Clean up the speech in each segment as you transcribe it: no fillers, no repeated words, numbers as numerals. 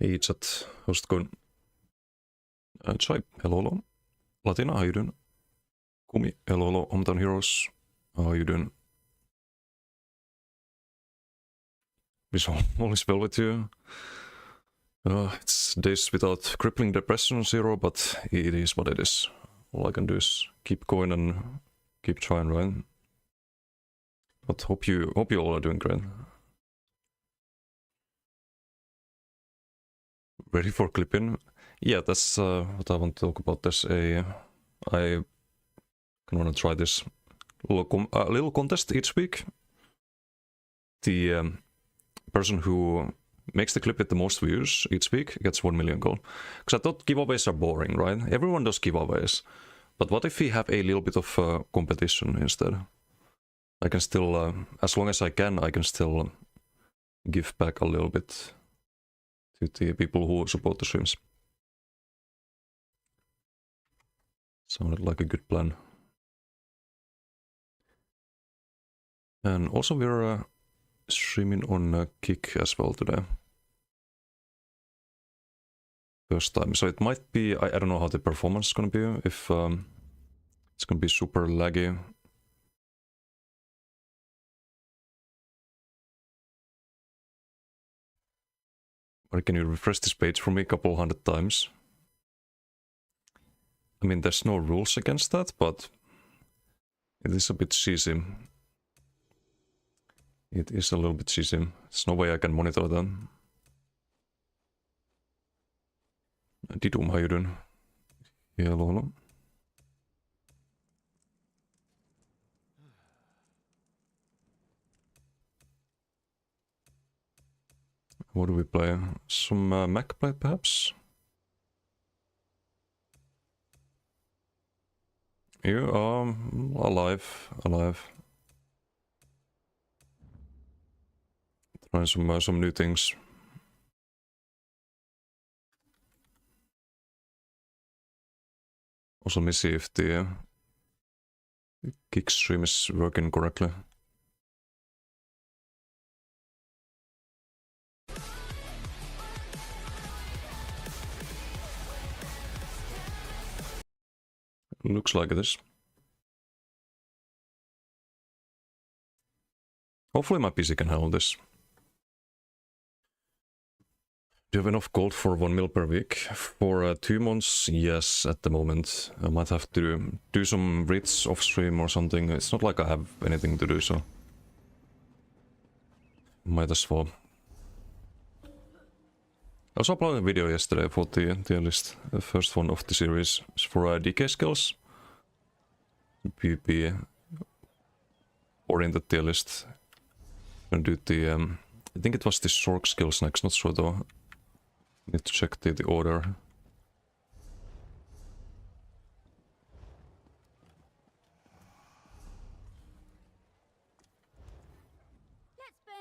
Hey chat, how's it going? Chai, hello. Latina, how you doing? Kumi, hello. Hometown Heroes, how you doing? Wish all is well with you. It's days without crippling depression zero, but it is what it is. All I can do is keep going and keep trying, right? But hope you all are doing great. Ready for clipping? Yeah, that's what I want to talk about. I kind of want to try this little contest each week. The person who makes the clip with the most views each week gets 1 million gold. Because I thought giveaways are boring, right? Everyone does giveaways. But what if we have a little bit of competition instead? I can still, as long as I can still give back a little bit to the people who support the streams. Sounded like a good plan. And also we're streaming on Kick as well today. First time, so it might be, I don't know how the performance is gonna be, if it's gonna be super laggy. Or can you refresh this page for me a couple hundred times? I mean, there's no rules against that, but it is a bit cheesy. It is a little bit cheesy. There's no way I can monitor them. Didum, how you doing? Hello. What do we play? Some Mac play, perhaps? You are alive. Trying some new things. Also, let me see if the Kick stream is working correctly. Looks like it is. Hopefully my PC can handle this. Do you have enough gold for 1 mil per week? For 2 months, yes, at the moment. I might have to do some reads off stream or something. It's not like I have anything to do, so might as well. I was uploading a video yesterday for the tier list, the first one of the series. It's for DK skills. PvP or in the tier list. And do the I think it was the Sork skills next, not sure though. Need to check the order.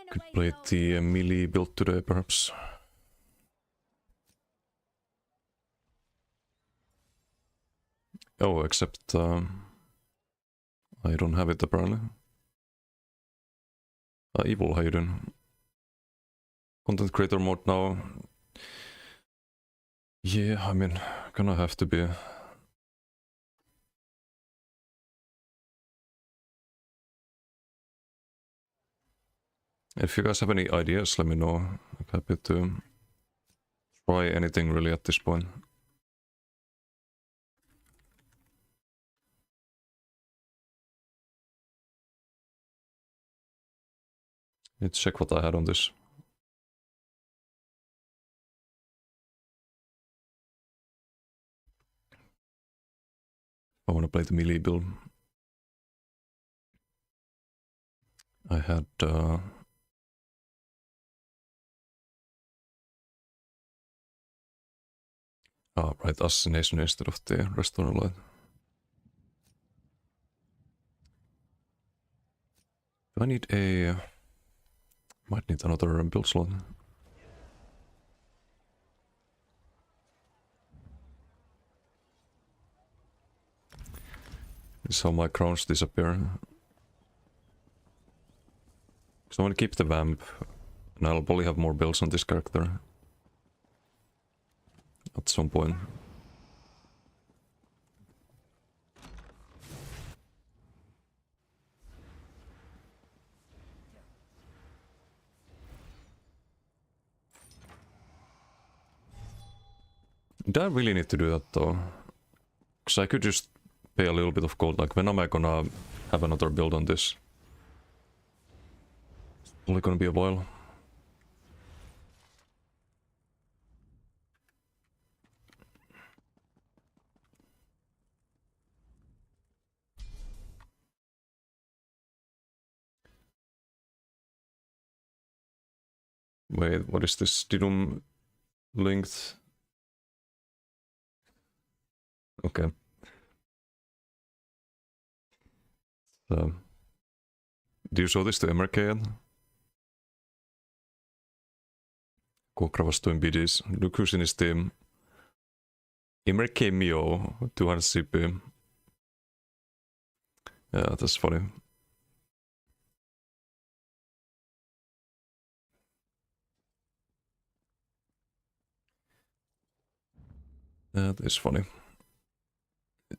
Could play the melee build today, perhaps. Oh, except I don't have it apparently. Evil, how you doing? Content creator mode now. Yeah, I mean, gonna have to be. If you guys have any ideas, let me know. I'm happy to try anything really at this point. Let's check what I had on this. I want to play the melee build. I had right, assassination instead of the restorer light. Do I need a... Might need another build slot. This is how my crowns disappear. So I want to keep the vamp, and I'll probably have more builds on this character. at some point. Do I really need to do that though? Because I could just pay a little bit of gold. Like, when am I gonna have another build on this? It's only gonna be a while. Wait, what is this? Didum linked? Okay. So, do you show this to MRK yet? Kokra was doing biddies. Look who's in his team. MRK Mio, 200 CP. Yeah, that's funny. That is funny.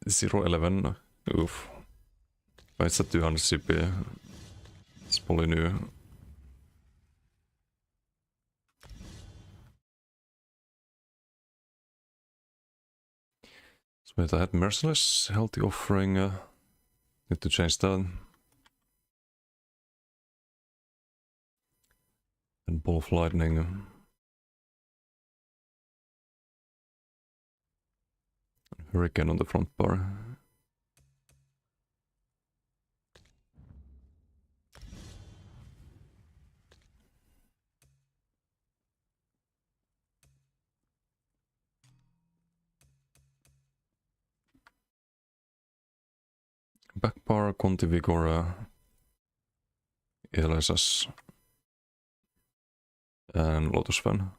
011. Oof. It's at 200 CP. It's probably new. So wait, I had Merciless, healthy offering. Need to change that. And Ball of Lightning. Hurricane on the front bar. Back bar, Conti Vigor, Elesas, and Lotus Fan.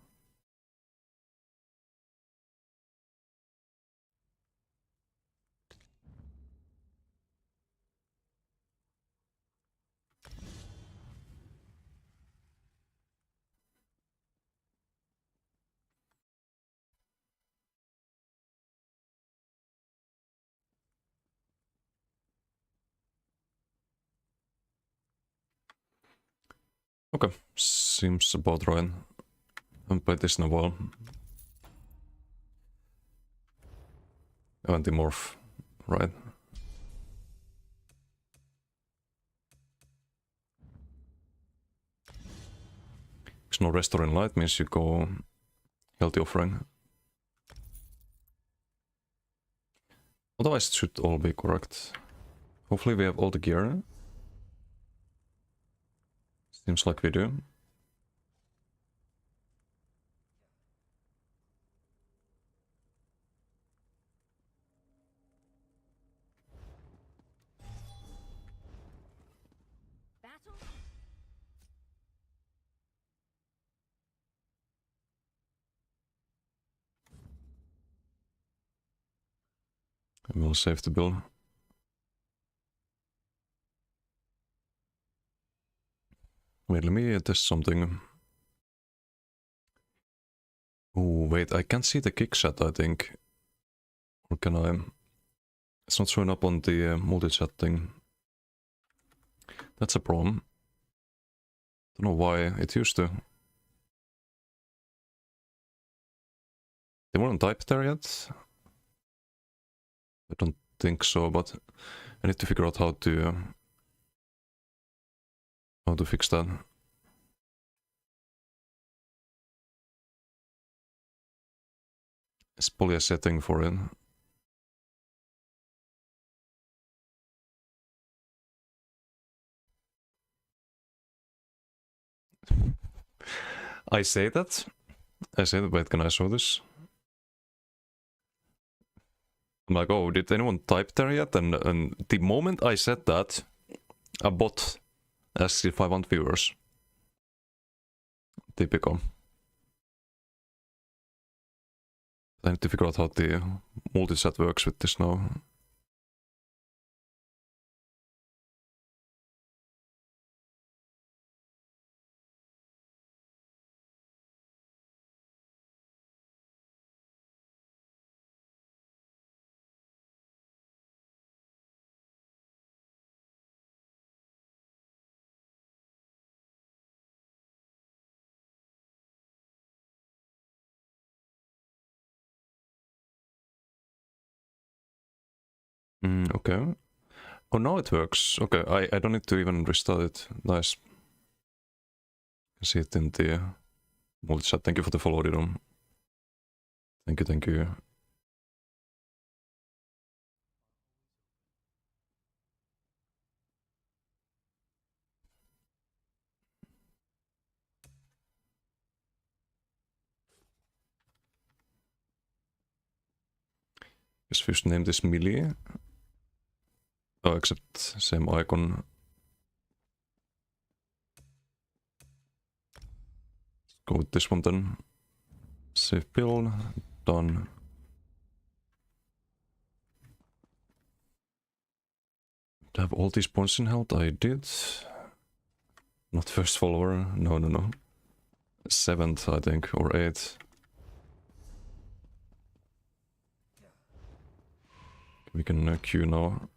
Okay, seems about right. Haven't played this in a while. Anti-morph, right? Because no Restoring Light means you go healthy offering. Otherwise it should all be correct. Hopefully we have all the gear. Seems like we do. And we'll save the build. Wait, let me test something. Oh, wait, I can't see the kick set, I think. Or can I? It's not showing up on the multi-chat thing. That's a problem. Don't know why, it used to. They weren't typed there yet? I don't think so, but I need to figure out how to fix that. It's probably a setting for it. I say that, wait, can I show this? I'm like, oh, did anyone type there yet? And the moment I said that, a bot asks if I want viewers. Typical. I need to figure out how the multi-chat works with this now. Okay. Oh, now it works. Okay, I don't need to even restart it. Nice. I see it in the multi-chat. Thank you for the follow, Didom. Thank you, thank you. Yes, first name this Millie. Oh, except same icon. Go with this one then. Save build. Done. To have all these points in health? I did. Not first follower. No, no, no. 7th, I think, or 8th. We can queue now.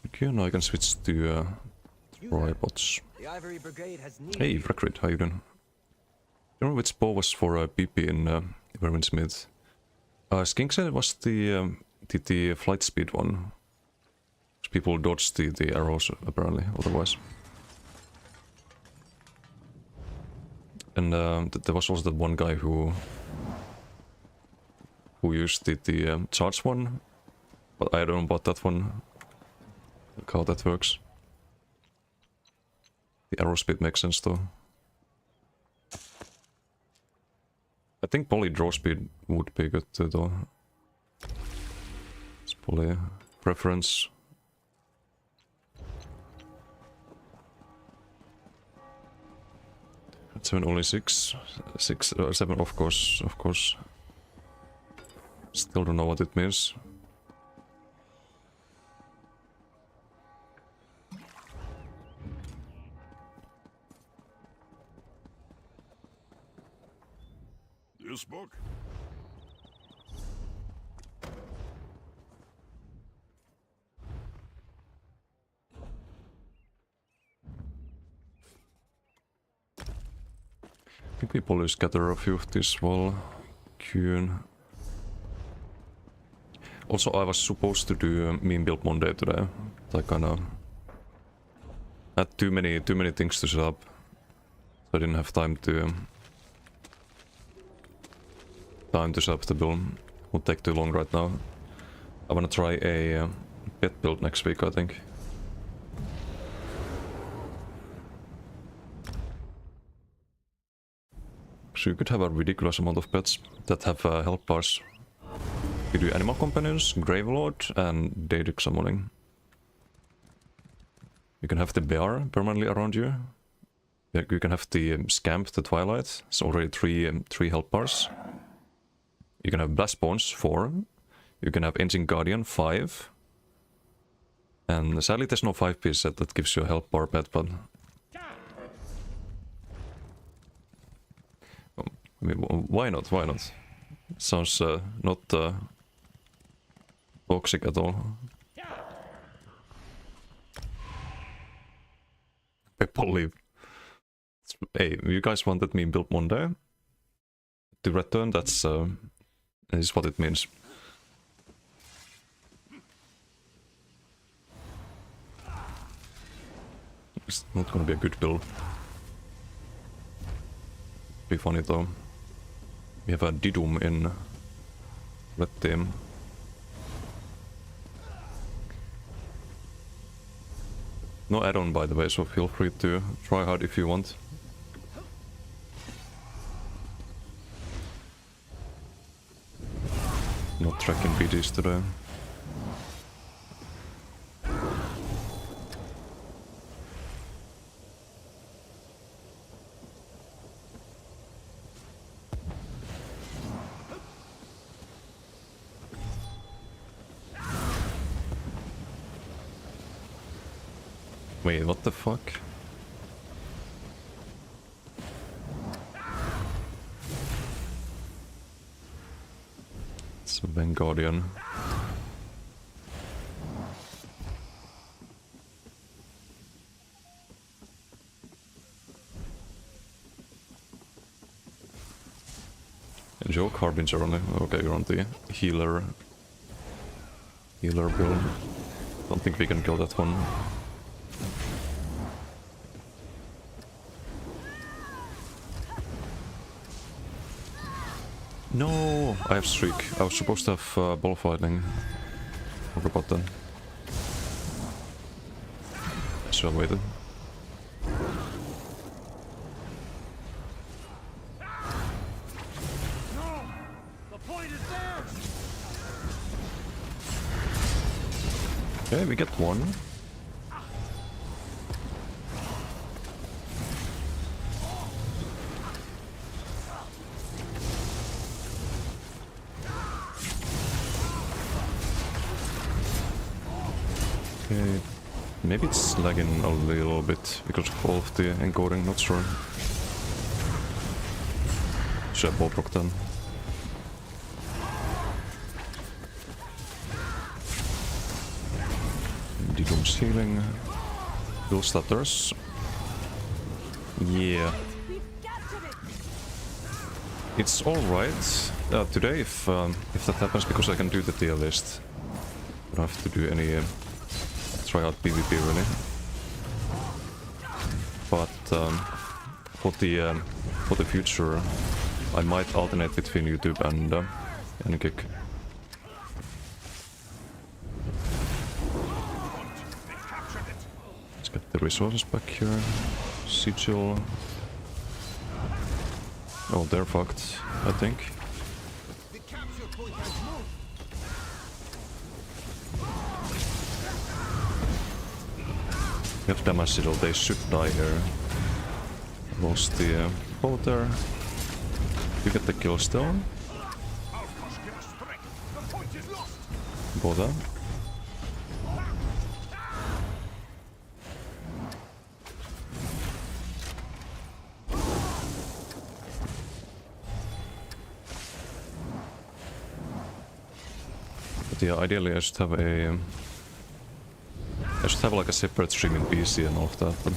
Okay, now I can switch to tripods. Hey, Recruit, how you doing? Do you remember which bow was for PP in Verminsmith? Skink said it was the flight speed one. People dodge the arrows, apparently, otherwise. And there was also that one guy who used the charge one, but I don't know about that one, like how that works. The arrow speed makes sense though. I think poly draw speed would be good too though. It's poly preference. At 7 only 6. 7 of course, of course. Still don't know what it means. This book? I think we probably scatter a few of these while queuing. Also, I was supposed to do meme build Monday today. I kinda had too many things to set up. So I didn't have time to set up the build. Won't take too long right now. I wanna try a pet build next week, I think. So you could have a ridiculous amount of pets that have health bars. You do animal companions, Gravelord, and Daedric summoning. You can have the bear permanently around you. You can have the Scamp, the Twilight. It's already three health bars. You can have Blast Bones, 4. You can have Ancient Guardian, 5. And sadly there's no 5-piece set that gives you a health bar pet, but... I mean, why not? Why not? Sounds not toxic at all. People leave. Hey, you guys wanted me build Monday to return. That's is what it means. It's not gonna be a good build. Be funny though. We have a Didum in red team. No add-on by the way, so feel free to try hard if you want. Not tracking BDs today. Wait, what the fuck? It's a Vanguardian. joke, Harbinger only. Okay, you're on the healer build. Don't think we can kill that one. No, I have streak. I was supposed to have bullfighting. What about that? Should have waited. Okay, we get one. Okay, maybe it's lagging a little bit because of all of the encoding, not sure. Should have ball then. Doom's healing. Build stutters. Yeah. It's alright. Today, if that happens, because I can do the tier list. I don't have to do any try out PvP really. But for the future, I might alternate between YouTube and Kick. The resources back here. Sigil. Oh, they're fucked, I think. We have damage Sigil, they should die here. Lost the boat there. You get the kill stone. Bother. Yeah, ideally I should have like a separate streaming PC and all of that, but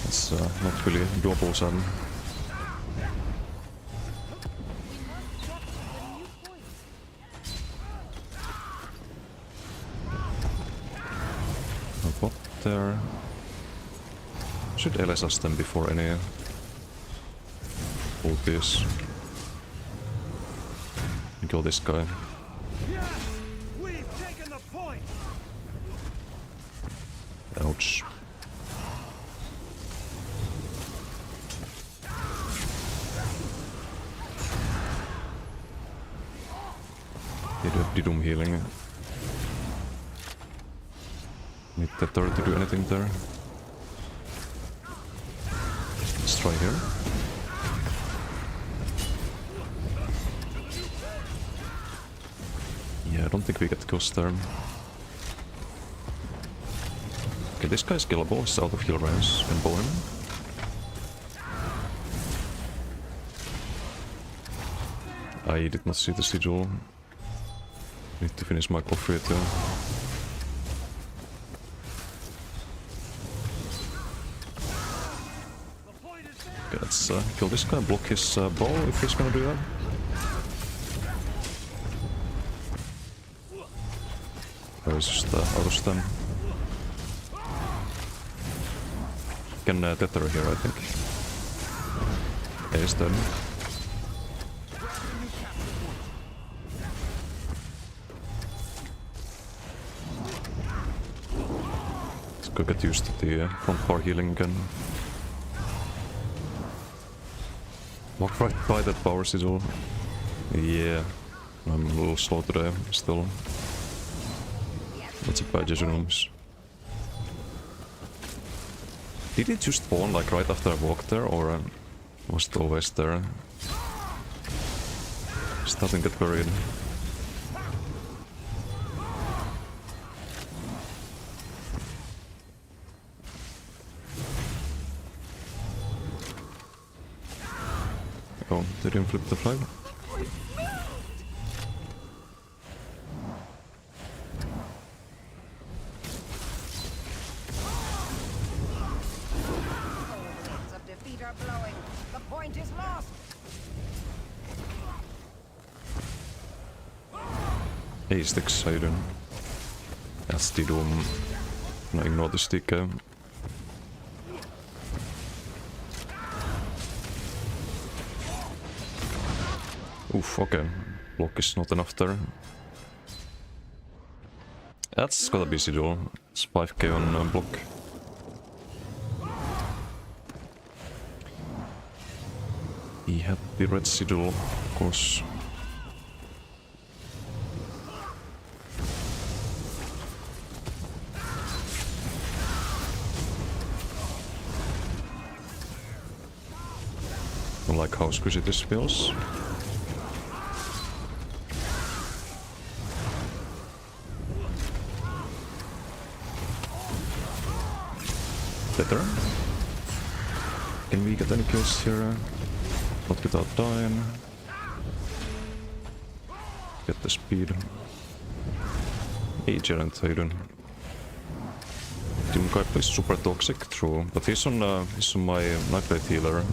it's not really doable, sadly. A bot there. Should LSS them before any ultis. Kill this guy. Ouch. Did Doom healing. Need the turret to do anything there. Let's try here. Yeah, I don't think we get Ghost there. Okay, this guy's killable, he's out of heal range, and bow him. I did not see the sigil. Need to finish my coffee too. Okay, let's kill this guy, block his bow if he's gonna do that. Or is just out of stun. Can tether here, I think. Yeah, he's done. Let's go get used to the front bar healing again. Walk right by that power sigil. Yeah, I'm a little slow today, still. Lots of badges and rooms. Did it just spawn like right after I walked there, or was it always there? Starting to get worried. Oh, they didn't flip the flag. Hey Sticks, how you doing? That's the doom. No, ignore the stick. Oof, okay. Block is not enough there. That's gotta be Sigil. It's 5k on block. He had the red Sigil, of course. I like how squishy this feels. Better. Can we get any kills here? Not without dying. Get the speed. Hey Gerent, how you doing? Doom guy plays super toxic, true, but he's on my Nightblade healer.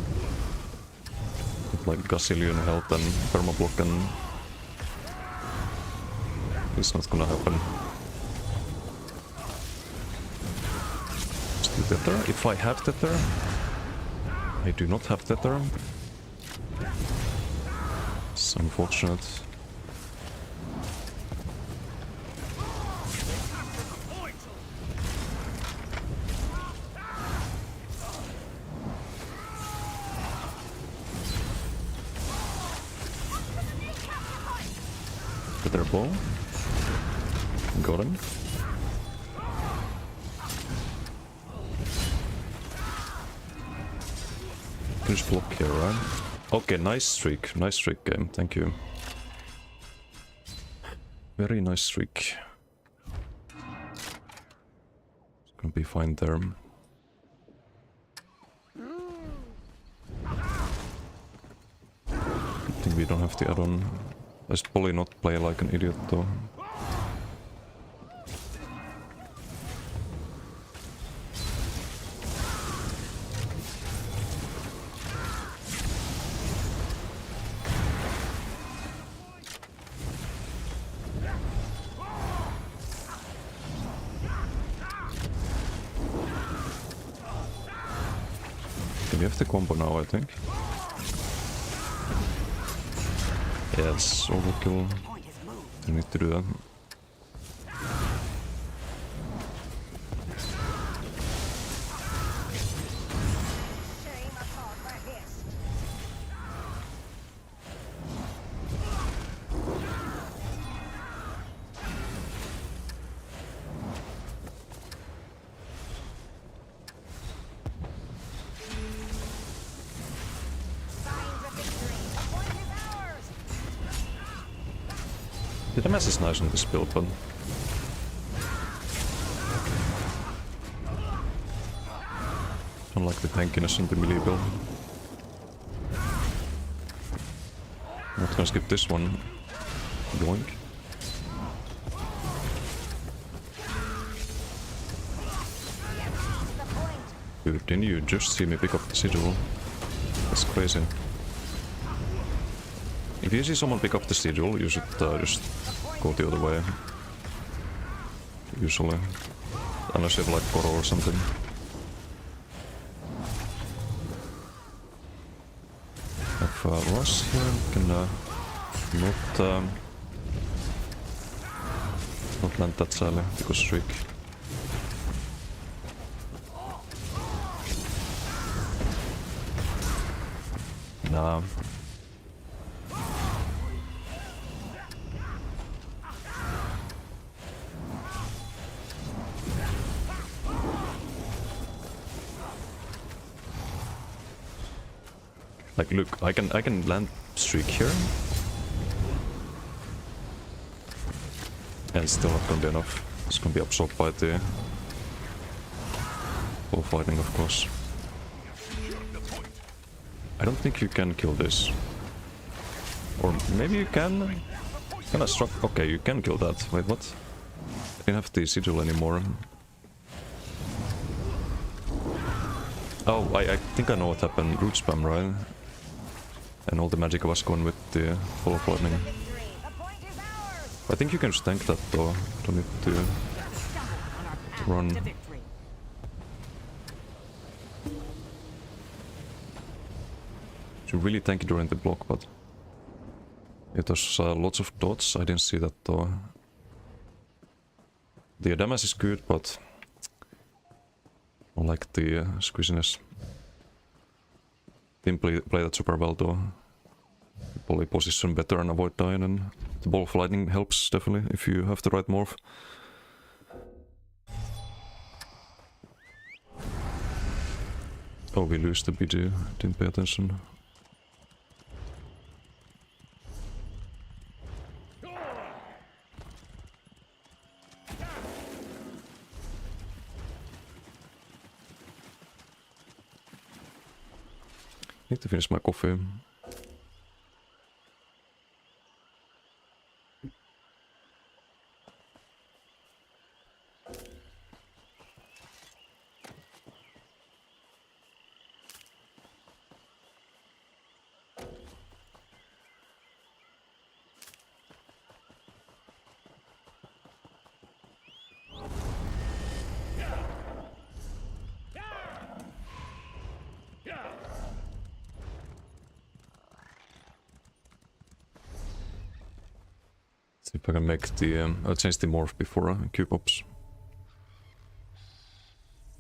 With like gazillion health and permablock, and it's not gonna happen. Still Tether? If I have Tether? I do not have Tether. It's unfortunate. Tether ball. Got him. Can just block here, right? Okay, nice streak game, thank you. Very nice streak. It's gonna be fine there. Good thing we don't have the add-on. I should probably not play like an idiot though. We have the combo now, I think. Yes, overkill. I need to do that. The MS is nice on this build, but I don't like the tankiness on the melee build. I'm not gonna skip this one. Yoink. Dude, didn't you just see me pick up the sigil? That's crazy. If you see someone pick up the sigil, you should just go the other way. Usually. Unless you have like Koro or something. Have Rush here, can not land that sadly, because streak. Nah. Like, look, I can land streak here, and it's still not gonna be enough. It's gonna be absorbed by the bullfighting, of course. I don't think you can kill this, or maybe you can. Can I struck? Okay, you can kill that. Wait, what? I didn't have the sigil anymore. Oh, I think I know what happened. Root spam, right? And all the magic was gone with the full of lightning. I think you can just tank that though. Don't need to run. Should really tank it during the block, but it was lots of dots. I didn't see that though. The damage is good, but I like the squishiness. Didn't play that super well though. Probably position better and avoid dying, and the ball of lightning helps definitely if you have the right morph. Oh, we lose the BD. Didn't pay attention. Need to finish my coffee. See if I can make the I'll change the morph before Q pops.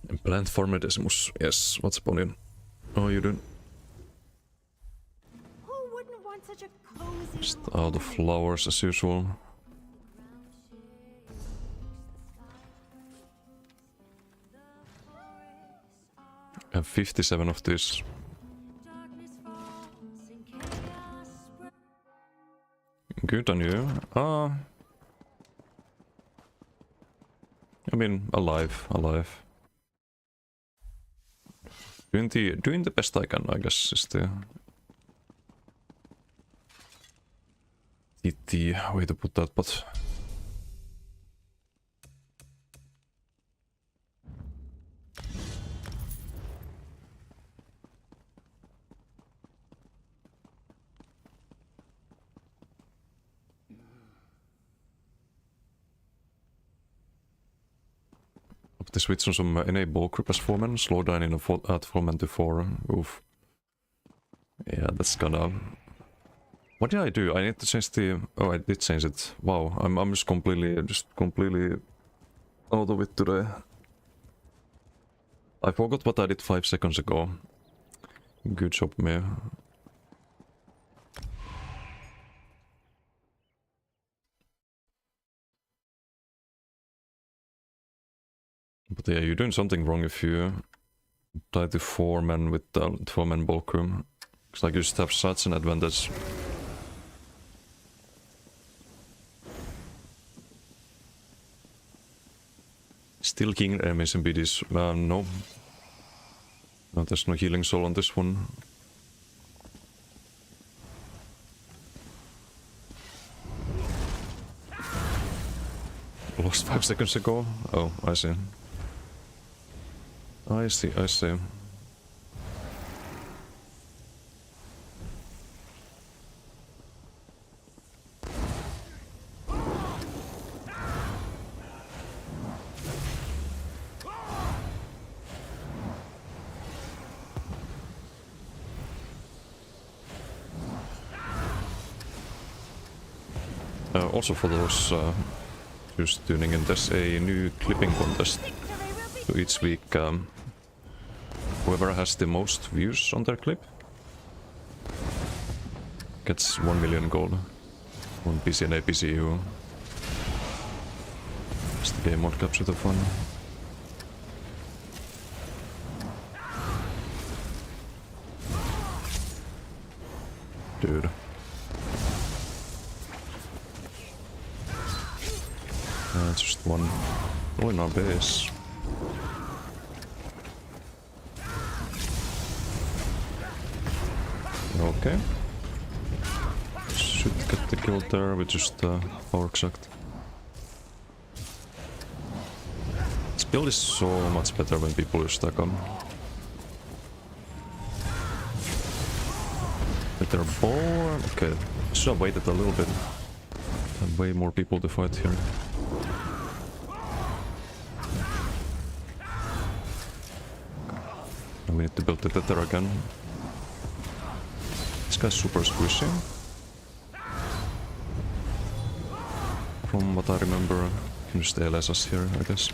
And plant farmer decimus. Yes, what's about it? How are you doing? Who wouldn't want such a cozy Just out of flowers as usual. I have 57 of this. Good on you. I mean, alive. Doing the best I can, I guess, is the way to put that, but the switch on some enable grip as foreman, slow down in at foreman to 4. Oof. Yeah, that's gonna. What did I do? I need to change the. Oh, I did change it. Wow, I'm just completely out of it today. I forgot what I did 5 seconds ago. Good job, me. But yeah, you're doing something wrong if you tie to 4 men with the 4-man bulk room. It's like you just have such an advantage. Still king enemies in BDs. No. No, there's no healing soul on this one. Lost 5 seconds ago? Oh, I see. I see. Also for those who's tuning in, there's a new clipping contest. So each week, whoever has the most views on their clip gets 1 million gold. One PC and APCU. It's the game mode capture the fun. Dude. It's just one. Oh, in our base. Okay. Should get the kill there with just power exact. This build is so much better when people use stack on. With their bow. Okay, should have waited a little bit. Way more people to fight here. Now we need to build the tether again. This guy's super squishy. From what I remember, you can just ALS us here, I guess.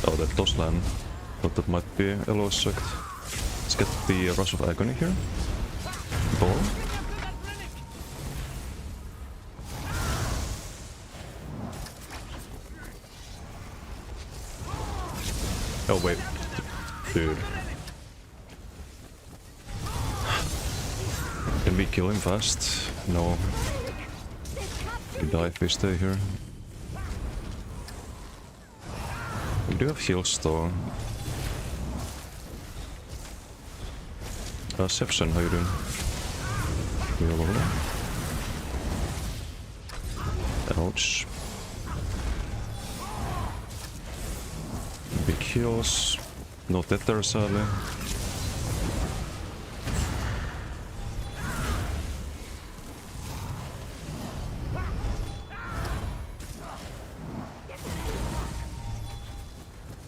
Oh, that does land. Thought that might be Elo's sect. Let's get the Rush of Agony here. Ball. Oh wait. Dude. Can we kill him fast? No. We die if we stay here. We do have heals though. Sepson, how you doing? We all over there. Ouch. Big heals. No tether sadly.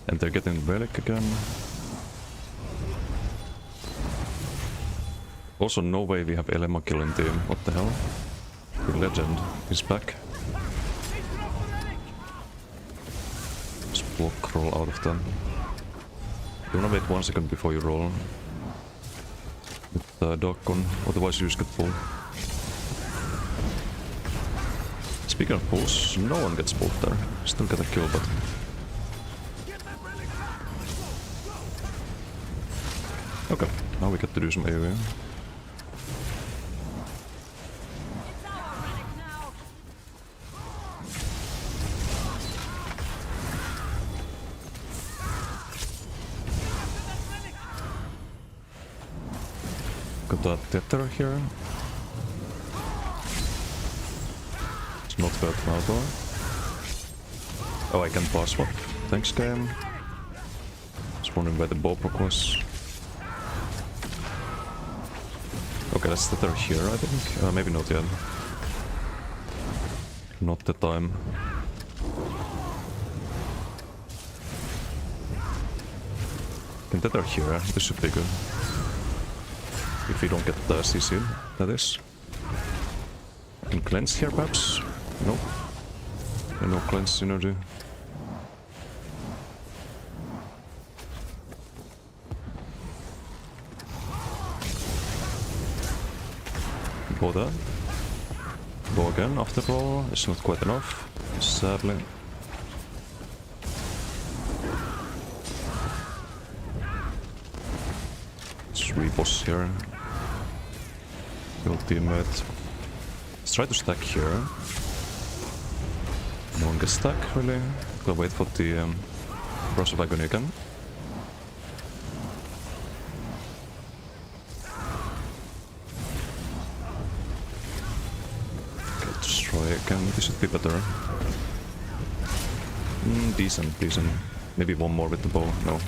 And they're getting relic again. Also, no way we have Elema killing team. What the hell? The legend is back. Just block roll out of them. You wanna wait 1 second before you roll. With the dog on, otherwise you just get pulled. Speaking of pulls, no one gets pulled there. Still get a kill, but... Okay, now we get to do some AoE. Got that tether here. It's not bad now though. Oh, I can pass one. Thanks, game. Just wondering where the ballpark was. Okay, that's tether here, I think. Maybe not yet. Not the time. Can tether here, this should be good. If we don't get the CC, that is. Can cleanse here perhaps? Nope. No cleanse synergy. Go there. Go again after all. It's not quite enough, sadly. Let's reboss here. Your teammate. Let's try to stack here. No one gets stuck really. Gotta wait for the Rush of Agony again. Okay, destroy again. This should be better. Decent, decent. Maybe one more with the bow. No.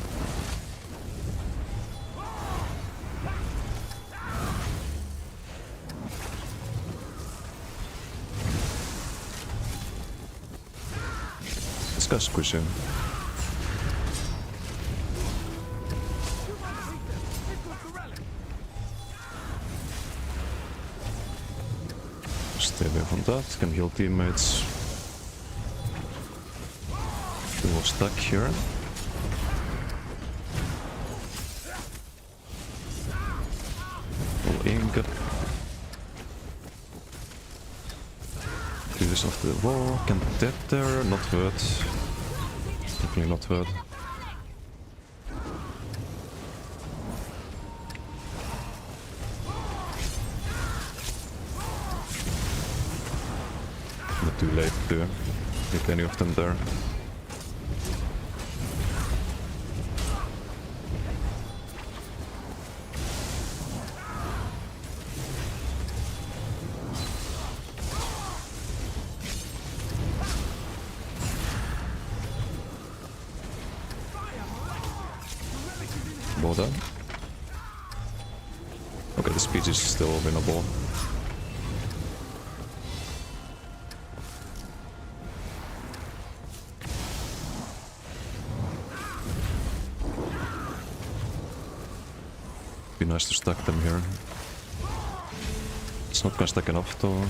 This guy's squishy. Stay away from that, can heal teammates. We will stack here. All ingot. Do this after the wall. Can tether, not hurt. Definitely not hurt. Not too late to hit any of them there. About that. Okay, the speech is still winnable. Be nice to stack them here. It's not gonna stack enough though.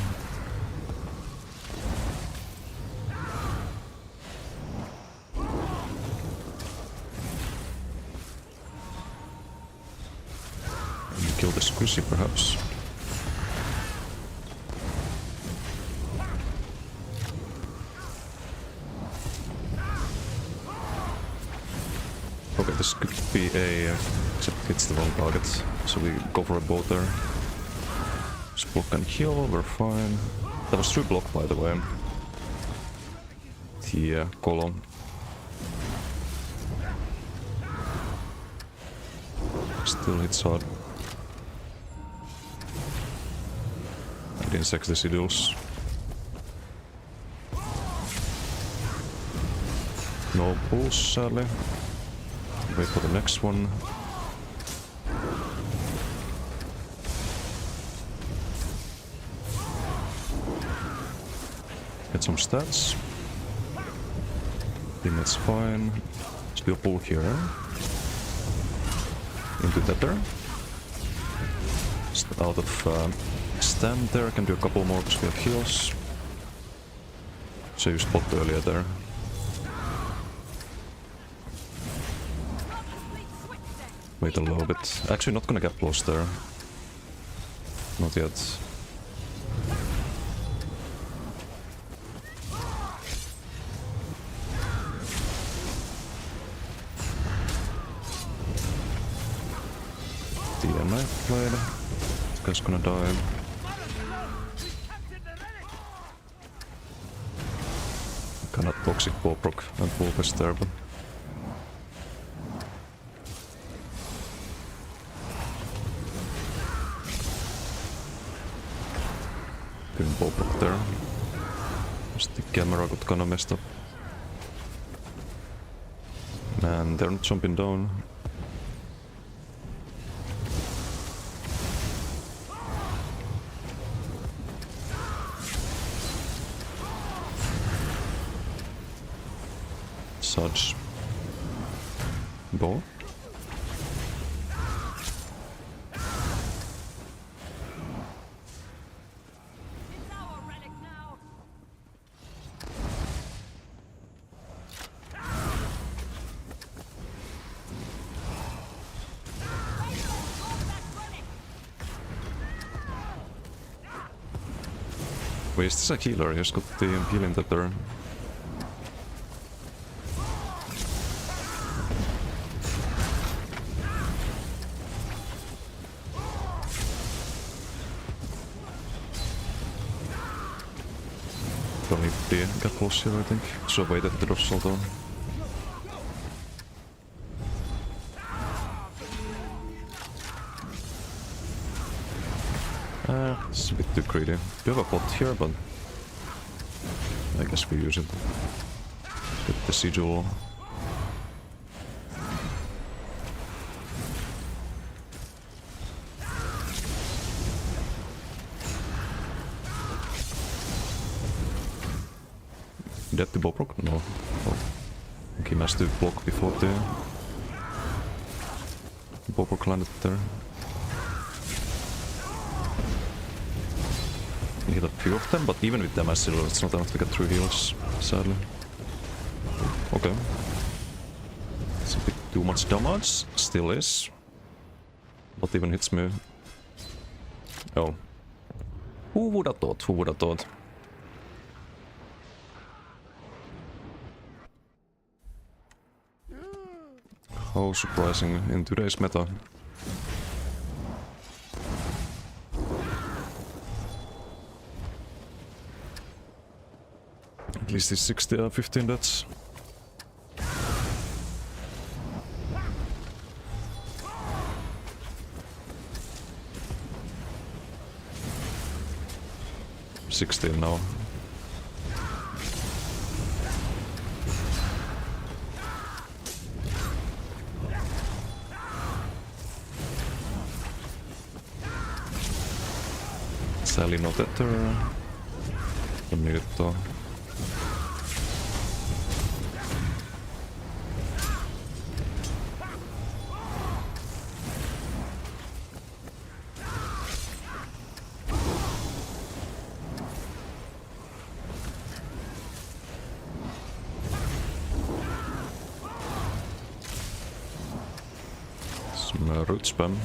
Kill the squishy perhaps. Okay, this could be a... except it hits the wrong target. So we go for a boat there. Just block and heal, we're fine. That was true block by the way. The column. Still hits hard. And insects the Siduls. No pulse sadly. Wait for the next one. Get some stats. I think that's fine. Still pull here. Into Tether. Just out of stand there. Can do a couple more because we have heals. So you spot earlier there. Wait a little bit. Actually not gonna get close there. Not yet. The knife blade. This guy's gonna die. Cannot toxic ball proc and wolf is there, but couldn't ball proc there. Just the camera got kinda messed up. Man, they're not jumping down. Such ball. Wait, is this a healer? He's got the healing tether. Don't need to get close here, I think. So wait at the dorsal though. It's a bit too greedy. We have a pot here, but I guess we use it. Get the sigil. Dead the Bobrok? No. Oh. Okay, must do block before the Bobrok landed there. Hit a few of them, but even with them, it's not enough to get through heals, sadly. Okay. It's a bit too much damage, still is. What even hits me? Oh. Who would have thought? Who would have thought? How surprising in today's meta. At least it's 60 15 deaths. $16 now. Sally no tether. Don't need it though. Some root spam.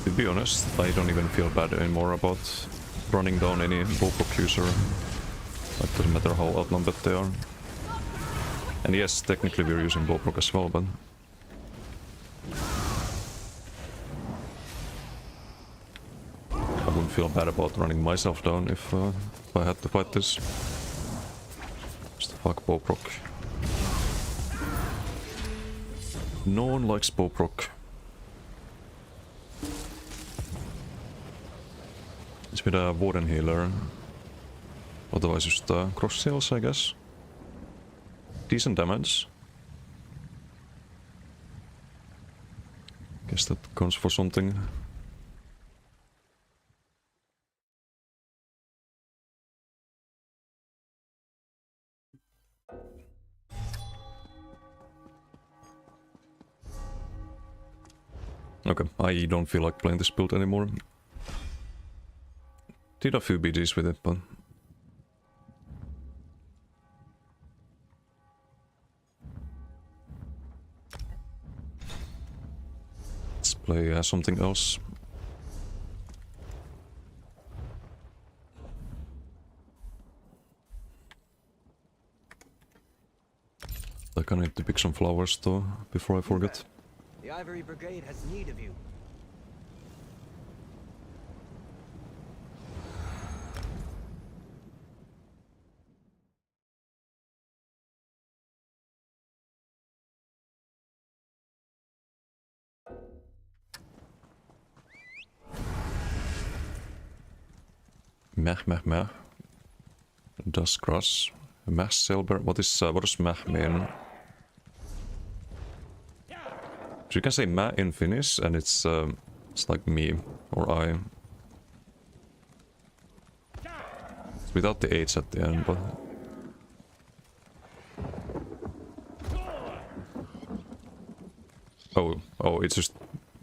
To be honest, I don't even feel bad anymore about running down any Bowproc user. Like, doesn't matter how outnumbered they are. And yes, technically we're using Bowproc as well, but... I wouldn't feel bad about running myself down if I had to fight this. Just fuck Bowproc. No one likes Bowproc. It's with a Warden healer. Otherwise just cross heals, I guess. Decent damage. Guess that counts for something. Okay, I don't feel like playing this build anymore. Did a few BGs with it, but... let's play something else. I kinda need to pick some flowers though, before I forget. The Ivory Brigade has need of you. Meh. Dust grass. Meh silver. What does meh mean? So you can say meh in Finnish and it's like me or I. It's without the H at the end, but... Oh, it's just...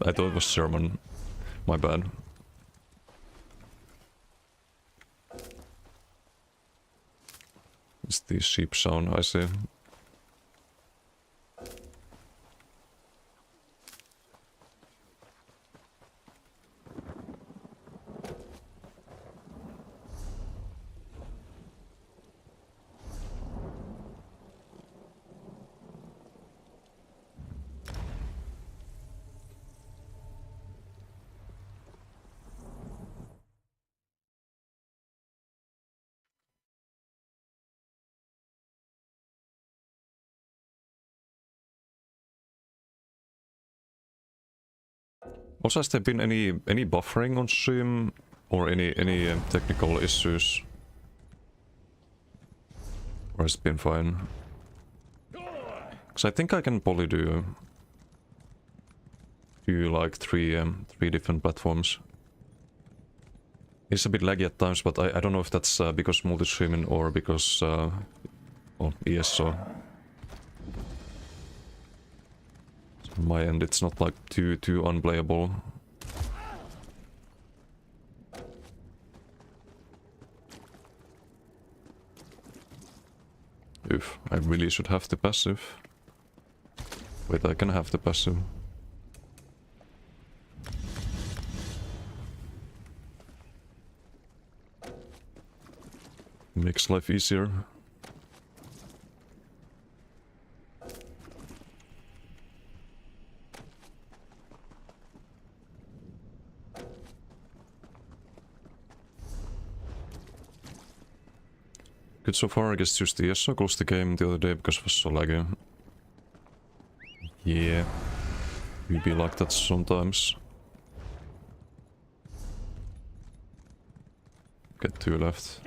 I thought it was German. My bad. It's the sheep sound, I see. Also, has there been any buffering on stream or any technical issues? Or has it been fine? Because I think I can probably do like three different platforms. It's a bit laggy at times, but I don't know if that's because multi-streaming or because well, ESO. On my end, it's not like too unplayable. Oof, I really should have the passive. Wait, I can have the passive. Makes life easier. Good so far, I guess just the ESO closed the game the other day because it was so laggy. Yeah. We be like that sometimes. Get 2 left.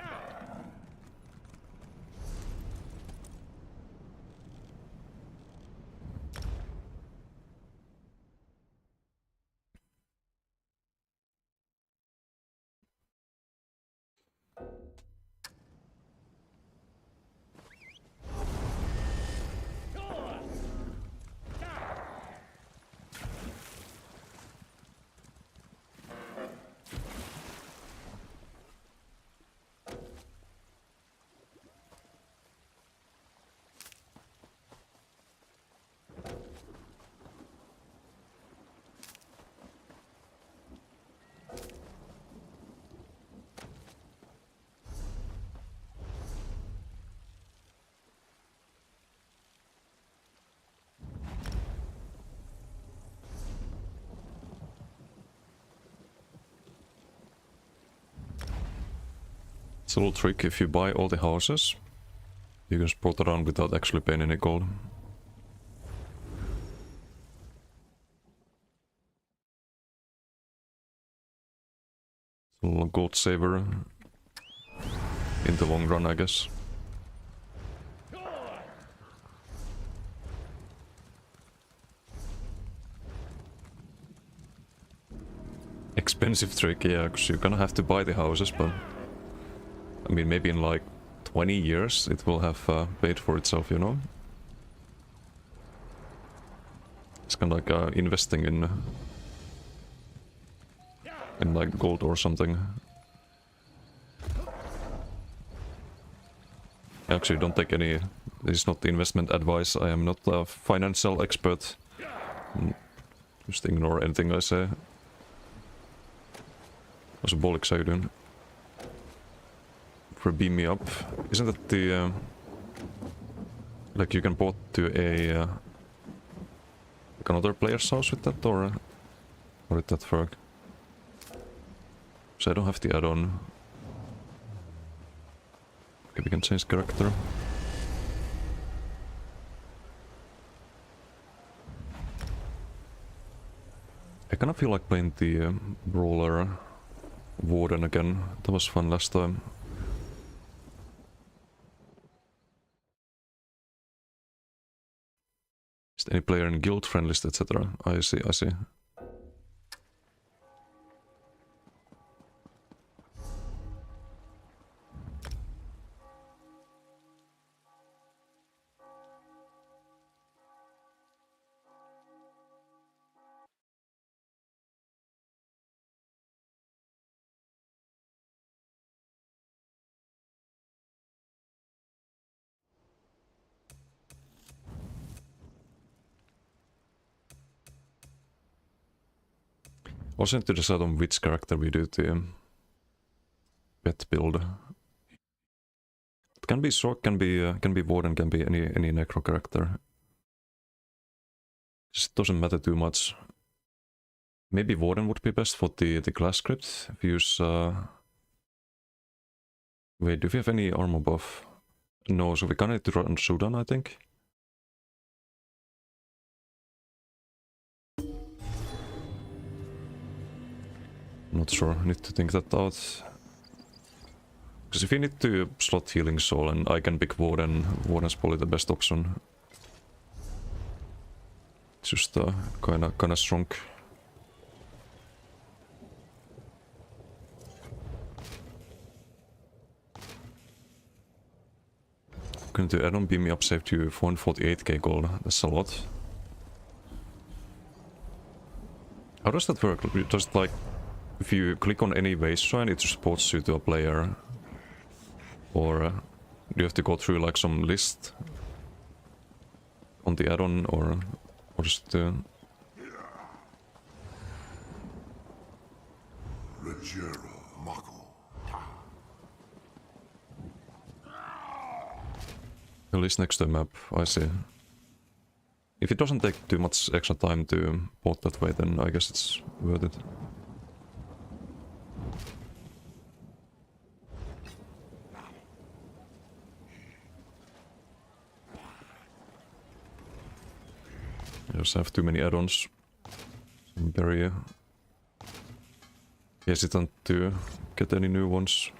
It's a little trick. If you buy all the houses, you can sport around without actually paying any gold. It's a little gold saver in the long run, I guess. Expensive trick, yeah, because you're gonna have to buy the houses, but I mean, maybe in like 20 years it will have paid for itself, you know? It's kind of like investing in like gold or something. Actually, don't take any... This is not investment advice. I am not a financial expert. Just ignore anything I say. What's Bolix, how you doing? For beam me up. Isn't that the... like you can port to a... like another player's house with that, or did that work? So I don't have the add-on. Okay, we can change character. I kinda feel like playing the brawler warden again. That was fun last time. Is there any player in guild friend list, etc.? I see, I see. Also need to decide on which character we do the pet build. It can be Sork, can be Warden, can be any Necro character. Just doesn't matter too much. Maybe Warden would be best for the class script. If you use... Wait, do we have any armor buff? No, so we kinda need to run Sudan, I think. Not sure, need to think that out. Because if you need to slot Healing Soul and I can pick Warden, Warden's probably the best option. It's just kinda strong. Going to add-on beam me up saved you 448k gold, that's a lot. How does that work? Just like, if you click on any waste shrine, it supports you to a player? Or do you have to go through like some list on the add-on, or just the list next to the map, I see. If it doesn't take too much extra time to port that way, then I guess it's worth it. I just have too many add-ons. I'm very hesitant to get any new ones.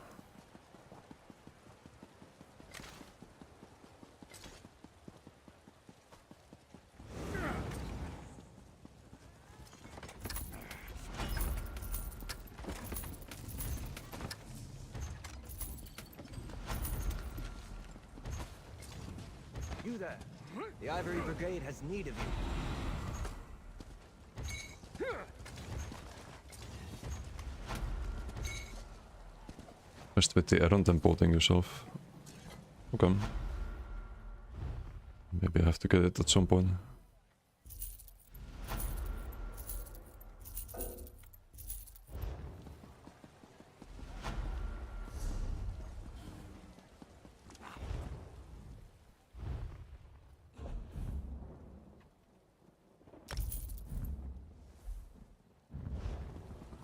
You there. The Ivory Brigade has need of you. Just with the errant and boating yourself. Okay. Maybe I have to get it at some point.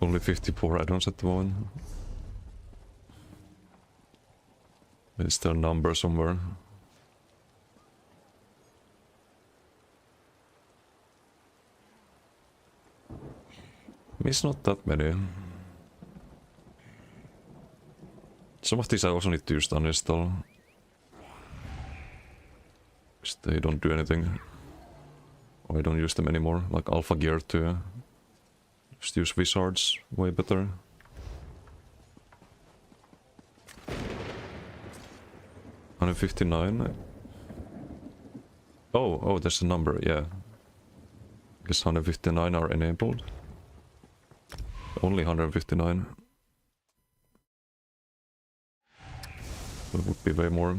Only 54 add-ons at the moment. Is there a number somewhere? It's not that many. Some of these I also need to use to uninstall. Because they don't do anything. Or I don't use them anymore. Like Alpha Gear too. Just use wizards way better. $159. Oh, there's a number, yeah. I guess 159 are enabled. Only 159. That would be way more.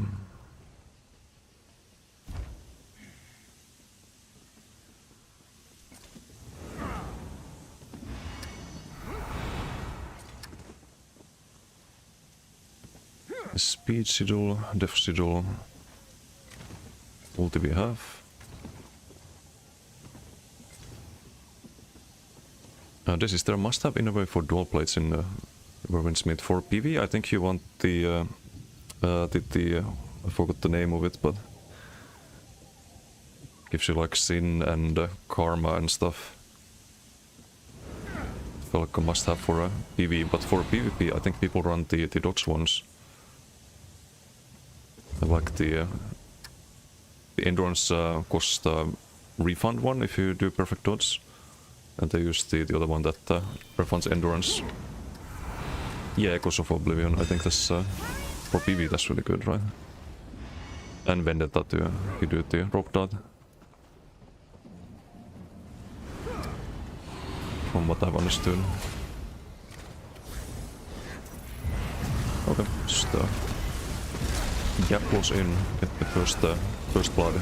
Speed sigil, def sigil. Ulti we have. This is there must have in a way for dual plates in Werwinsmith. For PvE I think you want the I forgot the name of it, but gives you like sin and karma and stuff. I feel like a must have for a PvE, but for PvP I think people run the dodge ones. Like the endurance cost refund one if you do perfect dodge, and they use the other one that refunds endurance. Yeah, Echoes of Oblivion. I think that's for PvE that's really good, right? And Vendetta too. You do the rock dart. From what I've understood. Okay, just gap close in, get the first blood,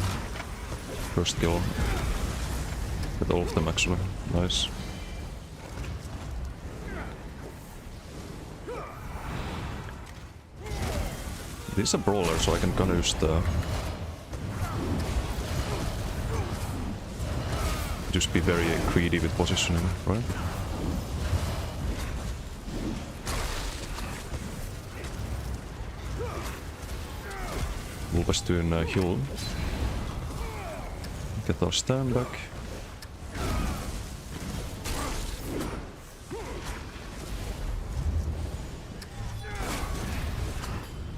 first kill. Get all of them actually, nice. This is a brawler, so I can kinda use the... just be very greedy with positioning, right? Wolves doing heal. Get our stand back.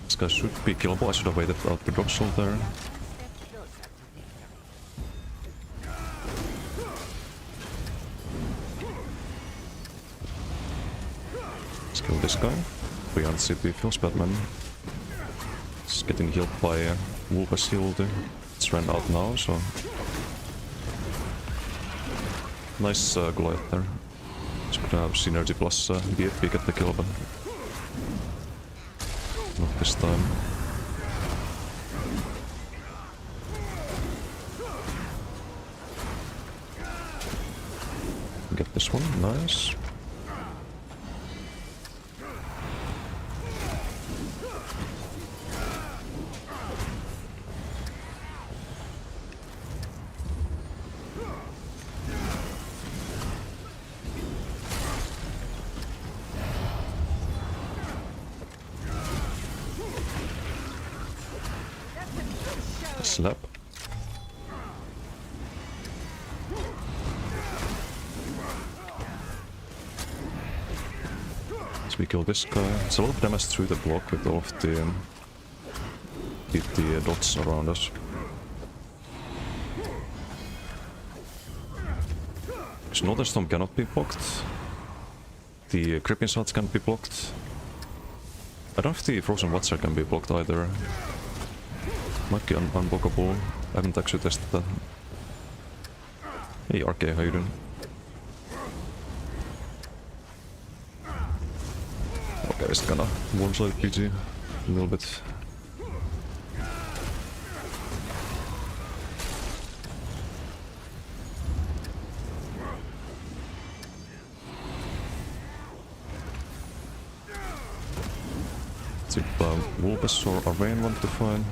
This guy should be killable. I should have waited out the drop soul there. Let's kill this guy. 300 CP feels Batman. It's getting healed by Wolf's shield. It's ran out now, so... Nice Goliath there. It's gonna have synergy plus BFP get the kill, but... not this time. Get this one, nice. Slap. we kill this guy. It's a lot of damage through the block with all of the dots around us. So Northern Storm cannot be blocked. The Crippin Swords can't be blocked. I don't know if the Frozen Watcher can be blocked either. Might be unblockable. I haven't actually tested that. Hey RK, how you doing? Okay, it's kinda one-sided PG a little bit. See if Wolbus or Arvane want to find.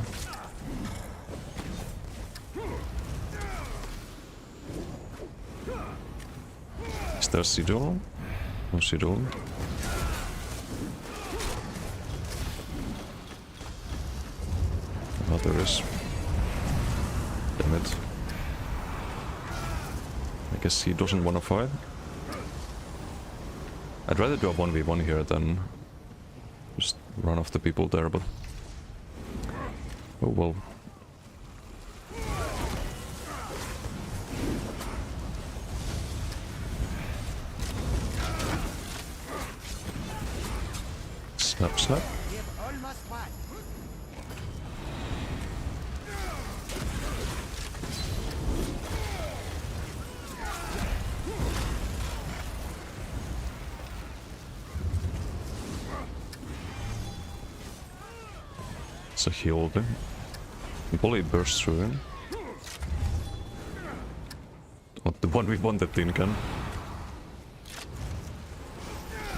Is there Sidol? No Sidol. Oh, there is. Damn it. I guess he doesn't want to fight. I'd rather do a 1v1 here than just run off the people there, but... oh well. Snap, snap. It's a heal there. Bully burst through him. Not the one we wanted tin can.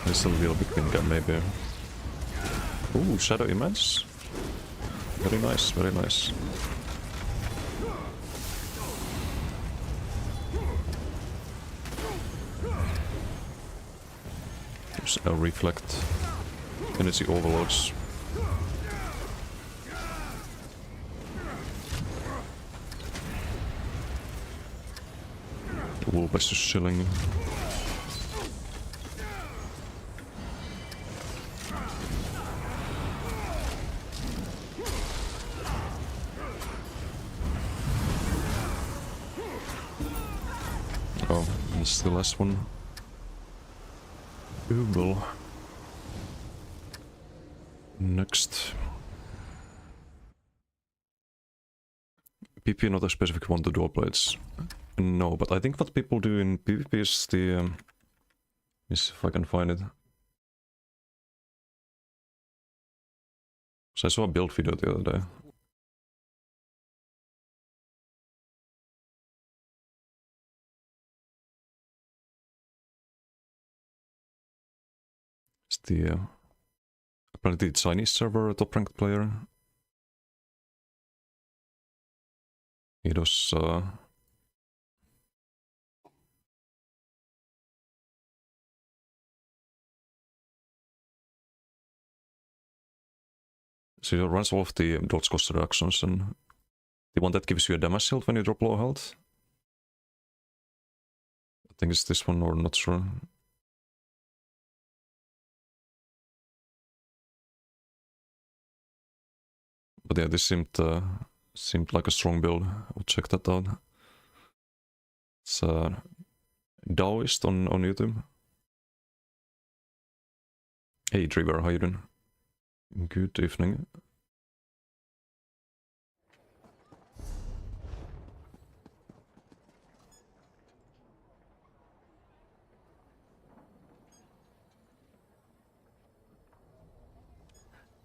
There's a little bit tin can maybe. Ooh, Shadow Image. Very nice, very nice. There's a reflect. Energy overloads. The Wolbus is chilling. Oh, that's the last one. Google. Next. PP not a specific one to dual blades. No, but I think what people do in PvP is the... is if I can find it. So I saw a build video the other day. It's the... apparently the Chinese server top ranked player. He does... so he runs all of the dodge cost reductions, and the one that gives you a damage shield when you drop low health. I think it's this one, or not sure. But yeah, this seemed like a strong build. I'll check that out. It's Daoist on YouTube. Hey Trigger, how you doing? Good evening.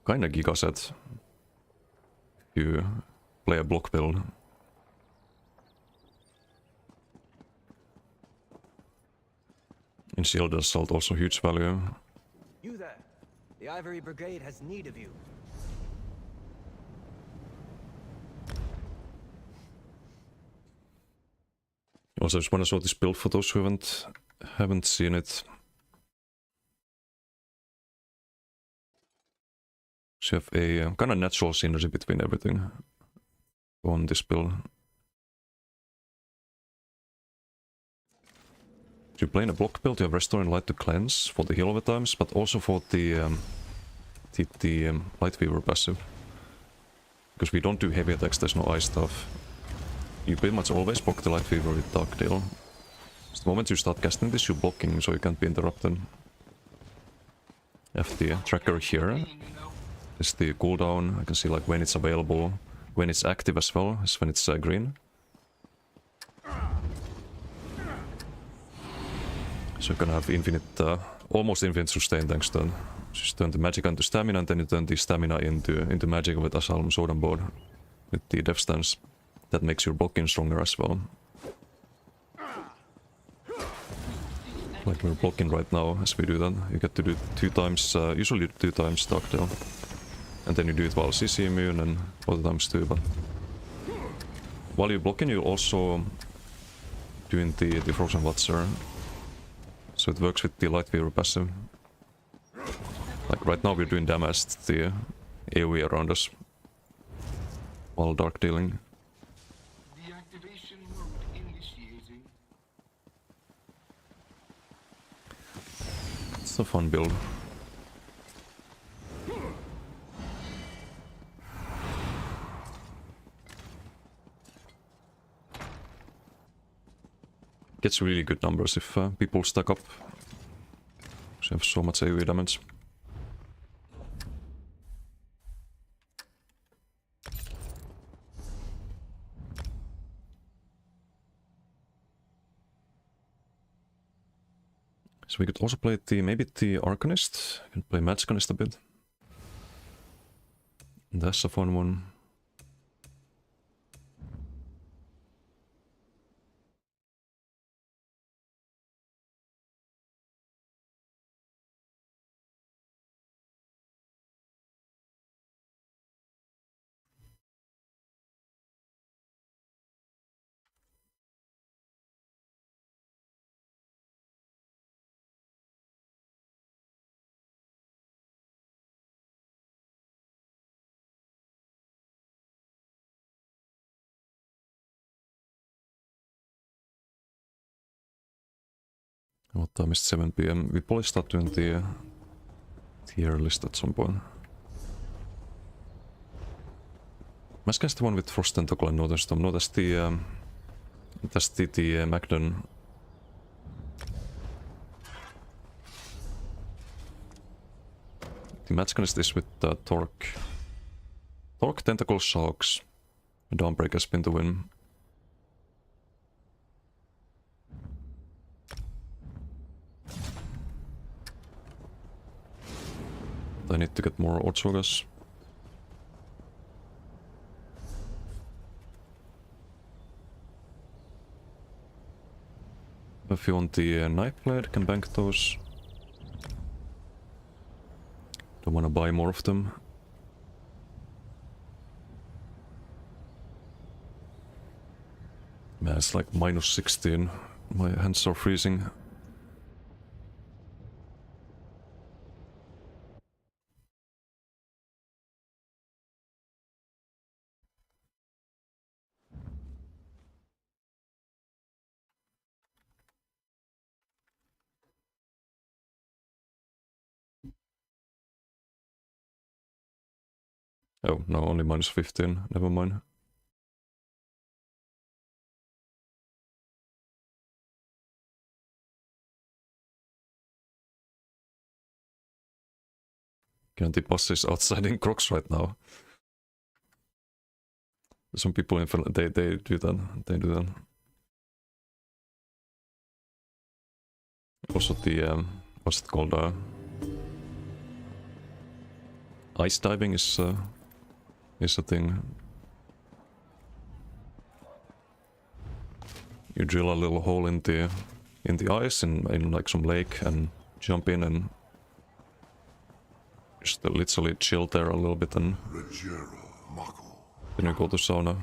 Kinda giga set. You play a block build. In shield assault also huge value. You there. The Ivory Brigade has need of you. Also just wanna show this build for those who haven't seen it. So you have a kind of natural synergy between everything on this build. you play in a block build, you have Restore and Light to cleanse for the heal over times, but also for the Light Weaver passive. Because we don't do heavy attacks, there's no ice stuff. You pretty much always block the Light Weaver with Dark Deal. So the moment you start casting this, you're blocking, so you can't be interrupted. Have the tracker here. Is the cooldown. I can see like when it's available, when it's active as well, as when it's green. So you can have infinite, almost infinite sustain thanks to that. Just turn the magic into stamina, and then you turn the stamina into magic with Asylum Sword and Board. With the Death Stance. That makes your blocking stronger as well. Like we're blocking right now, as we do that. You get to do 2 times, usually 2 times Dark Deal. And then you do it while CC immune and other times too, but... While you're blocking, you're also doing the Frozen Watcher. So it works with the Light Weaver passive. Like right now we're doing damage to the AoE around us. While Dark Dealing. Deactivation mode initiating. It's a fun build. Gets really good numbers if people stack up. So you have so much AoE damage. So we could also play maybe the Arcanist. We can play Magicanist a bit. That's a fun one. What time is 7 PM? We probably start doing the tier list at some point. Mascan's the one with Frost Tentacle and Northern Storm. No, that's the Magnon. The Magicanist is with Torque. Torque, Tentacle, Sharks. Dawnbreaker, Spin to Win. I need to get more Ortsogas. If you want the Nightblade, can bank those. Don't wanna buy more of them. Man, it's like minus 16. My hands are freezing. Oh, no, only minus 15. Never mind. Can't the boss is outside in Crocs right now. Some people in Finland, they do that. They do that. Also the what's it called? Ice diving is a thing. You drill a little hole in the ice in like some lake and jump in and just literally chill there a little bit and then you go to sauna.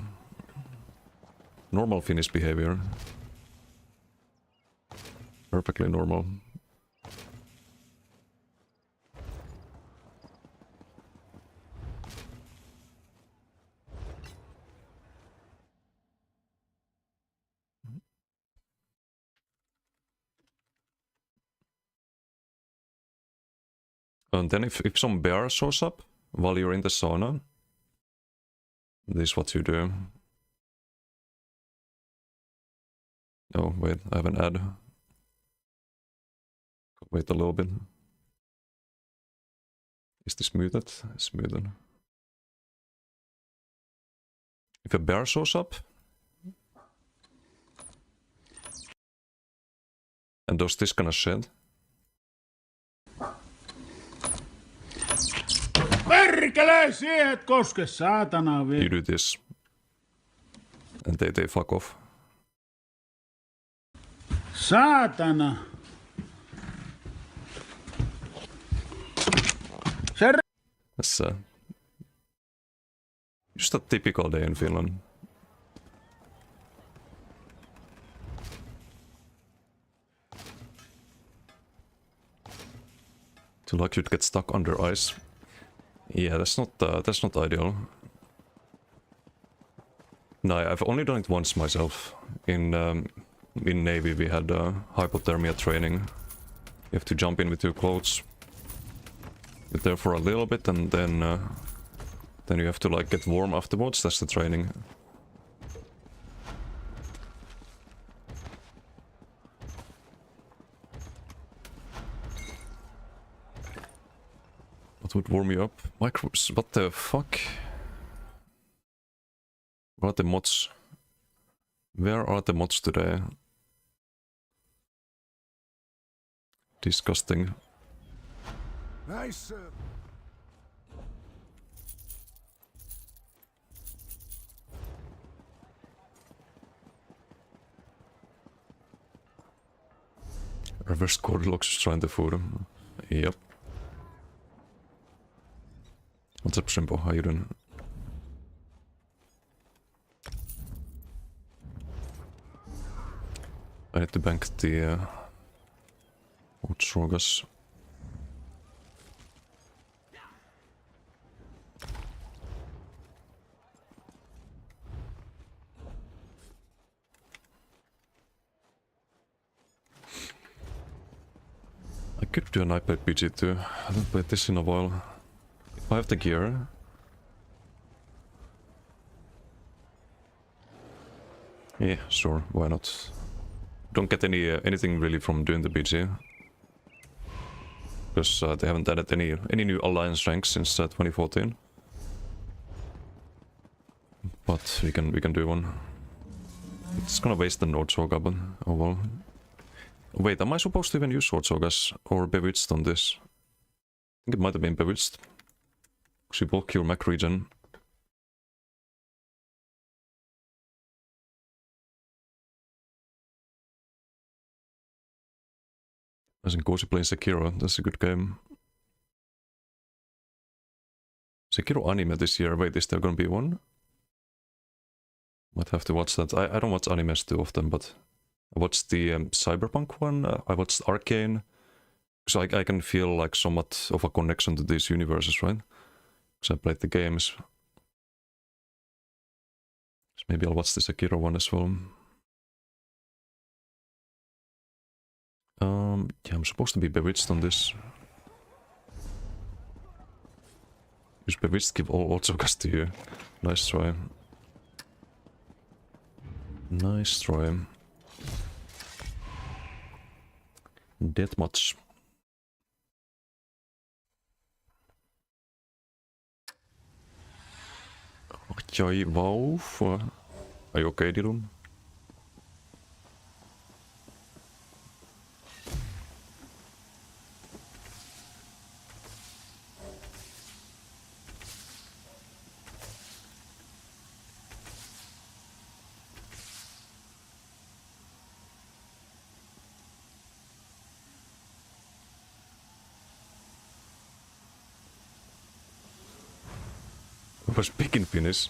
Normal Finnish behavior. Perfectly normal. And then if some bear shows up while you're in the sauna, this is what you do. Oh, wait, I have an ad. Wait a little bit. Is this muted? It's muted. If a bear shows up and does this kind of shit, Perkele, siihen et koske, saatana you vie. do this. And they fuck off. Saatana. Se That's just a typical day in Finland. So like you'd get stuck under ice. Yeah, that's not ideal. No, I've only done it once myself. In Navy we had hypothermia training. You have to jump in with your clothes. You're there for a little bit and then you have to like get warm afterwards. That's the training. What would warm you up? Microbes. What the fuck? Where are the mods? Where are the mods today? Disgusting. Nice. Reverse Goldilocks is trying to food him. Yep. What's up, Shrimpo? How you doing? I need to bank the Utsrogas. I could do an iPad PG too. I haven't played this in a while. If I have the gear. Yeah, sure, why not? Don't get anything really from doing the BG. Because they haven't added any new alliance ranks since 2014. But we can do one. It's gonna waste the Nordsoga, but oh well. Wait, am I supposed to even use Swordsogas or Bewitched on this? I think it might have been Bewitched. Because you bulk your Mac regen. As in Cozy playing Sekiro, that's a good game. Sekiro anime this year, wait, is there gonna be one? Might have to watch that. I don't watch animes too often, but I watched the Cyberpunk one, I watched Arcane. So I can feel like somewhat of a connection to these universes, right? Because I played the games. So maybe I'll watch the Sekiro one as well. Yeah, I'm supposed to be Bewitched on this. Does Bewitched give all Otsokas to you? Nice try. Nice try. That much. Jai wow. Are you okay, Dylan? Was speaking Finnish.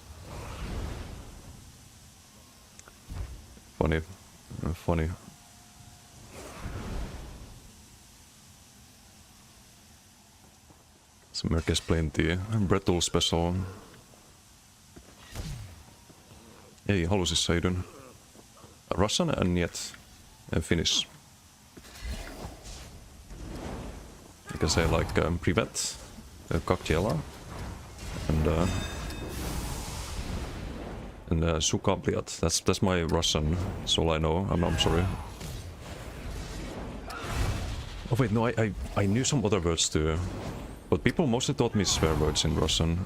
Funny. Funny. Så Merkes plenty. Brettle special. Ei halusi säidyn. Russian and yet Finnish. can say like Privet, Kaktiela, and Sukabliat. That's my Russian. That's all I know. I'm sorry. Oh wait, no, I knew some other words too, but people mostly taught me swear words in Russian.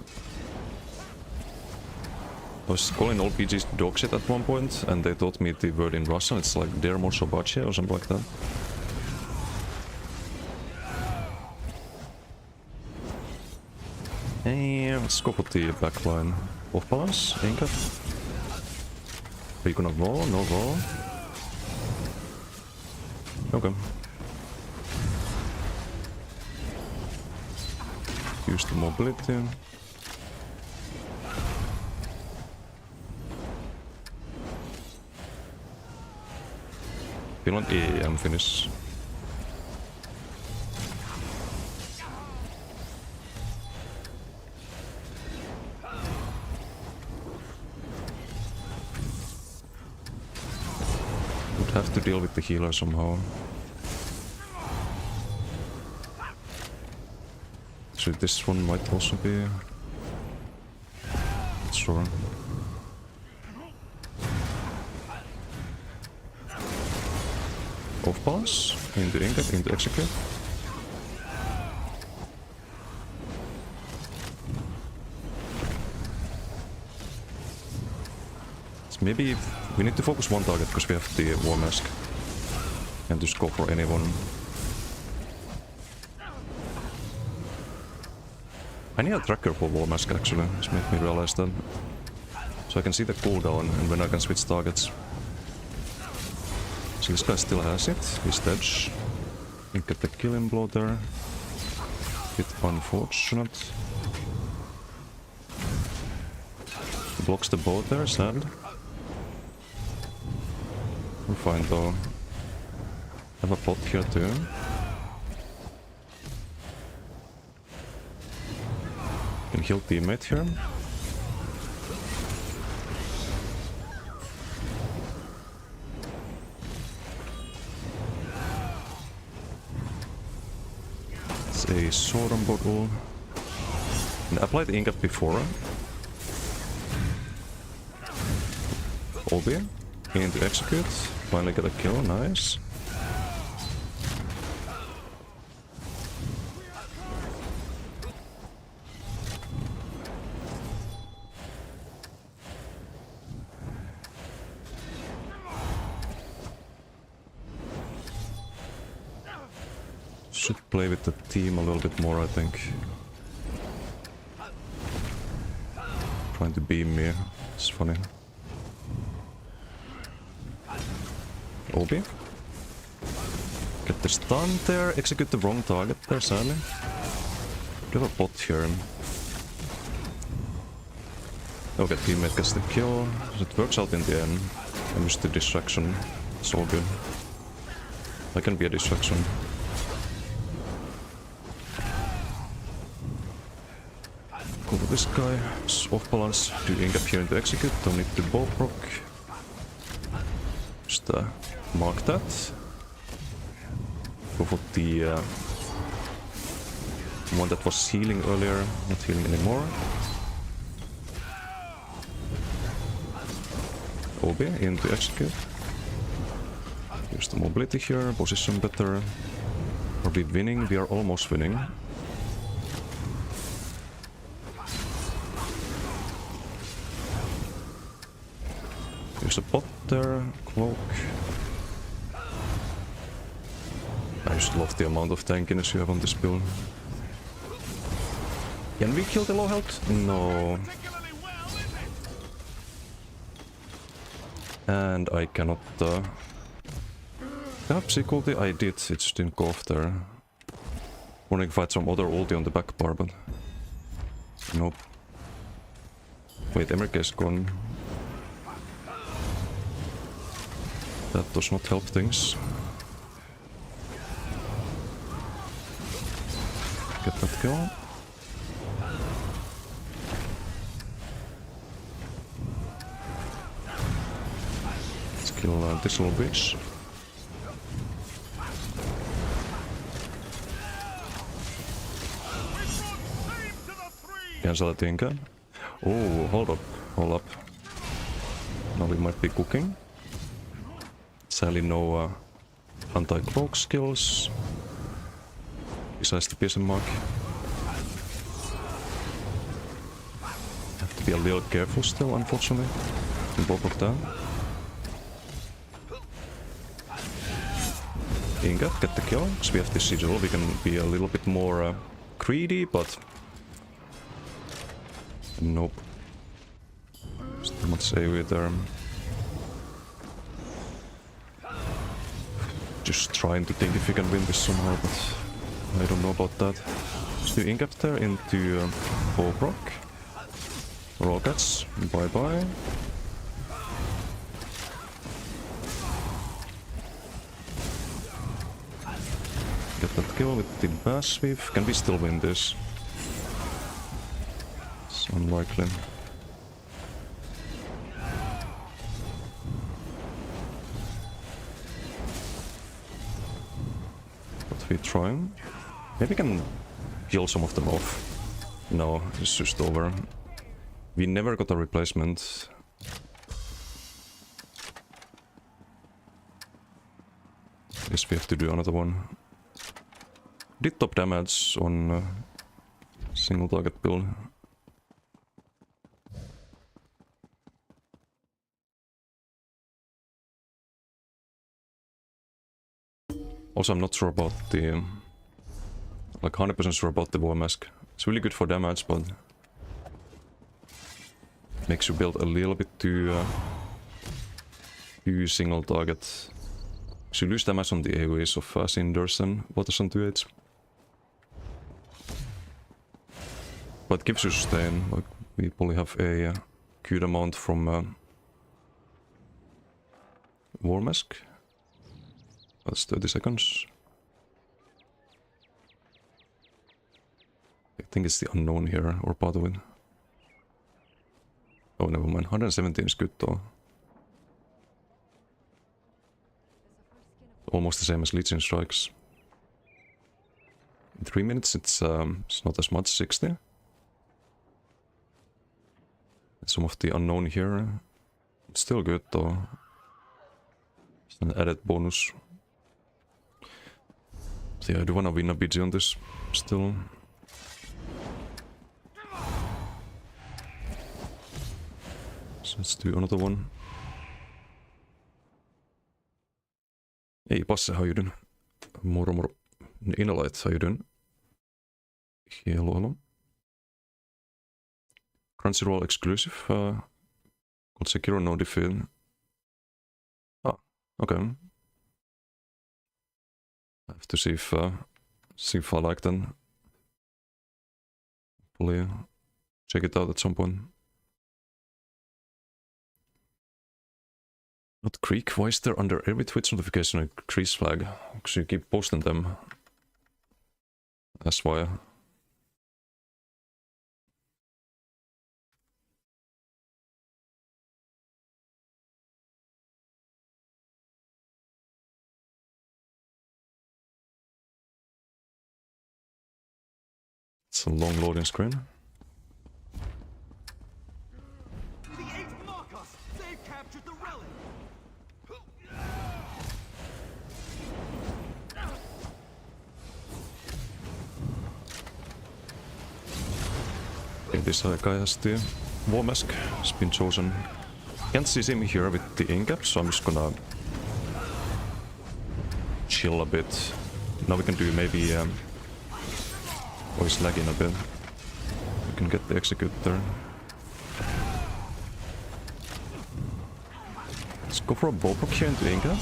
I was calling all PGs dog shit at one point, and they taught me the word in Russian. It's like dermo sobache or something like that. Hey, let's go for the backline. Off balance, Inka. Are you gonna roll? No roll. Okay. Use the mobility. Finland EM finish. Would have to deal with the healer somehow. So this one might also be... Not sure. Off pass, into Ingat, into execute. So maybe we need to focus one target because we have the War Mask. And just go for anyone. I need a tracker for War Mask actually, it's made me realize that. So I can see the cooldown and when I can switch targets. So this guy still has it, he's dead. Didn't get the killing blow there. Bit unfortunate. He blocks the boat there, sad. We're fine though. Have a pot here too. Can heal teammate here. A sword on bottle. And applied ingot before. Obi. Into execute. Finally get a kill, nice. Should play with the team a little bit more, I think. Trying to beam me, it's funny. Obi. Get the stun there, execute the wrong target there, sadly. Do have a bot here. Okay, teammate gets the kill. It works out in the end. I missed the distraction. It's all good. I can be a distraction. Go for this guy. It's off balance. Do Ingap here into execute. Don't need to bow proc. Just mark that. Go for the one that was healing earlier, not healing anymore. OB into execute. Use the mobility here, position better. Are we winning? We are almost winning. Use a bot there, cloak. I just love the amount of tankiness you have on this build. Can we kill the low health? No. And I cannot have security? I did, it just didn't go off there. Wanting to fight some other ulti on the back bar, but... Nope. Wait, Emmerich is gone. That does not help things. Get that kill. Let's kill this little bitch. Cancel that thing. Oh, hold up. Now we might be cooking. Sadly no anti-cloak skills. Besides the piercing mark. Have to be a little careful still, unfortunately. Block down. Inga, get the kill, because we have this sigil. We can be a little bit more greedy, but... Nope. Still much AoE there. Just trying to think if we can win this somehow, but I don't know about that. Let's do Ingap there into Bobrock. Rockets, bye bye. Get that kill with the bass sweep. Can we still win this? It's unlikely. But we try. Maybe we can kill some of them off. No, it's just over. We never got a replacement. Guess we have to do another one. Did top damage on single target build. Also, I'm not sure about the... like 100% sure about the war mask. It's really good for damage, but... makes you build a little bit too single target. So you lose damage on the AoEs of Cinders and Waters on 2H. But gives you sustain, like we probably have a good amount from War Mask. That's 30 seconds. I think it's the unknown here, or part of it. Oh, never mind. 117 is good though. Almost the same as Legion Strikes. In 3 minutes it's not as much, 60. Some of the unknown here. It's still good though. It's an added bonus. So yeah, I do wanna win a BG on this still. So let's do another one. Hey Passe, how you doing? Moro. Inalight, how you doing? Hello. Crunchyroll exclusive. Called Sekiro No Defeat. Ah, okay. I have to see if I like them. Probably check it out at some point. Not Creek, why is there under every Twitch notification a crease flag? Because you keep posting them. That's why. It's a long loading screen. The eighth Marcos! They've captured the relic! Okay, this guy has the War Mask. Has been chosen. Can't see him here with the Ingap, so I'm just gonna chill a bit. Now we can do maybe oh, he's lagging a bit. We can get the Executor. Let's go for a Bobrock here into Ingap.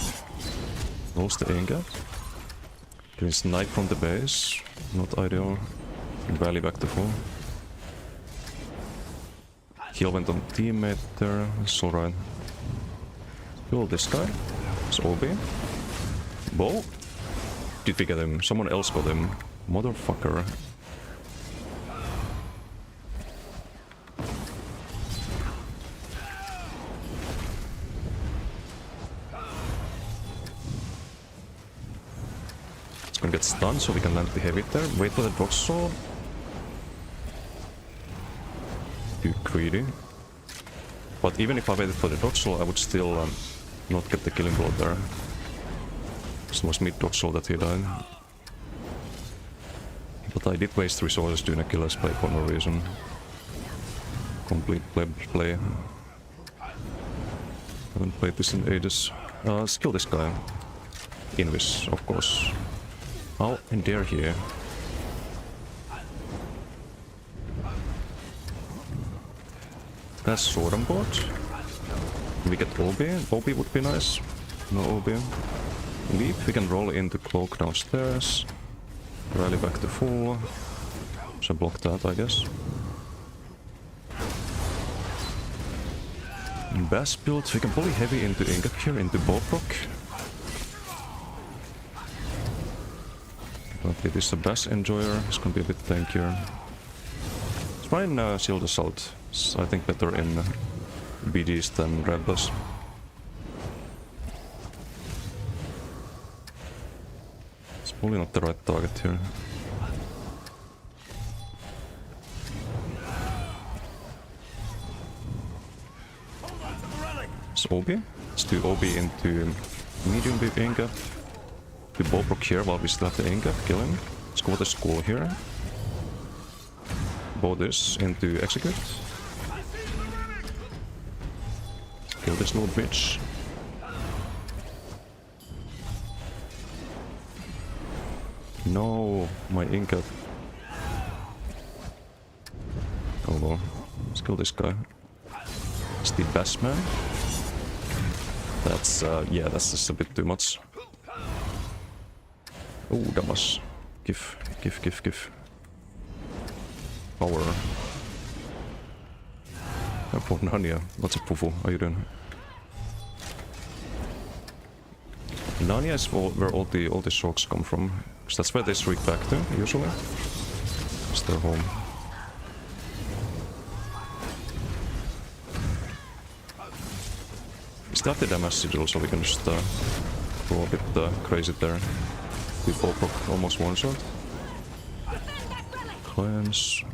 Lost the Ingap. Getting sniped from the base. Not ideal. Can barely back the full. Heal went on teammate there. It's alright. Kill this guy. It's OB. Bow. Did we get him? Someone else got him. Motherfucker. It's gonna get stunned so we can land the heavy there. Wait for the drop sword. too greedy. But even if I waited for the dodge roll, I would still not get the killing blow there. It was mid dodge roll that he died. But I did waste resources doing a killer's play for no reason. Complete play. Haven't played this in ages. Let's kill this guy. Invis, of course. How dare he? That's sword on board. We get OB. OB would be nice. No OB. Leap, we can roll into cloak downstairs. Rally back to full. Should block that, I guess. Bass build, we can probably heavy into Ingap here, into Boproc. Okay, this is a Bass enjoyer, it's gonna be a bit tankier. Let's try and Shield Assault. It's, I think, better in BDs than Rebels. It's probably not the right target here. It's OB. Let's do OB into medium with Ingap. We Boproc here while we still have the Ingap. Kill him. Let's go with the school here. Bow this into execute. Kill this little bitch. No, my Ingap. Oh well. Let's kill this guy. It's the best man. That's, yeah, that's just a bit too much. Oh, that was... Give. Power. For Narnia. What's up, Fufu? How you doing? Narnia is where all the shocks come from. Because that's where they streak back to, usually. It's their home. We still have the damage sigil, so we can just go a bit crazy there. We Boproc almost one shot. Cleanse.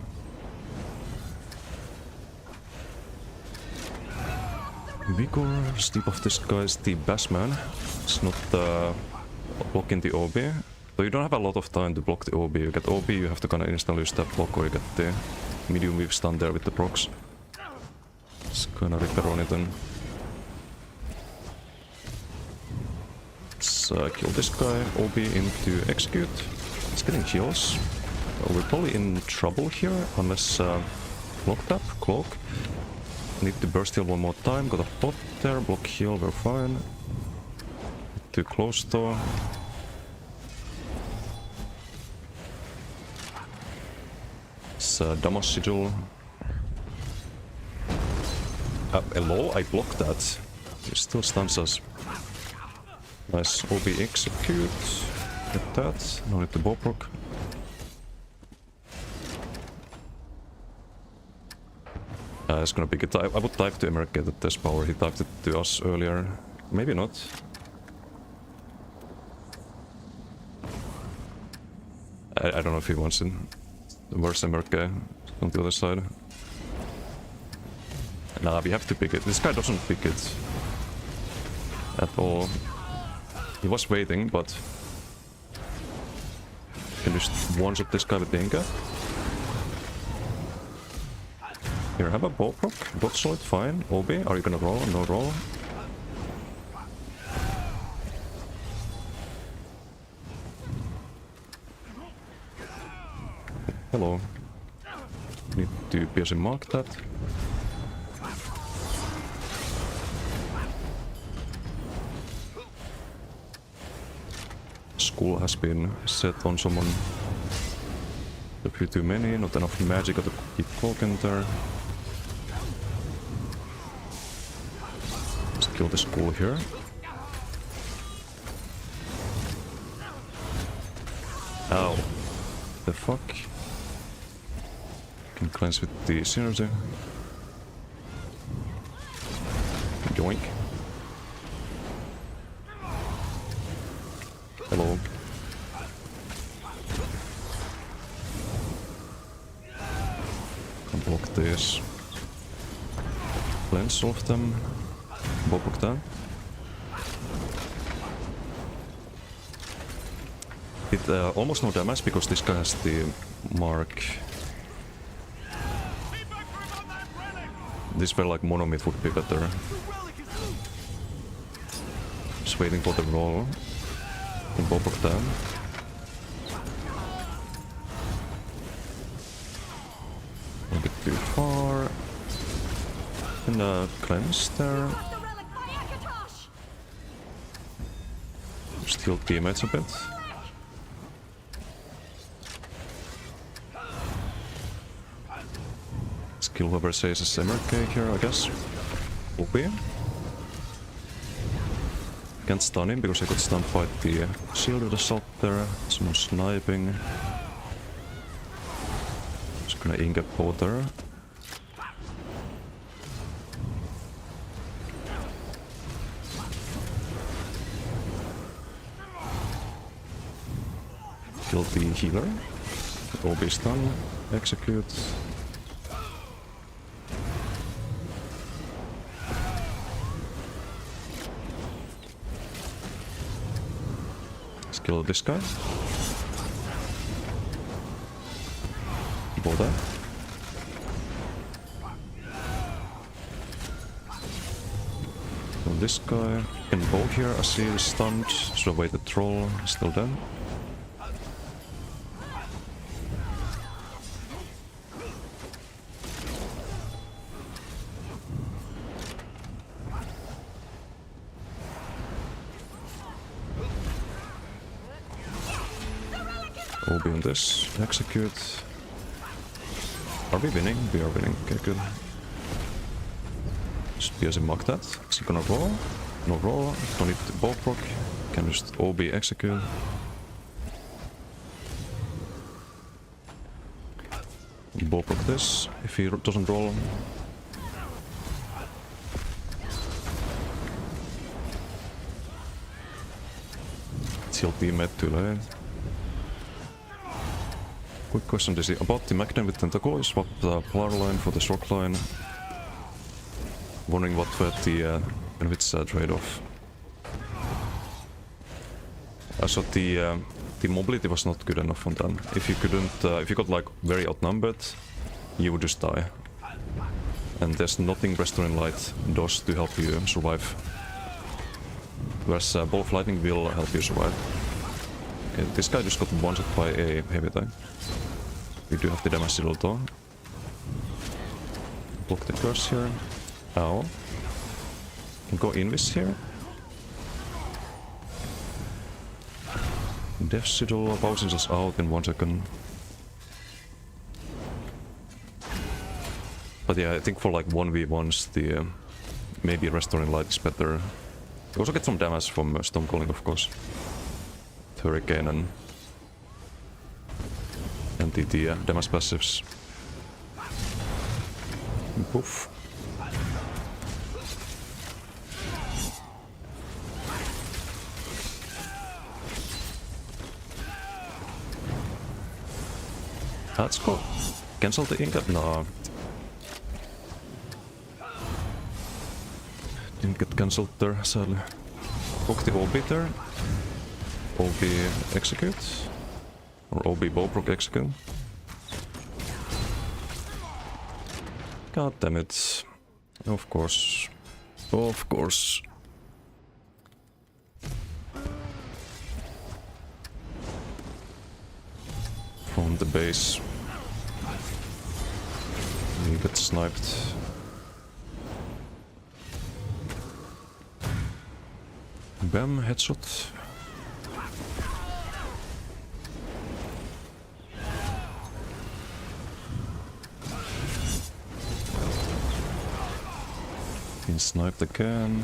Vigor, steep of this guy is the Bassman. It's not blocking the OB. So you don't have a lot of time to block the OB. You get OB, you have to kind of instantly step block, or you get the medium weave stun there with the procs. It's kind of ripper on it then. Let's kill this guy, OB into execute. It's getting heals. We're probably in trouble here, unless block tap, cloak. Need to burst heal one more time, got a pot there, block heal, we're fine. Too close though. It's damage sigil. Hello, I blocked that. It still stuns us. Nice, OB execute. Get that, no need to Boproc. It's gonna be good. I would type to Emericate at this power. He typed it to us earlier. Maybe not. I don't know if he wants it. Where's Emericate? On the other side. Nah, we have to pick it. This guy doesn't pick it. At all. He was waiting, but... Can just one-shot this guy with the Inca. Here, have a Boproc. Dodge solid, fine. OB, are you gonna roll? No roll. Hello. Need to piercing mark that. School has been set on someone. A few too many, not enough magic to keep cloaking there. Let's kill the school here. Ow. The fuck? Can cleanse with the synergy. Yoink. Hello. Can block this. Cleanse all of them. Bobok that. It almost no damage because this guy has the mark. This felt like monomyth would be better. Just waiting for the roll. Bobok that. A bit too far. And cleanse there. Just heal teammates a bit. Skill whoever says is MRK here, I guess. OP. Can't stun him because I got stunned by the shielded assault there. Someone sniping. Just gonna ink a both there. Kill the healer. OB stun. Execute. Let's kill this guy. Bow that. Kill this guy. Can bow here. I see he's stunned. Should await the troll. Still dead. OB on this. Execute. Are we winning? We are winning. Okay, good. Just BSM mark that. Is he gonna roll? No roll. Don't need the bow proc. Can just OB execute. Bow proc this. If he doesn't roll. Let's heal teammate too late. Quick question, DC. About the Magnet with Tentacle, swap the Polar line for the Shock line. Wondering what were the benefits trade-off. I thought the mobility was not good enough on that. If you couldn't, if you got like very outnumbered, you would just die. And there's nothing Restoring Light does to help you survive. Whereas Ball of Lightning will help you survive. Okay, this guy just got one-shot by a heavy attack. We do have the damage shield though. Block the curse here. Ow. Can go invis here. Death Sigil bouncing us out in 1 second. But yeah, I think for like 1v1s the maybe Restoring Light is better. You also get some damage from Stormcalling, of course. Hurricane and the damage passives. Poof. Let's go. Cancel the ingot? No. Didn't get cancelled there, sadly. Poke the OB there. OB execute. Or OB Bowbrook execute. God damn it. Of course. Of course. From the base. You get sniped. Bam, headshot. Been sniped again.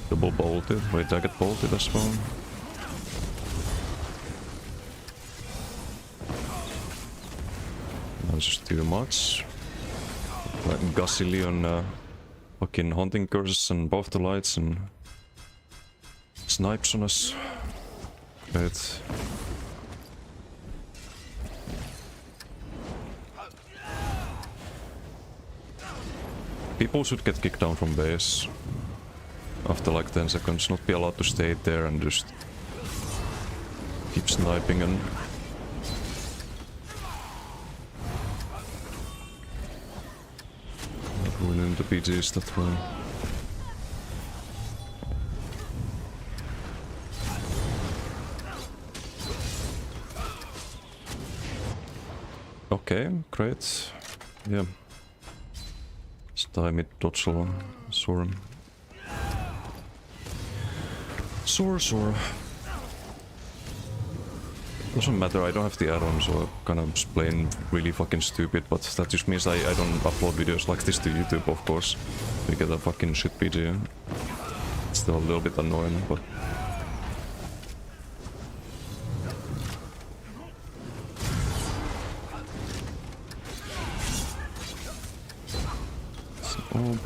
Double bolted. Wait, I get bolted as well. That's just too much. Like Gazillion fucking hunting curses and buff the lights and snipes on us. Great. People should get kicked down from base after like 10 seconds, not be allowed to stay there and just keep sniping and ruining the PGs that way. Okay, great. Yeah. Time it dodgel sore. Sore. Doesn't matter, I don't have the add-on, so kind of just playing really fucking stupid, but that just means I don't upload videos like this to YouTube, of course. We get a fucking shit PG. It's still a little bit annoying, but... OB.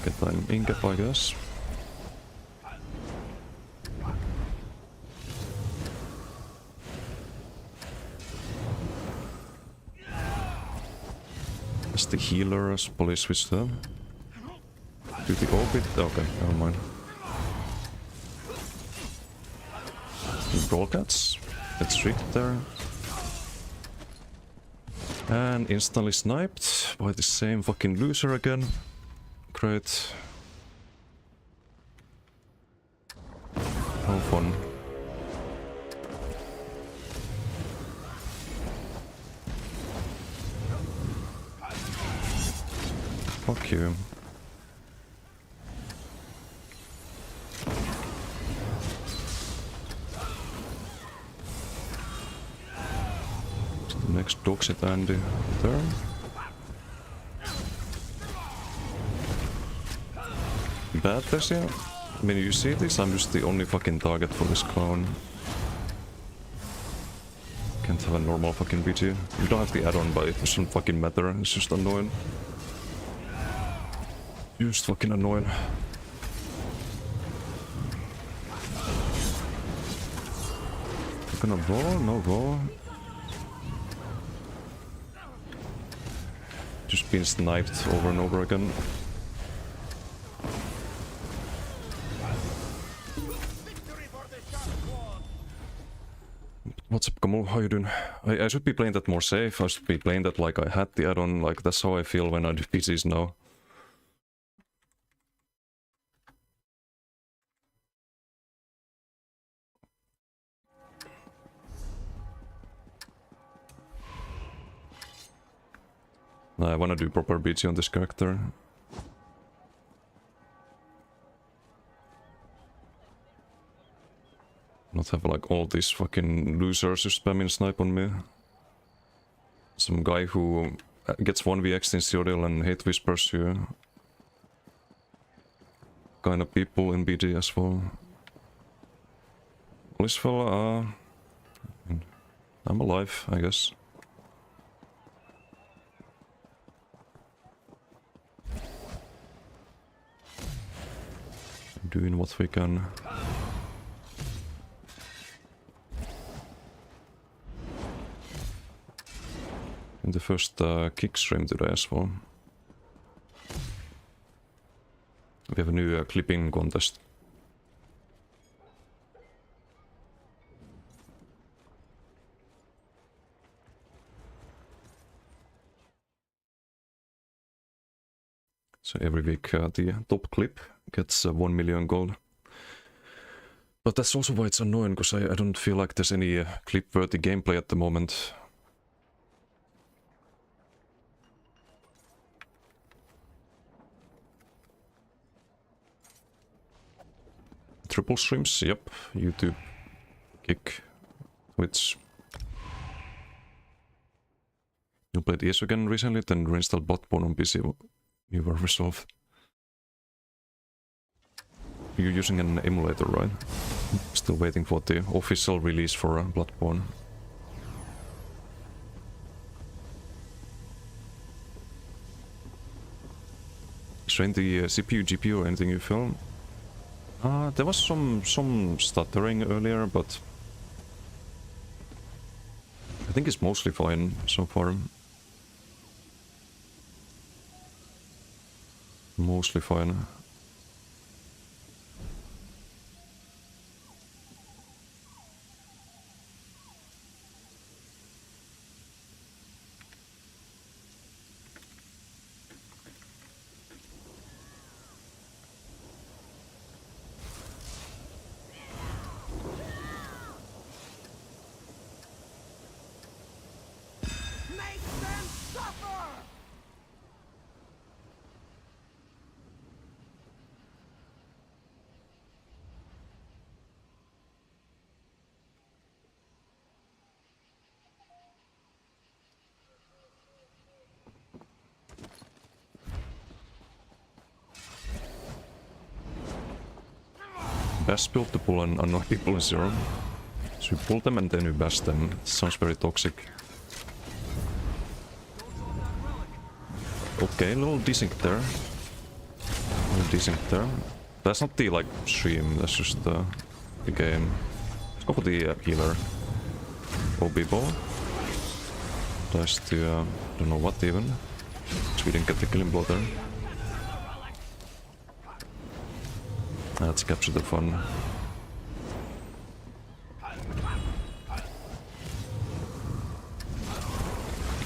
Get time Ingap, I guess. As the healer, as police switch them. Do the orbit? Okay, never mind. Brawl cats. Let's trick there. And instantly sniped by the same fucking loser again. Great. How fun. Fuck you. So the next dog's at Andy there. Bad Tessia? I mean, you see this? I'm just the only fucking target for this clown. Can't have a normal fucking BG. You don't have the add-on, but it doesn't fucking matter. It's just annoying. Just fucking annoying. Gonna roll? No roll. Just being sniped over and over again. What's up, Kamu? How you doing? I should be playing that more safe. I should be playing that like I had the add-on. Like that's how I feel when I do PCs now. I wanna do proper BG on this character. Not have like all these fucking losers who spamming snipe on me. Some guy who gets 1vx in Theodil and hate whispers you. Kind of people in BG as well. This fella, I'm alive, I guess. Doing what we can. In the first kick stream today as well. We have a new clipping contest. So every week the top clip gets 1 million gold. But that's also why it's annoying, because I don't feel like there's any clip-worthy gameplay at the moment. Triple streams, yep. YouTube, Kick, Twitch. You played ESO again recently, then reinstalled Bloodborne on PC. You were resolved. You're using an emulator, right? Still waiting for the official release for Bloodborne. Strain the CPU, GPU, or anything you feel? There was some stuttering earlier, but I think it's mostly fine so far. Mostly fine. Make them suffer! Best build to pull and annoy people in zero. So you pull them and then you bash them. It sounds very toxic. Okay, a little desync there. A little desync there. That's not the like stream, that's just the game. Let's go for the healer. OB ball. Dies to don't know what even. So we didn't get the killing blow there. Let's capture the fun.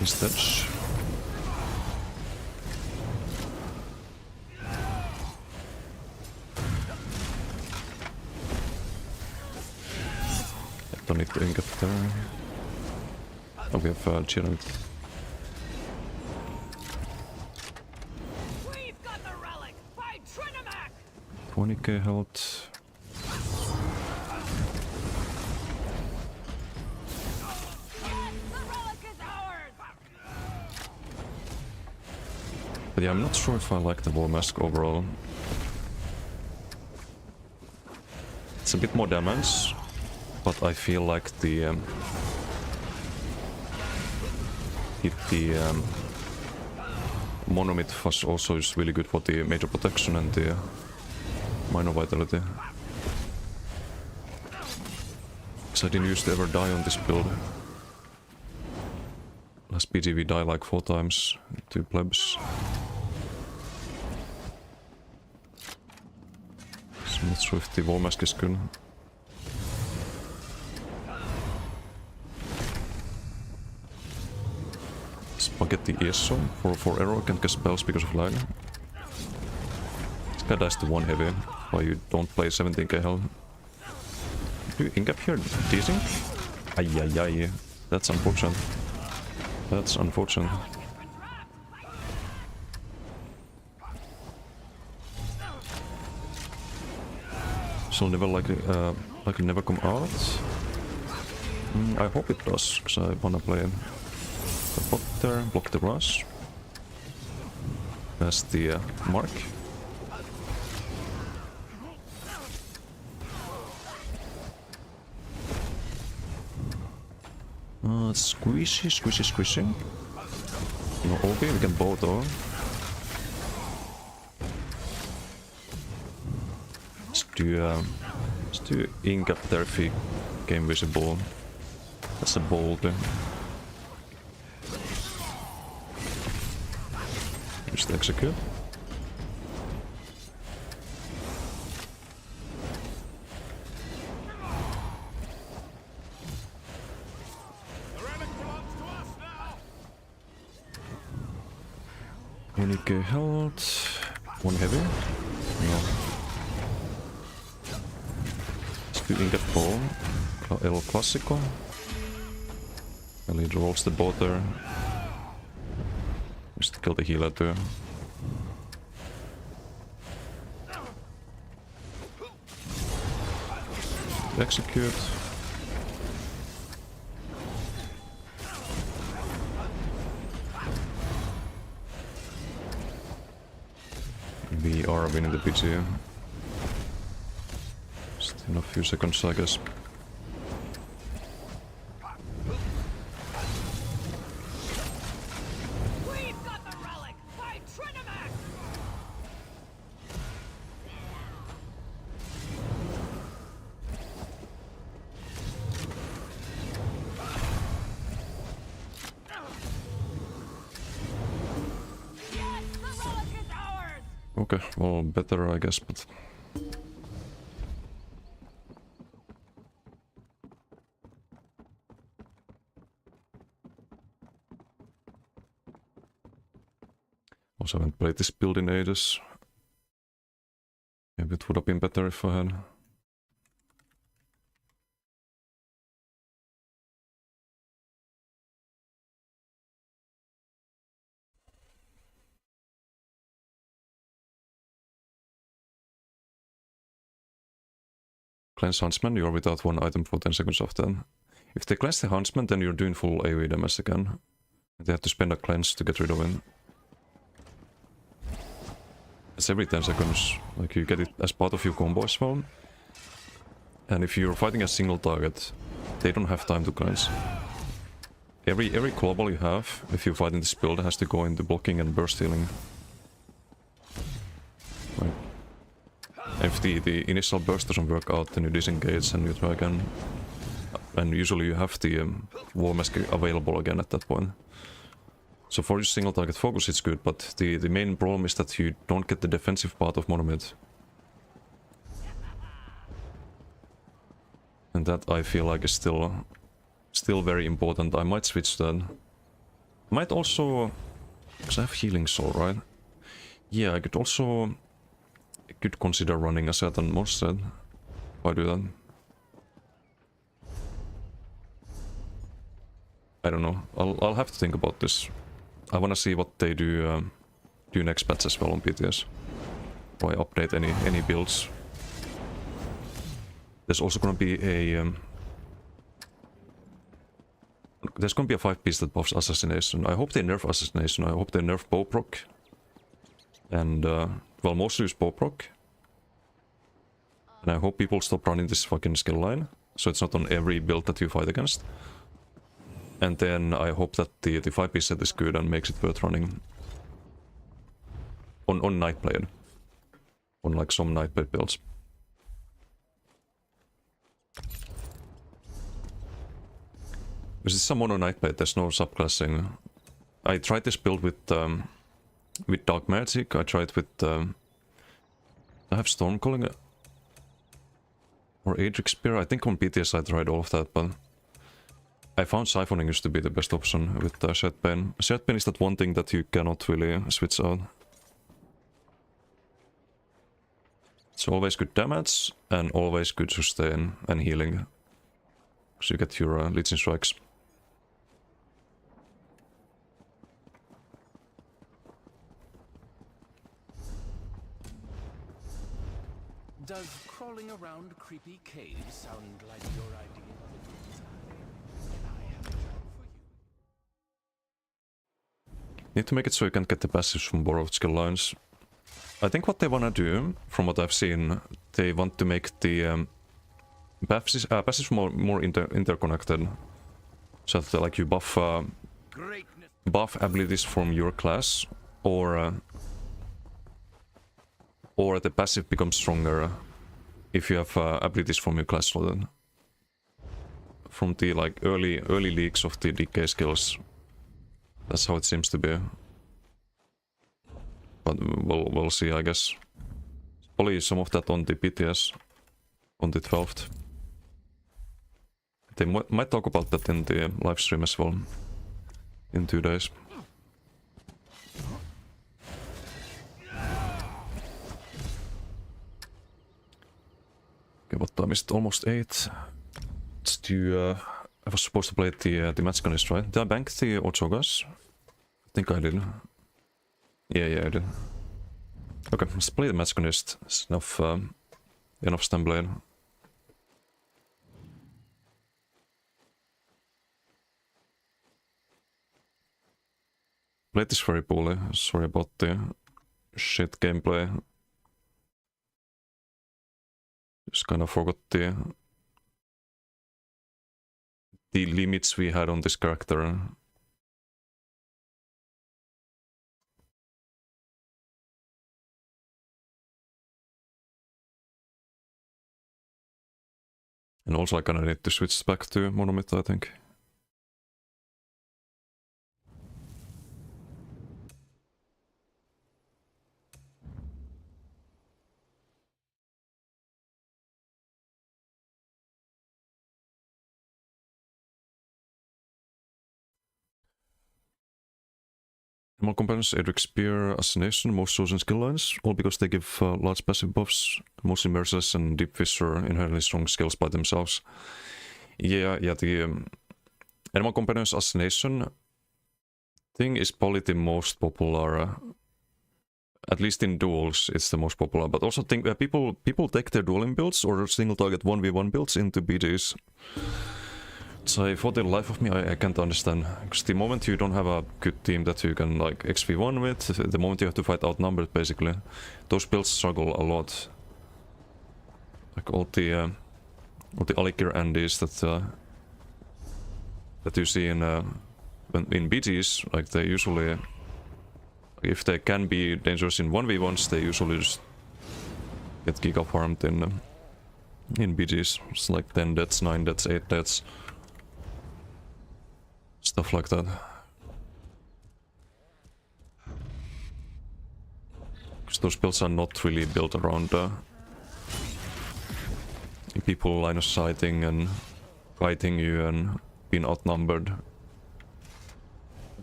Instead. Don't need to ingot there. Oh, we have chilling. We've got the relic! By Trinamac! 20k health. The relic is ours! But yeah, I'm not sure if I like the wall mask overall. It's a bit more damage, but I feel like the monomyth was also is really good for the major protection and the minor vitality. Because I didn't used to ever die on this build. Last PGV died like 4 times, 2 plebs. So I'm not sure if the wall mask is good. Spaghetti ESO for arrow, can't cast spells because of lag. This guy dies to 1 heavy, while you don't play 17k health. Do you ink up here? Desync? Ay. That's unfortunate. That's unfortunate. So never likely never come out. I hope it does, because I wanna play the bot there, block the rush. That's the mark. Squishy. No, okay, we can both though. Let's do ink up there if he game visible. That's a bold. Just execute. Unique health. 1 heavy. No. Let's do ingot ball. El Classico. And he rolls the bot there. Just kill the healer too. Execute. winning the PvE. Still a few seconds, I guess. We've got the relic! By Trinimax! Yes, the relic is ours! Okay, well, better, I guess, but... Also haven't played this build in ages. Maybe it would have been better if I had. Cleanse Huntsman, you're without one item for 10 seconds after. If they cleanse the Huntsman, then you're doing full AoE damage again. They have to spend a cleanse to get rid of him. It's every 10 seconds, like you get it as part of your combo as well. And if you're fighting a single target, they don't have time to cleanse. Every global you have, if you fight in this build, has to go into blocking and burst healing. Right. If the initial burst doesn't work out, then you disengage and you try again. And usually you have the War Mask available again at that point. So for your single target focus it's good, but the main problem is that you don't get the defensive part of Monomid. And that I feel like is still very important. I might switch that. Might also... because I have Healing Soul, right? Yeah, I could consider running a certain mod set if I do that. I don't know. I'll have to think about this. I wanna see what they do next patch as well on PTS. Or I update any builds. There's also gonna be a there's gonna be a 5-piece that buffs Assassination. I hope they nerf Assassination. I hope they nerf bow proc. And well, mostly use bow proc. And I hope people stop running this fucking skill line, so it's not on every build that you fight against. And then I hope that the 5-piece set is good and makes it worth running on Nightblade. On like some Nightblade builds. This is some mono Nightblade, there's no subclassing. I tried this build with Dark Magic, I tried with... I have Stormcalling or Adric Spear. I think on PTS I tried all of that, but I found Siphoning used to be the best option with Shed Pain. Shed Pain is that one thing that you cannot really switch out. It's always good damage and always good sustain and healing. So you get your Legion Strikes. Does crawling around creepy caves sound like your idea of a good time? I have a job for you. Need to make it so you can't get the passives from borrowed skill lines. I think what they wanna do, from what I've seen, they want to make the passives more interconnected. So that like you buff abilities from your class, or the passive becomes stronger if you have abilities from your class slotted. From the like early leaks of the DK skills, that's how it seems to be. But we'll see, I guess. Probably some of that on the PTS on the 12th. They might talk about that in the live stream as well in 2 days. Okay, what time is it? Almost 8. Let's do... I was supposed to play the Matchconist, right? Did I bank the Ochogas? I think I did. Yeah, I did. Okay, let's play the Matchconist. It's enough Stemblade. Played this very poorly. Sorry about the shit gameplay. Just kind of forgot the limits we had on this character. And also I kinda need to switch back to Monomyth, I think. Animal components, Edric Spear, Assassination, most chosen skill lines, all because they give large passive buffs, mostly Merciless and Deep Fissure, inherently strong skills by themselves. Yeah, the Animal components Assassination thing is probably the most popular, at least in duels it's the most popular, but also think people take their dueling builds or single target 1v1 builds into BDs. So for the life of me, I can't understand. Because the moment you don't have a good team that you can like XP1 with, the moment you have to fight outnumbered basically, those builds struggle a lot. Like all the Alikir Andes that you see in BGs, like they usually, if they can be dangerous in 1v1s, they usually just get giga farmed in BGs. It's like 10 deaths, 9 deaths, 8 deaths. Stuff like that. Because those builds are not really built around people line of sighting and fighting you and being outnumbered.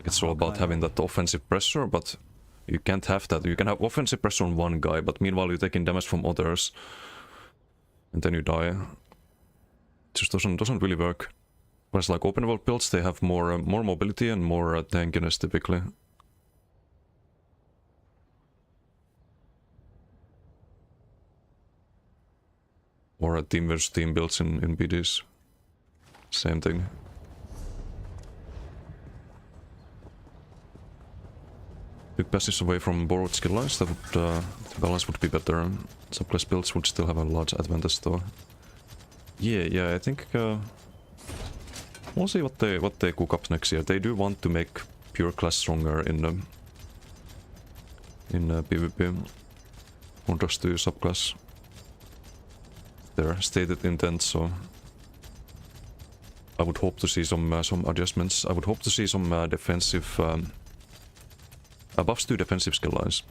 It's all about having that offensive pressure, but you can't have that. You can have offensive pressure on one guy, but meanwhile you're taking damage from others, and then you die. It just doesn't really work. Whereas like open world builds, they have more mobility and more tankiness typically. Or team versus team builds in BDs. Same thing. Took passives away from borrowed skill lines, that would, the balance would be better. Subclass builds would still have a large advantage though. Yeah, I think we'll see what they cook up next year. They do want to make pure class stronger in PvP, or just do subclass. Their stated intent, so I would hope to see some adjustments. I would hope to see some defensive buffs to defensive skill lines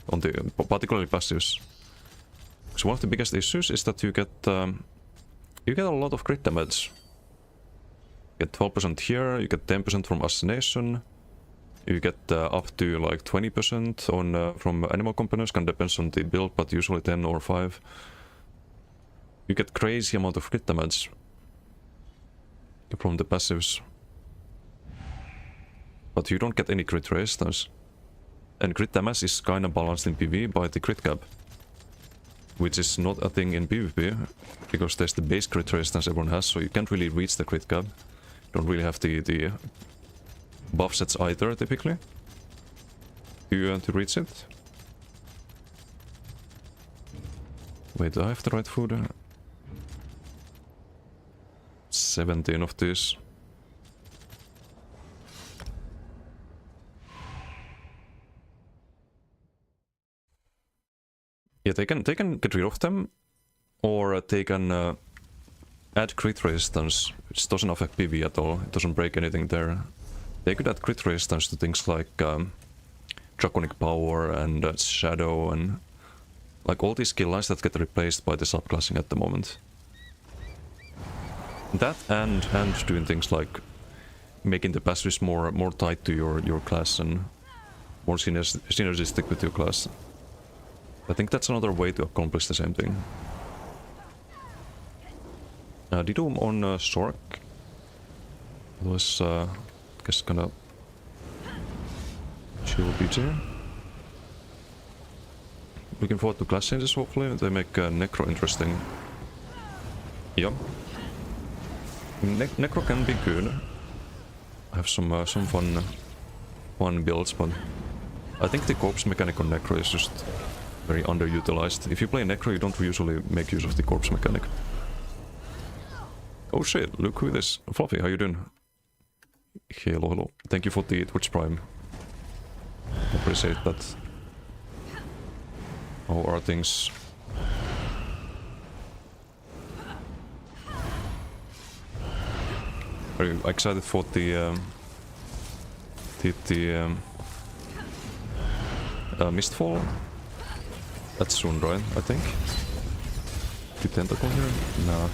on the particularly passives. So one of the biggest issues is that you get a lot of crit damage. You get 12% here, you get 10% from Assassination, you get up to like 20% on from animal components, can depends on the build, but usually 10 or 5. You get crazy amount of crit damage from the passives. But you don't get any crit resistance. And crit damage is kinda balanced in PvE by the crit cap, which is not a thing in PvP, because there's the base crit resistance everyone has, so you can't really reach the crit cap. You don't really have the buff sets either, typically, to reach it. Wait, do I have the right food? 17 of these. Yeah, they can get rid of them, or they can add crit resistance, which doesn't affect PvE at all. It doesn't break anything there. They could add crit resistance to things like Draconic Power and Shadow and like all these skill lines that get replaced by the subclassing at the moment. That and doing things like making the passives more tied to your class and more synergistic with your class. I think that's another way to accomplish the same thing. Didoom on Sork was, guess, gonna chill BG. Looking forward to class changes, hopefully. They make Necro interesting. Yeah. Necro can be good. I have some fun builds, but I think the corpse mechanic on Necro is just very underutilized. If you play Necro, you don't usually make use of the corpse mechanic. Oh shit, look who this. Fluffy, how you doing? Hello, hello. Thank you for the Twitch Prime. Appreciate that. How are things? Are you excited for the Mistfall? That's soon, right? I think. The tentacle here? Nah.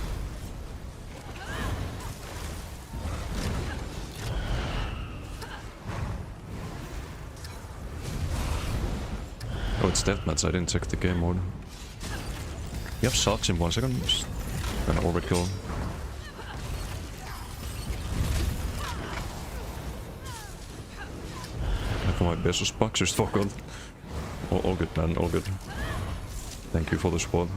Oh, it's deathmatch. I didn't check the game mode. You have shots in 1 second. Just an overkill. For my Bezos bucks, just forgot. All good, man. All good. Thank you for the support.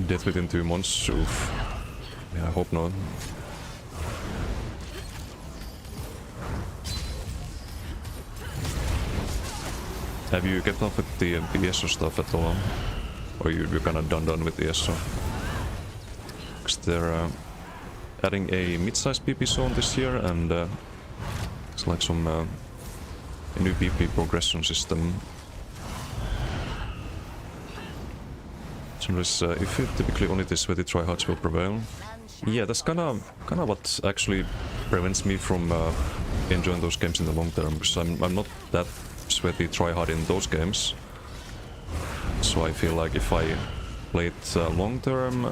Death within 2 months. Oof. Yeah, I hope not. Have you kept up with the ESO stuff at all? Or you're kinda done with ESO? Because they're adding a mid-sized PP zone this year, and it's like some a new PP progression system. So if you typically only this way, the tryhards will prevail. Yeah, that's kinda what actually prevents me from enjoying those games in the long term, because I'm not that sweaty tryhard in those games. So I feel like if I play it long term,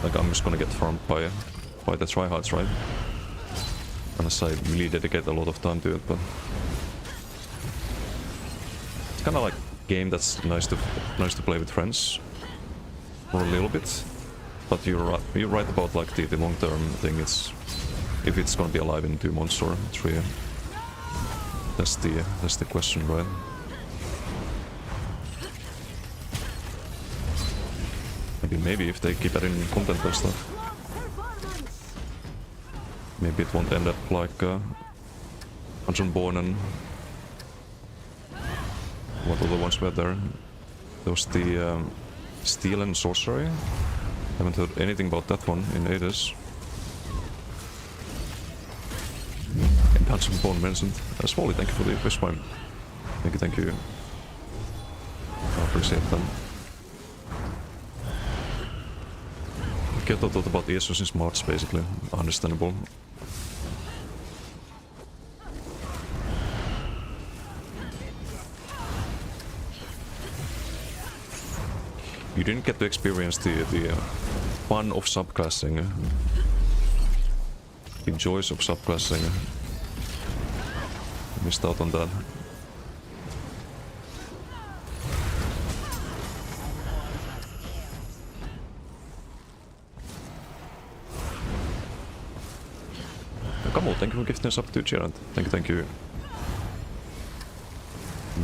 like I'm just gonna get farmed by the tryhards, right? Unless I really dedicate a lot of time to it, but it's kind of like a game that's nice to play with friends for a little bit. But you're right about like the long term thing. It's if it's gonna be alive in 2 months or 3. That's the question, right? Maybe if they keep adding content and stuff, maybe it won't end up like Dungeonborn and what other ones were there. There was the Steel and Sorcery. Haven't heard anything about that one in ages. And Dungeonborn mentioned. Smalley, thank you for the wish prime. Thank you. I appreciate them. I thought about ESO since March, basically. Understandable. You didn't get to experience the fun of subclassing. The joys of subclassing. Missed out on that. Come on, thank you for gifting us up to Gerard. Thank you.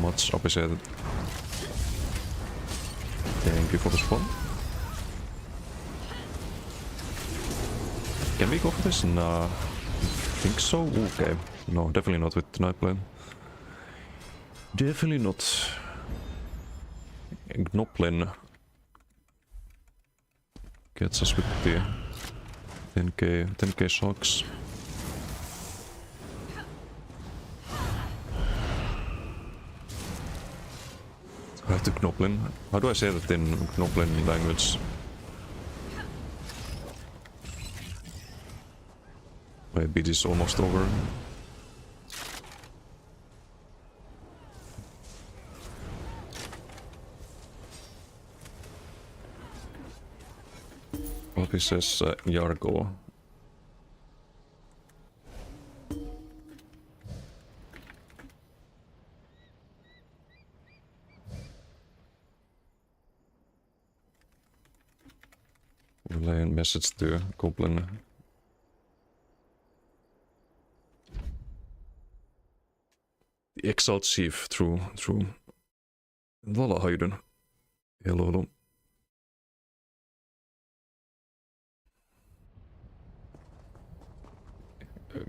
Much appreciated. Thank you for the spawn. Can we go for this? Nah. I think so? Okay. No, definitely not with Nightblade. Definitely not. Gnoblin gets us with the 10k shocks. I have to Gnoblin. How do I say that in Gnoblin language? My beat is almost over. What he says, Yargo. Relay a message to Goblin. The Exalt Chief, true. Lala, how you doing? Hello.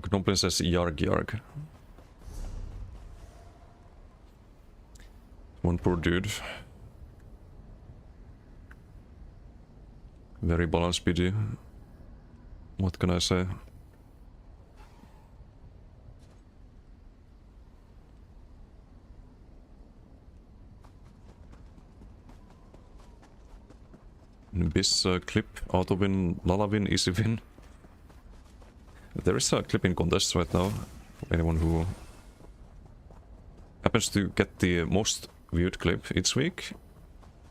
Gnoblin says yarg yarg. One poor dude. Very balanced BG. What can I say? This clip, auto win, lala win, easy win. There is a clipping contest right now. For anyone who happens to get the most viewed clip each week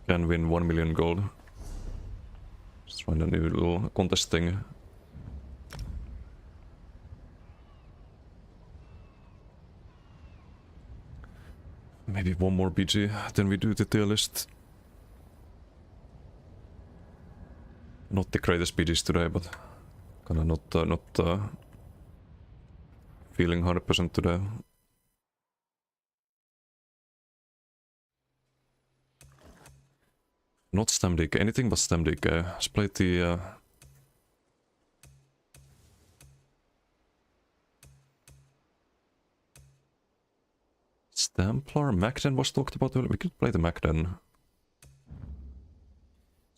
can win 1 million gold. Just find a new little contest thing. Maybe one more BG, then we do the tier list. Not the greatest BGs today, but kinda not feeling 100% today. Not stem DK, anything but stem DK. Let's play the Stamplar. Magden was talked about earlier. We could play the Magden.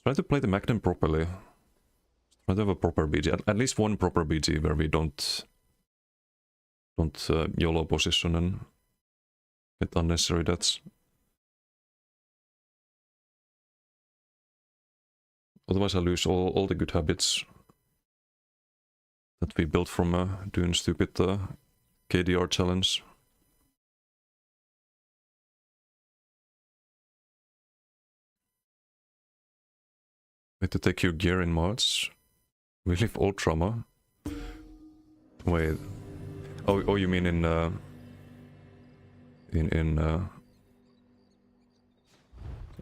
Try to play the Magden properly. Try to have a proper BG. At least one proper BG where we don't YOLO position and get unnecessary deaths. Otherwise I lose all the good habits that we built from doing stupid KDR challenge. Need to take your gear in March. We live all trauma. Wait. Oh, you mean in a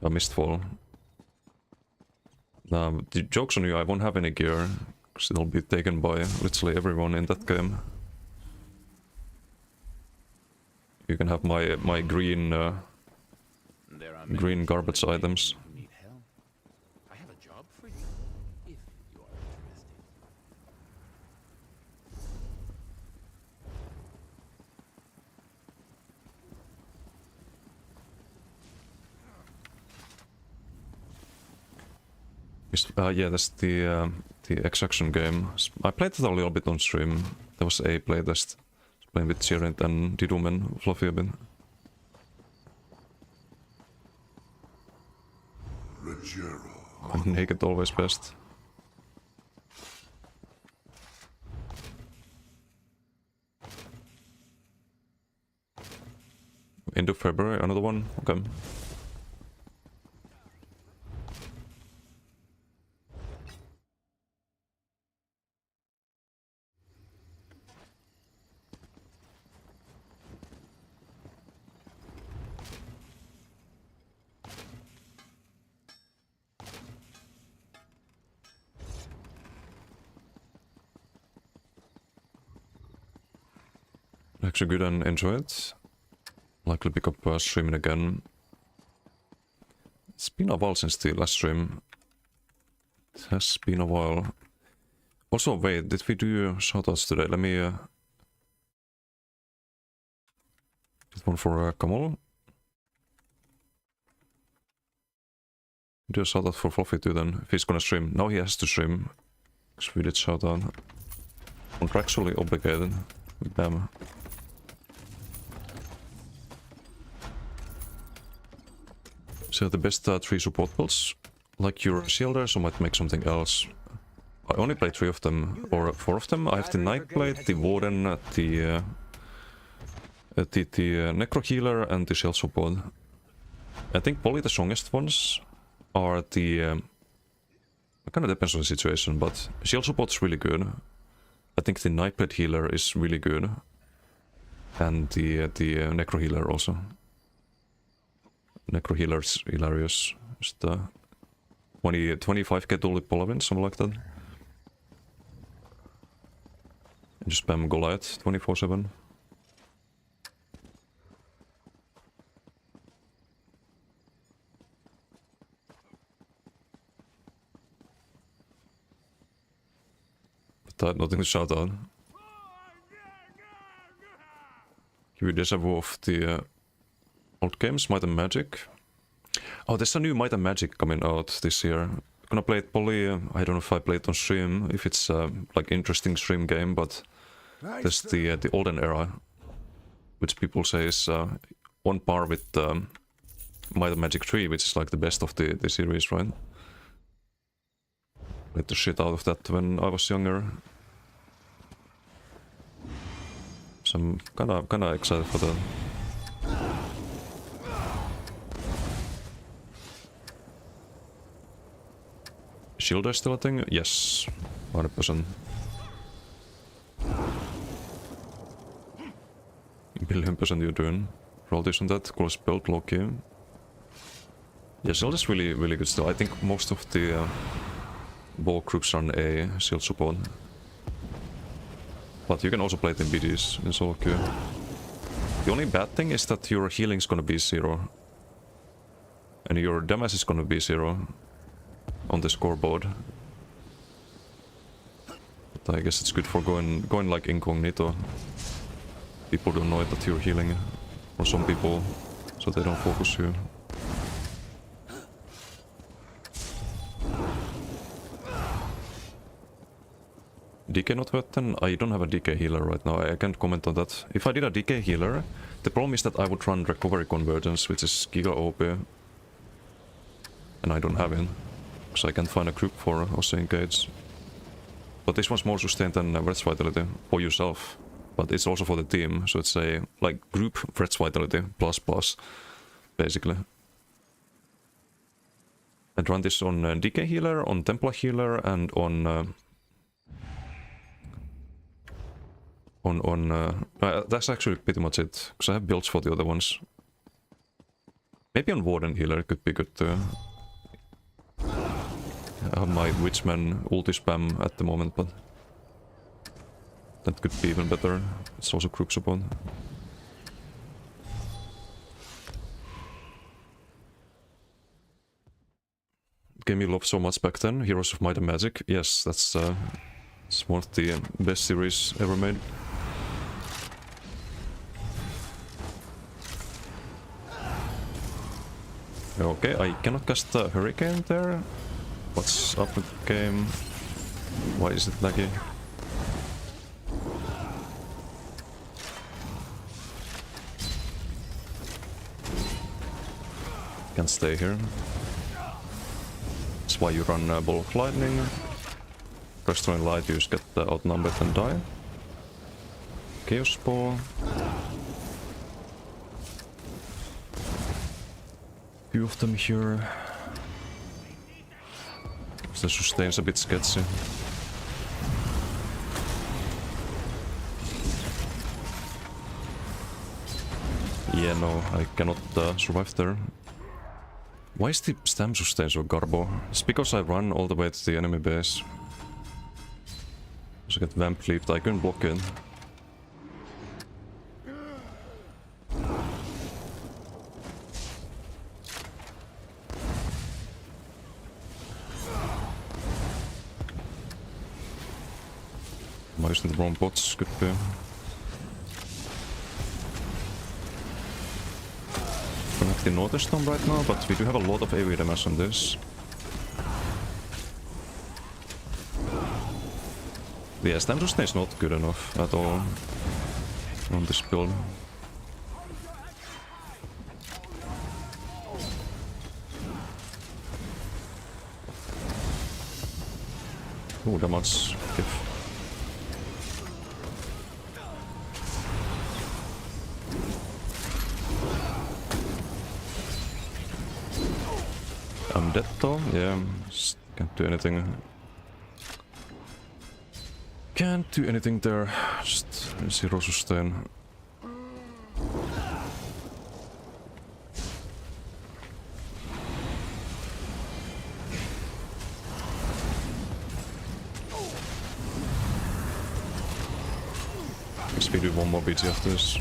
Mistfall? The joke's on you, I won't have any gear, because it'll be taken by literally everyone in that game. You can have my green green garbage items. Need help. I have a job for you, if you are interested. Yeah, that's the extraction game. I played it a little bit on stream. There was a playtest playing with Chirint and Didum and Fluffy a bit. Naked always best. End of February, another one? Okay. Actually good and enjoy it. Likely pick up streaming again. It's been a while since the last stream. It has been a while. Also, wait, did we do shoutouts today? Let me get one for Kamal. Do a shoutout for Fluffy too then, if he's gonna stream. Now he has to stream. Because we did shoutout. Contractually obligated. Bam. So the best 3 support builds, like your shielders, I might make something else. I only play 3 of them, or 4 of them. I have the Nightblade, the Warden, the Necro Healer and the Shield support. I think probably the strongest ones are the... it kind of depends on the situation, but Shield support's really good. I think the Nightblade Healer is really good. And the Necro Healer also. Necro Healer's hilarious. Just 25k to Polavin, something like that. And just spam Goliath 24/7. But nothing to shout out. give you deja vu of the old games, Might and Magic. Oh, there's a new Might and Magic coming out this year. Gonna play it probably, I don't know if I play it on stream, if it's like interesting stream game, but there's the olden era, which people say is on par with Might and Magic 3, which is like the best of the series, right? Played the shit out of that when I was younger. So I'm kinda excited for that. Shielder still a thing? Yes, 100%. Billion% you're doing. Roll this and that, close build, low-key. Yeah, Shielder's really good still. I think most of the ball groups run a shield support. But you can also play it in BDs in solo queue. The only bad thing is that your healing's gonna be 0. And your damage is gonna be 0 on the scoreboard. But I guess it's good for going like incognito. People don't know that you're healing, or some people, so they don't focus you. DK not hurt then? I don't have a DK healer right now, I can't comment on that. If I did a DK healer, the problem is that I would run recovery convergence, which is giga OP. And I don't have it, because I can't find a group for also engage. But this one's more sustained than Threats Vitality for yourself. But it's also for the team, so it's a like group Threats Vitality plus basically. And run this on DK healer, on Templar healer, and on that's actually pretty much it, because I have builds for the other ones. Maybe on Warden healer it could be good too. I have my Witchman ulti spam at the moment, but that could be even better. It's also group support. Game you loved so much back then, Heroes of Might and Magic. Yes, that's it's one of the best series ever made. Okay, I cannot cast a Hurricane there. What's up with the game? Why is it laggy? Can't stay here. That's why you run Ball of Lightning. Restoring Light, you just get outnumbered and die. Chaos Ball. Few of them here. The sustain's a bit sketchy. Yeah, no, I cannot survive there. Why is the stam sustain so garbo? It's because I run all the way to the enemy base. So I get vamp leaped, I couldn't block it. Am I using the wrong bots? Could be. I don't have the Northern Storm right now, but we do have a lot of AoE damage on this. The stam sustain is not good enough at all on this build. Oh, damage. I'm dead though, yeah, just can't do anything. Can't do anything there, just 0 sustain. Guess we do one more BT after this.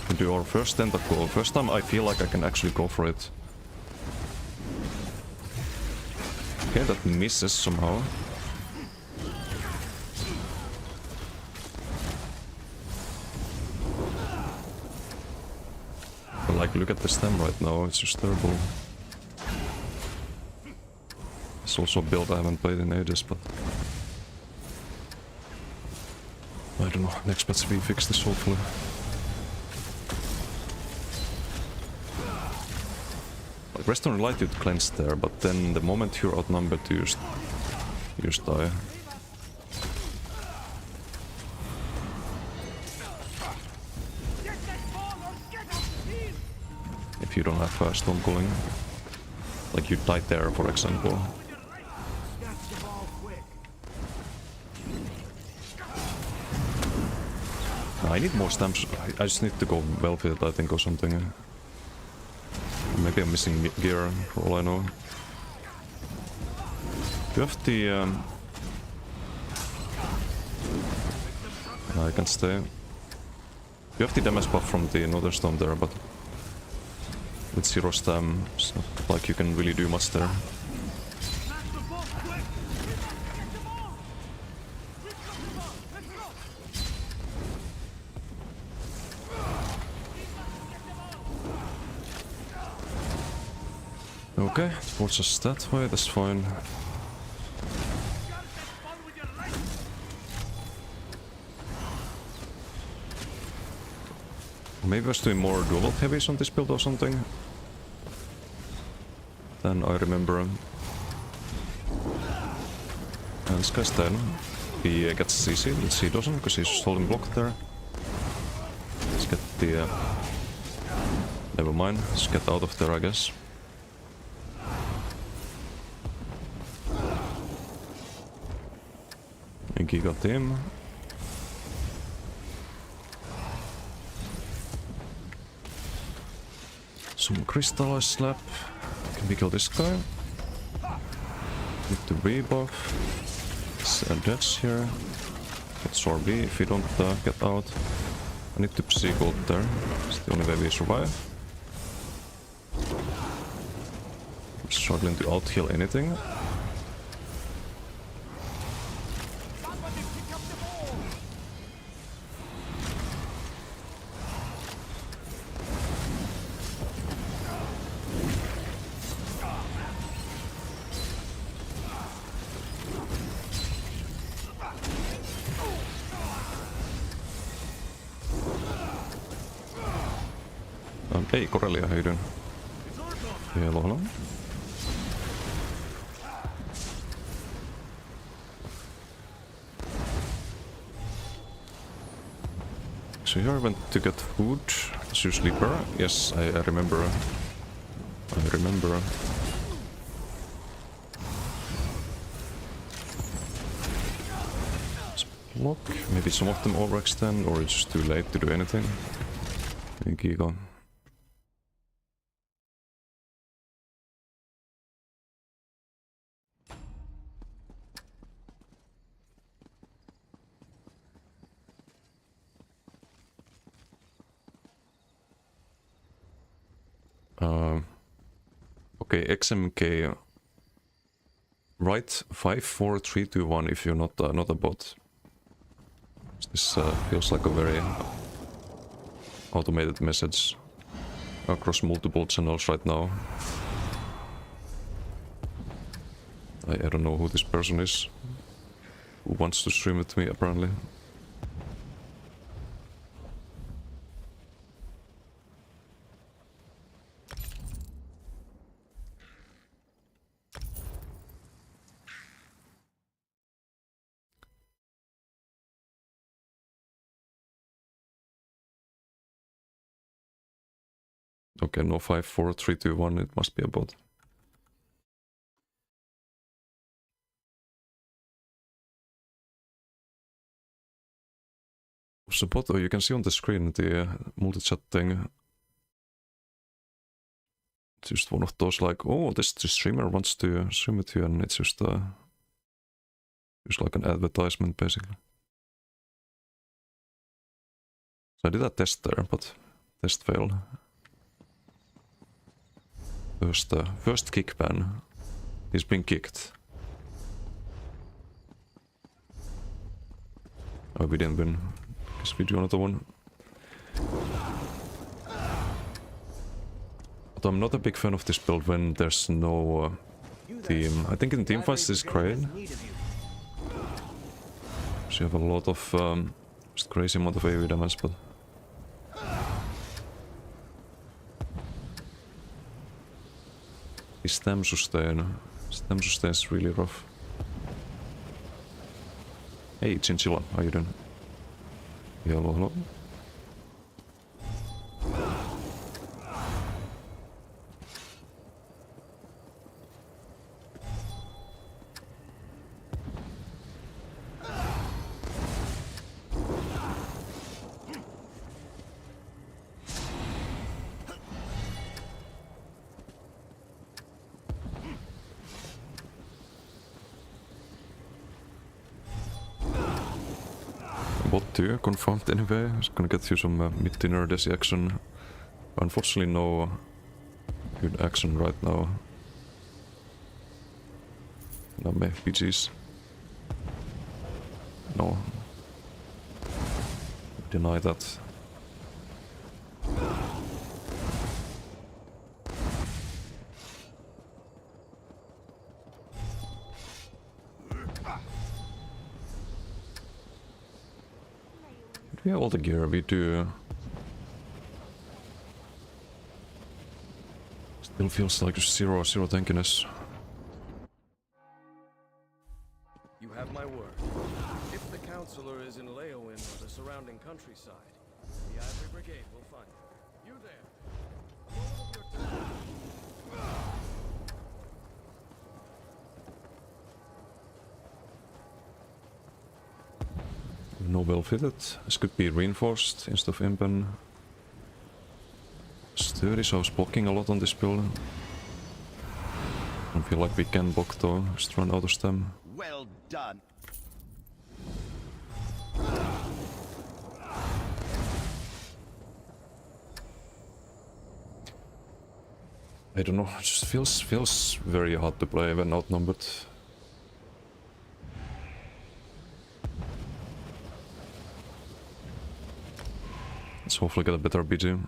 We do our first tentacle. First time I feel like I can actually go for it. Okay, that misses somehow. like, look at the stem right now, it's just terrible. It's also a build I haven't played in ages, but... I don't know, next patch we fix this hopefully. Like, Restore and Light you'd cleanse there, but then the moment you're outnumbered you just die. If you don't have Stone Calling. Like you died there, for example. I need more stamps. I just need to go well fit, I think, or something. Maybe I'm missing gear, for all I know. You have the... I can stay. You have the damage buff from the Northern Storm there, but... with 0 stam, it's not like you can really do much there. Okay, towards us that way, that's fine. Maybe I was doing more dual heavies on this build or something. Then I remember. And this guy's dead. He gets CC, he doesn't, because he's just holding block there. Let's get the... never mind, let's get out of there, I guess. He got him. Some crystallized slap. Can we kill this guy? Need the rebuff. It's a deaths here. Get Sword B if we don't get out. I need to see gold there. It's the only way we survive. I'm struggling to out heal anything. Hey Corellia, how you doing? Hello, hello. So here I went to get food. Is you sleeper? Yes, I remember. I remember. Let's block. Maybe some of them overextend, or it's just too late to do anything. Giga. Okay, XMK. Write 54321 if you're not a bot. This feels like a very automated message across multiple channels right now. I don't know who this person is who wants to stream with me apparently. Okay, no 54321, it must be a bot. What's a bot? Oh, you can see on the screen the multi-chat thing. It's just one of those like, oh, this streamer wants to stream with you, and it's just like an advertisement basically. So I did a test there, but test failed. First kick ban. He's been kicked. Oh, we didn't win. Guess we do another one. But I'm not a big fan of this build when there's no team. I think in teamfights this is great. So you have a lot of just crazy amount of AoE damage, but the stem sustain is really rough. Hey Chinchilla, how you doing? Yeah, hello, hello. Bot 2 confirmed anyway. I was gonna get you some mid-dinner desi action. Unfortunately no good action right now. No PGs. No. Deny that. We have all the gear, we do. Still feels like just zero tankiness. You have my word. If the Counselor is in Leowen or the surrounding countryside, the Ivory Brigade will find her. You there! No well fitted. This could be reinforced instead of impen. Sturdy, so I was blocking a lot on this build. I feel like we can block though, just run out of stem. Well done. I don't know, it just feels very hard to play when outnumbered. Let's hopefully get a better BG.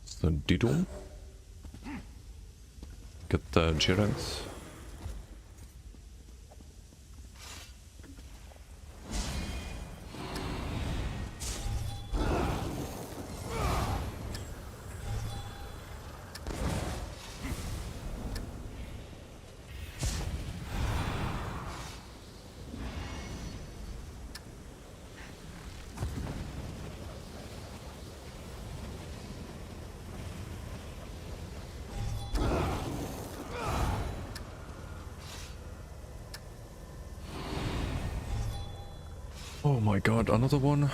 It's the Dido. Get the Gerent. Oh my god, another one.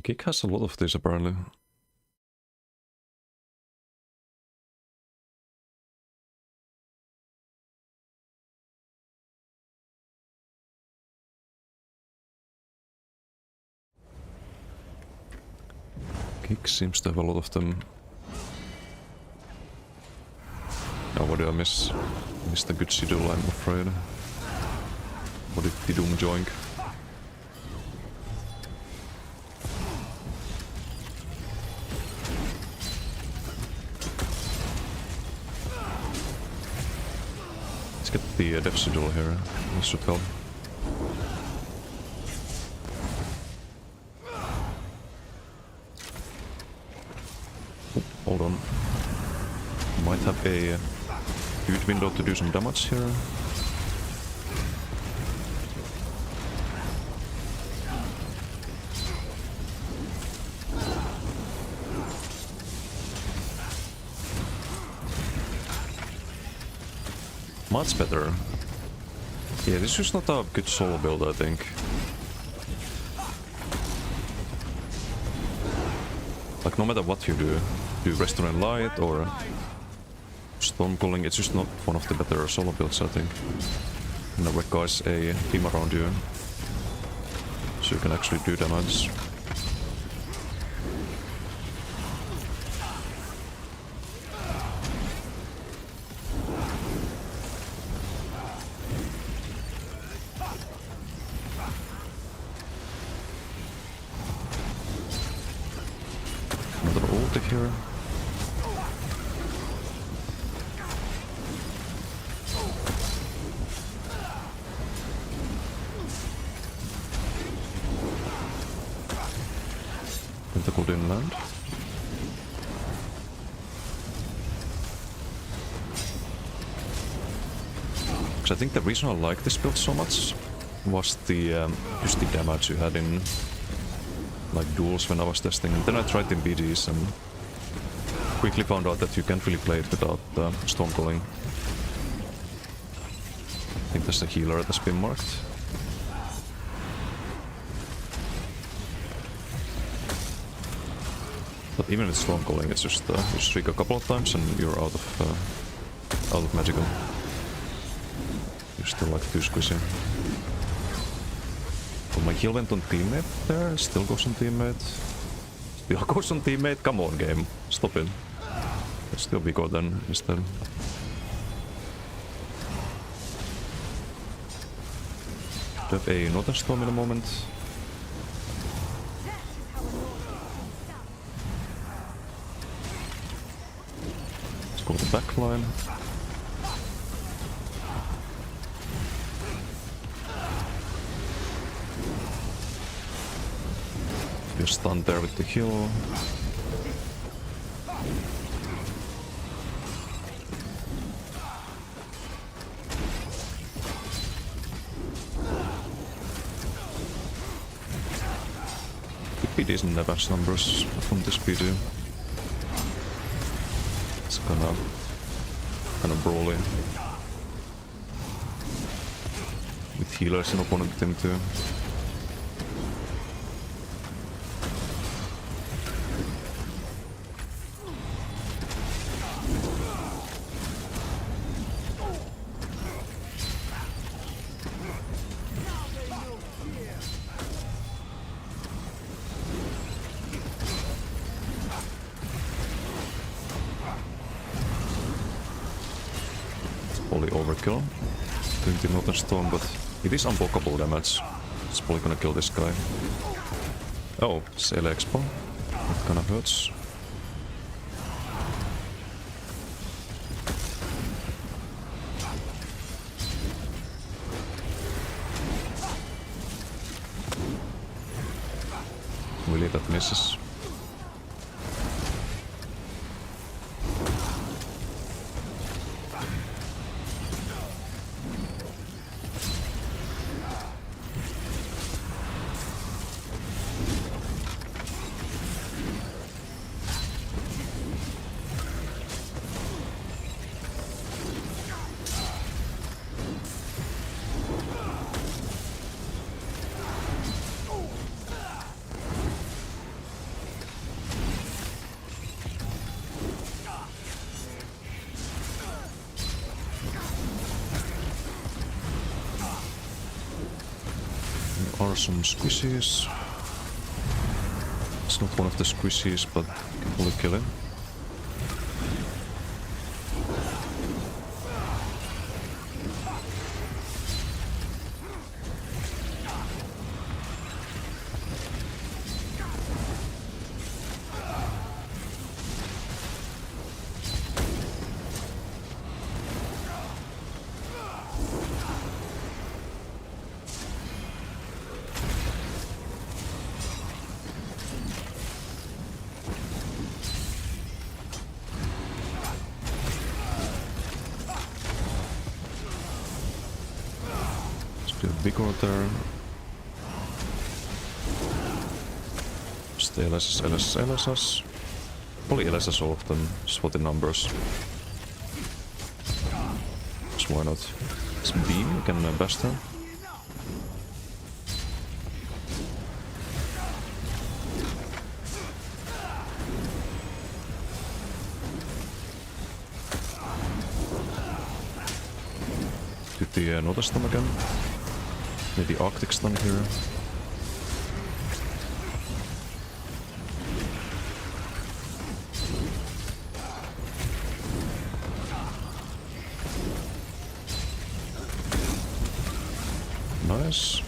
Geek has a lot of this apparently. Geek seems to have a lot of them. Now what do I miss? Missed a good Sidul, I'm afraid. What did Tidum join? Let's get the Def Sidul here. This should help. Oh, hold on. Might have a good window to do some damage here. Much better. Yeah, this is not a good solo build, I think. Like, no matter what you do Restaurant Light or Stormcalling, it's just not one of the better solo builds, I think. And the Weka is a team around you, so you can actually do damage. Another ulti here. Tentacle didn't land. Because I think the reason I like this build so much was the just the damage you had in like duels when I was testing, and then I tried in BGs and quickly found out that you can't really play it without Stormcalling. I think there's a healer that's been marked. But even with Stormcalling, it's just you streak a couple of times and you're out of magical. You're still like too squishy. But my heal went on teammate there, still goes on teammate. Still goes on teammate, come on game, stop it. Let's still be good then instead. Do have a Northern Storm in a moment. Let's go to the back line. You're stunned there with the heal. Could be decent damage numbers from this PD. It's kind of brawly. With healers in opponent team too. Probably overkill doing the Northern Storm, but it is unblockable damage. It's probably gonna kill this guy. Oh, it's LA Expo. That kinda hurts. Really, that misses. There are some squishies. It's not one of the squishies, but you can probably kill him. Still vigor there. Stay LSS, LSS, LSS. Probably LSS all of them, swat the numbers. So why not? It's beam, you can best her. Do the another stun again. Maybe Arctic stun here. Nice.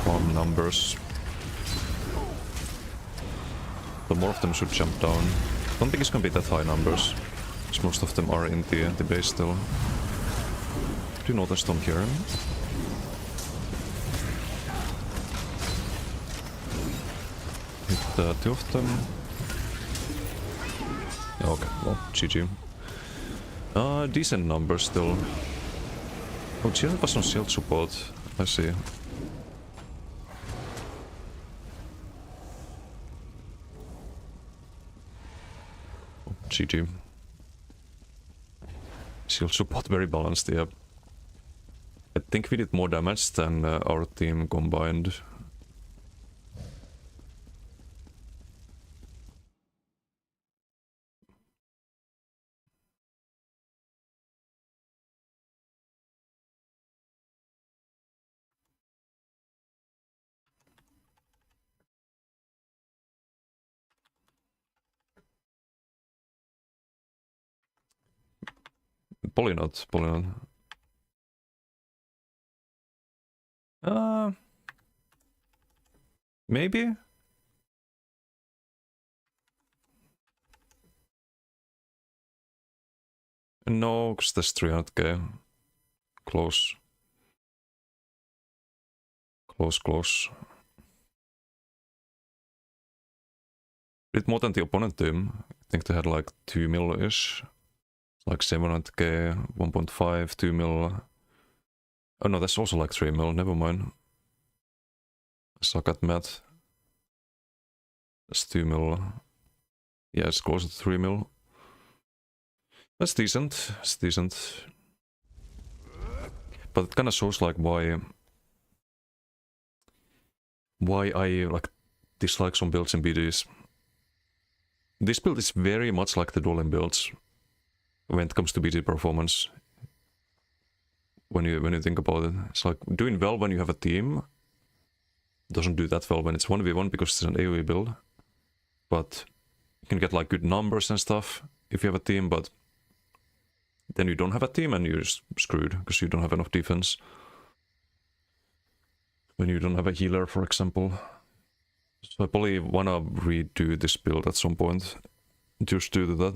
Farm numbers. The more of them should jump down. Don't think it's gonna be that high numbers, because most of them are in the base still. Do you notice them here? Hit 2 of them. Okay, well, GG. Decent numbers still. Oh, Jill was on shield support. I see. GG. Shield support very balanced, yeah. I think we did more damage than our team combined. Probably not, probably not. Maybe? No, because that's 300k. Close. Close. Bit more than the opponent team. I think they had like 2 mil-ish. Like 700k, 1.5, 2 mil. Oh no, that's also like 3 mil, never mind. I suck at math. That's 2 mil. Yeah, it's closer to 3 mil. That's decent, it's decent. But it kinda shows like why I like dislike some builds in BDs. This build is very much like the dueling builds when it comes to BD performance. When you think about it, it's like doing well when you have a team. Doesn't do that well when it's 1v1 because it's an AoE build. But you can get like good numbers and stuff if you have a team, but then you don't have a team and you're just screwed because you don't have enough defense. When you don't have a healer, for example. So I probably wanna redo this build at some point just due to that.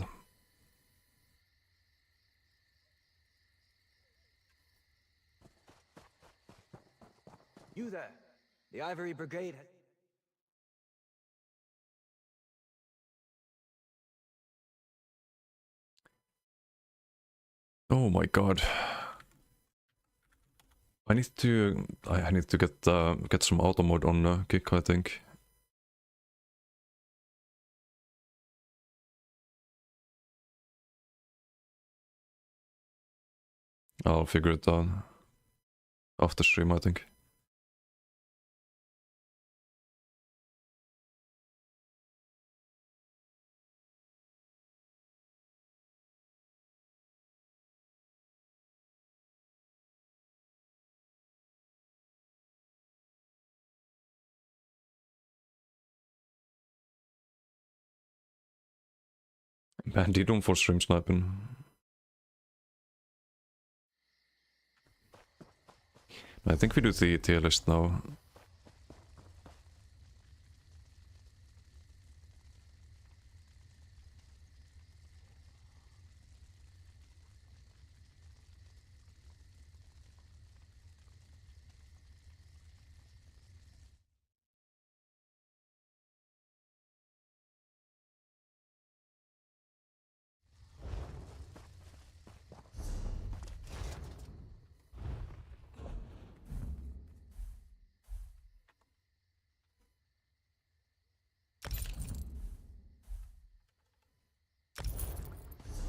You there. The Ivory Brigade has... Oh my god. I need to get some auto mode on kick, I think. I'll figure it out after stream, I think. Bandidum for stream sniping. I think we do the tier list now.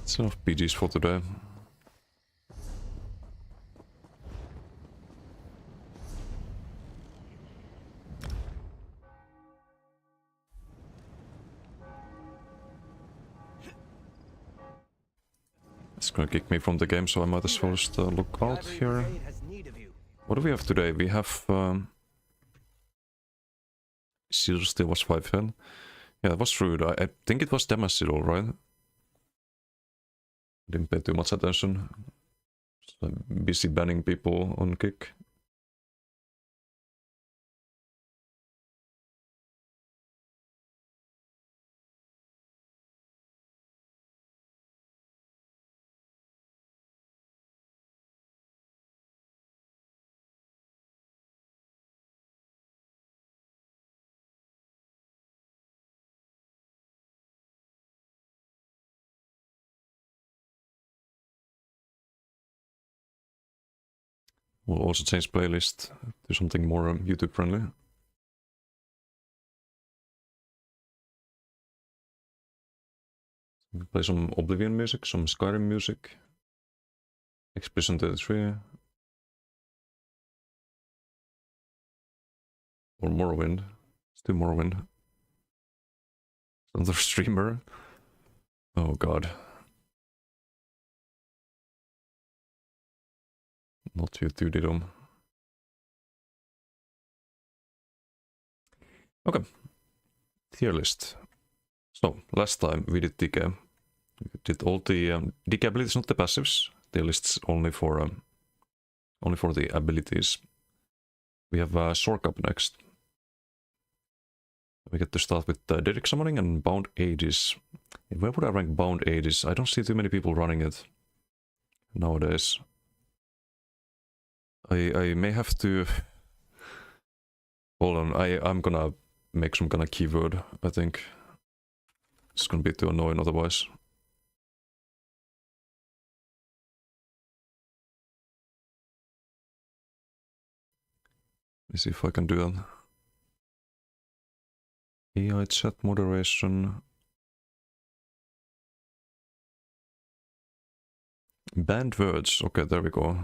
That's enough PGs for today. It's gonna kick me from the game, so I might as well just look The out Ivory here. Brigade has need of you. What do we have today? We have... Seal still was 5 health. Yeah, that was rude. I think it was Demacidal, right? Didn't pay too much attention. Just, busy banning people on kick. We'll also change playlist to something more YouTube friendly. Play some Oblivion music, some Skyrim music. Expedition 33. Or Morrowind. Let's do Morrowind. Another streamer. Oh god. Not you two, Didom. Okay. Tier list. So, last time we did decay. We did all the decay abilities, not the passives. Tier lists only for the abilities. We have Sork up next. We get to start with Derek Summoning and Bound Ages. Where would I rank Bound Ages? I don't see too many people running it nowadays. I may have to... Hold on, I'm gonna make some kind of keyword, I think. It's gonna be too annoying otherwise. Let me see if I can do that. AI chat moderation. Banned words. Okay, there we go.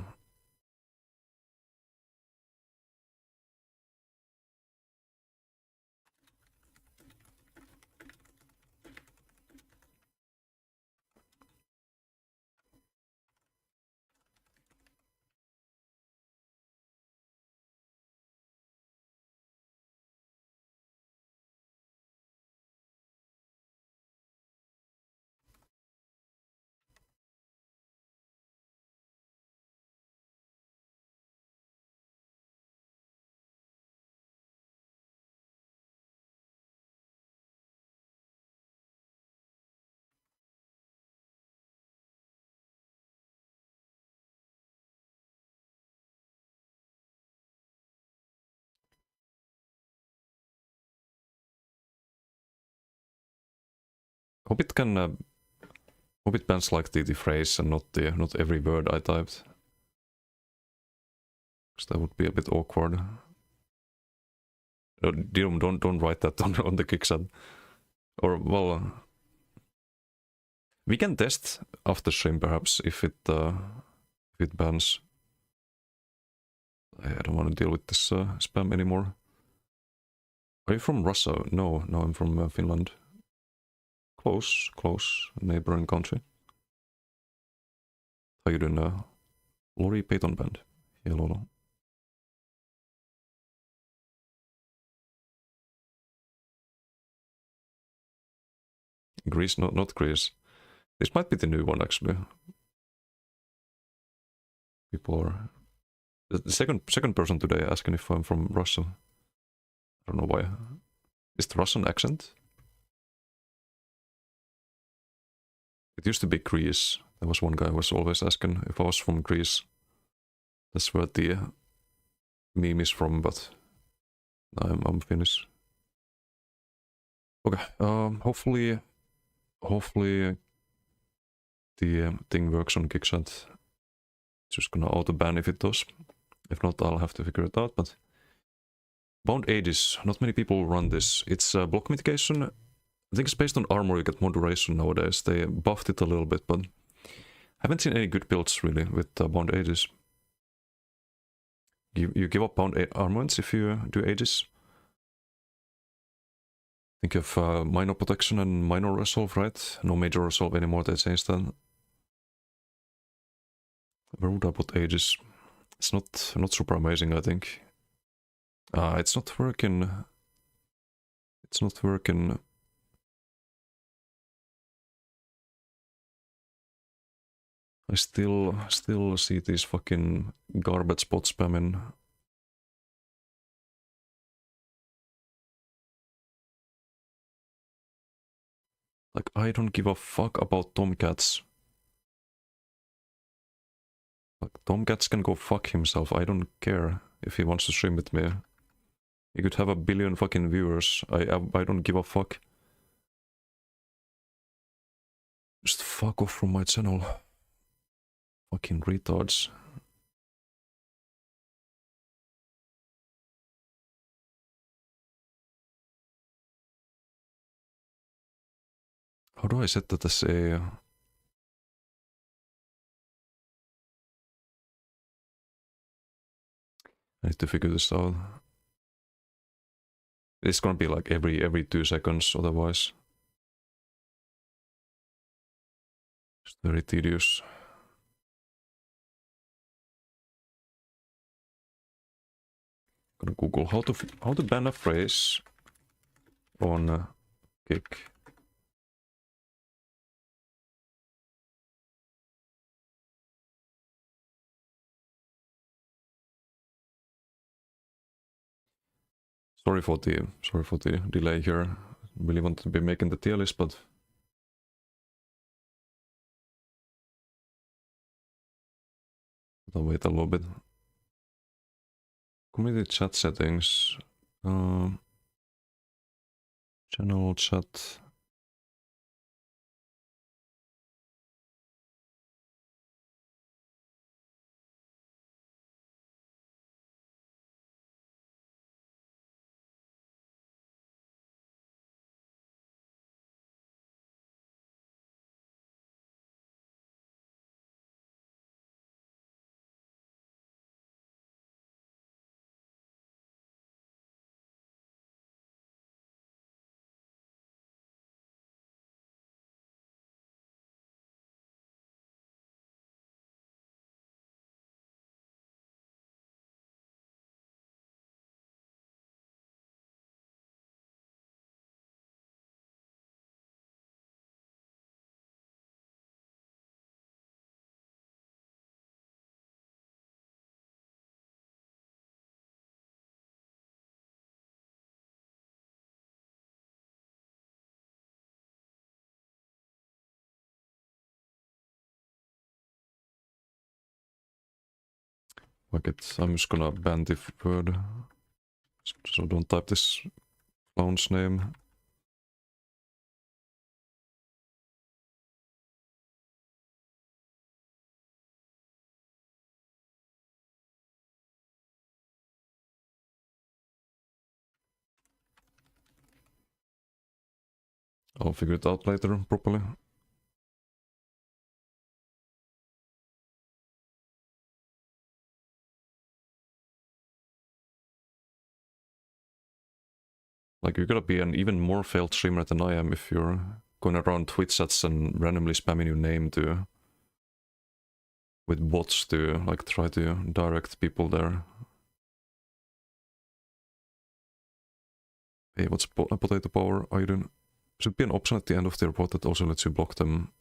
Hobbit can Hobbit bans like the phrase and not every word I typed. Because that would be a bit awkward. Don't write that on the kickset. Or well, we can test after stream perhaps if it bans. I don't want to deal with this spam anymore. Are you from Russia? No, I'm from Finland. Close neighboring country. How you doing? Lori Payton Band. Hello. Greece, not Greece. This might be the new one actually. People are the second person today asking if I'm from Russia. I don't know why. Is the Russian accent? It used to be Greece. There was one guy who was always asking if I was from Greece. That's where the meme is from, but I'm Finnish. Okay, hopefully the thing works on Kickchat. Just gonna auto-ban if it does. If not, I'll have to figure it out, but... Bound Ages, not many people run this. It's block mitigation I think it's based on armor, you get more duration nowadays. They buffed it a little bit, but haven't seen any good builds really with bound ages. You give up bound armaments if you do ages. Think of minor protection and minor resolve, right? No major resolve anymore, they changed that. Where would I put ages? It's not super amazing, I think. It's not working. It's not working. I still see these fucking garbage bot spamming. Like, I don't give a fuck about Tomcats. Like, Tomcats can go fuck himself. I don't care if he wants to stream with me. He could have 1 billion fucking viewers. I don't give a fuck. Just fuck off from my channel. Fucking retards. How do I set that as a... I need to figure this out. It's gonna be like every 2 seconds otherwise. It's very tedious. Gonna Google how to ban a phrase on Kick. Sorry for the delay here. Really wanted to be making the tier list, but I'll wait a little bit. Community chat settings. Channel chat. Fuck it, I'm just gonna ban the word. So don't type this clown's name. I'll figure it out later properly. Like, you gotta be an even more failed streamer than I am if you're going around Twitch chats and randomly spamming your name to... with bots to, like, try to direct people there. Hey, what's potato power? Are you doing? Should be an option at the end of the report that also lets you block them.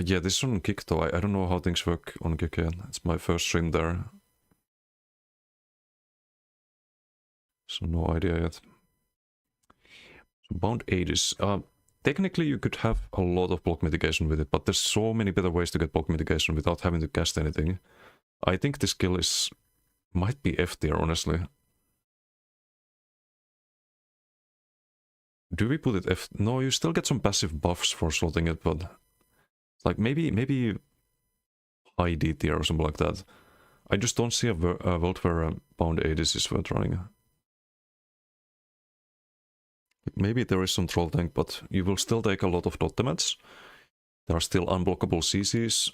Yeah, this is on Kick though. I don't know how things work on Kick yet. It's my first stream there. So no idea yet. So bound ages. Technically you could have a lot of block mitigation with it, but there's so many better ways to get block mitigation without having to cast anything. I think this skill is... might be F tier, honestly. Do we put it F? No, you still get some passive buffs for slotting it, but... like, maybe high D tier or something like that. I just don't see a world where bound ages is worth running. Maybe there is some troll tank, but you will still take a lot of dot damage. There are still unblockable CCs.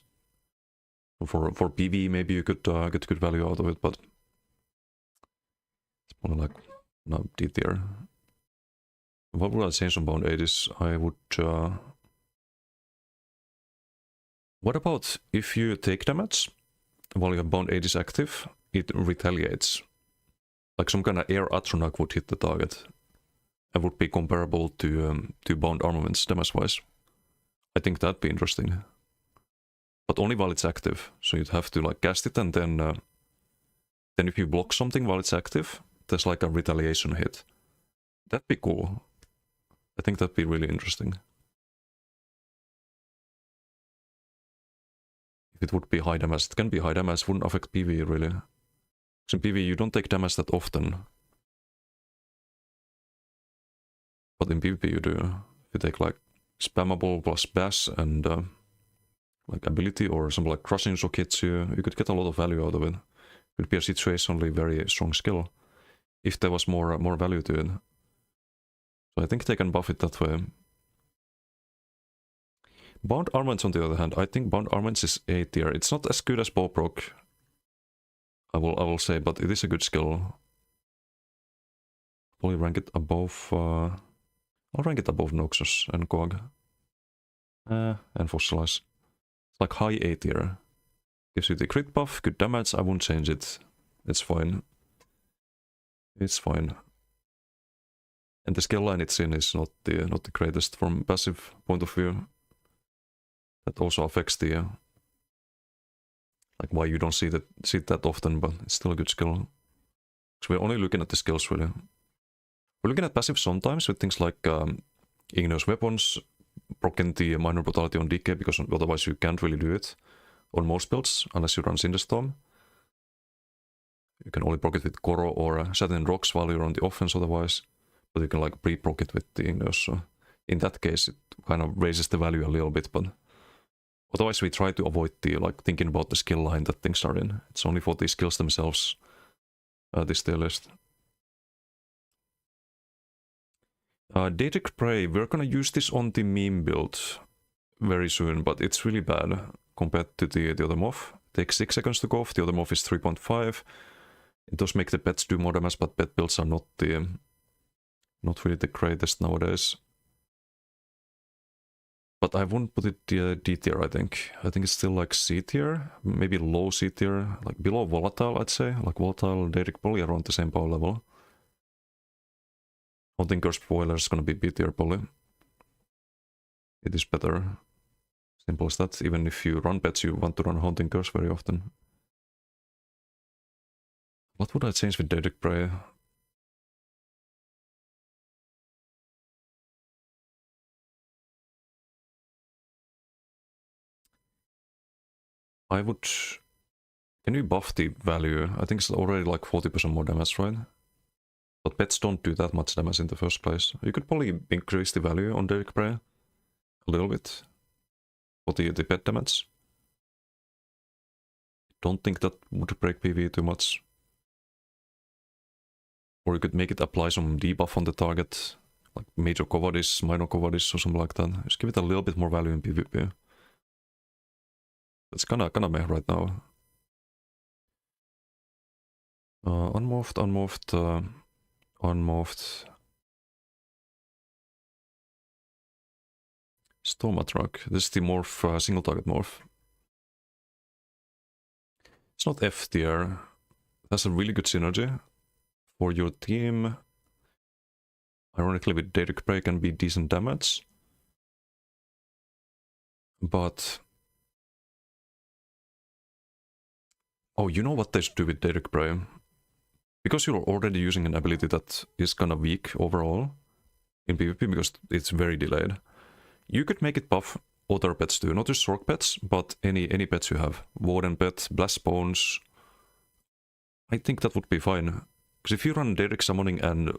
For PvE, maybe you could get good value out of it, but it's probably like no D tier. What would I change on bound 80s? I would. What about if you take damage while you have bound 80s active? It retaliates. Like some kind of air atronach would hit the target. It would be comparable to bound armaments damage-wise. I think that'd be interesting. But only while it's active. So you'd have to like cast it, and then if you block something while it's active, there's like a retaliation hit. That'd be cool. I think that'd be really interesting. If it would be high damage, it can be high damage, wouldn't affect PvE really. Because in PvE you don't take damage that often. But in PvP you do. If you take like spammable plus bash and like ability or something like crushing shock hits you, you could get a lot of value out of it. It would be a situationally very strong skill if there was more value to it. So I think they can buff it that way. Bound Armaments on the other hand, I think Bound Armaments is A tier. It's not as good as Bowproc, I will say, but it is a good skill. Probably rank it above. I'll rank it above Noxus and Cog. And Fossilize. It's like high A tier. Gives you the crit buff, good damage, I won't change it. It's fine. It's fine. And the skill line it's in is not the greatest from passive point of view. That also affects the like why you don't see it that often, but it's still a good skill. So we're only looking at the skills really. We're looking at passive sometimes with things like igneous weapons, proccing the minor brutality on DK, because otherwise you can't really do it on most builds unless you run Cinderstorm. You can only proc it with Koro or Satin Rocks while you're on the offense otherwise, but you can like pre-proc it with the igneous. So in that case it kind of raises the value a little bit, but otherwise we try to avoid the like thinking about the skill line that things are in. It's only for the skills themselves, this tier list. Daedric Prey, we're gonna use this on the meme build very soon, but it's really bad compared to the other MOF. It takes 6 seconds to go off, the other MOF is 3.5. It does make the pets do more damage, but pet builds are not really the greatest nowadays. But I won't put it D tier, I think. I think it's still like C tier, maybe low C tier, like below Volatile, I'd say. Like Volatile, Daedric probably around the same power level. Haunting Curse Boiler is gonna be B tier probably. It is better. Simple as that. Even if you run pets, you want to run Haunting Curse very often. What would I change with Daedric Prey? I would... Can you buff the value? I think it's already like 40% more damage, right? But pets don't do that much damage in the first place. You could probably increase the value on Daedric Prey a little bit for the pet damage. Don't think that would break PvE too much. Or you could make it apply some debuff on the target, like major cowardice, minor cowardice or something like that. Just give it a little bit more value in PvP. It's kinda meh right now. Unmoved. Stormatruck. This is the morph, single target morph. It's not F tier. That's a really good synergy for your team. Ironically, with Daedric Prey can be decent damage. But... Oh, you know what they should do with Daedric Prey? Because you're already using an ability that is kinda weak overall in PvP because it's very delayed. You could make it buff other pets too, not just Sorc pets, but any pets you have. Warden pet, Blast Bones. I think that would be fine. Because if you run Daedric Summoning and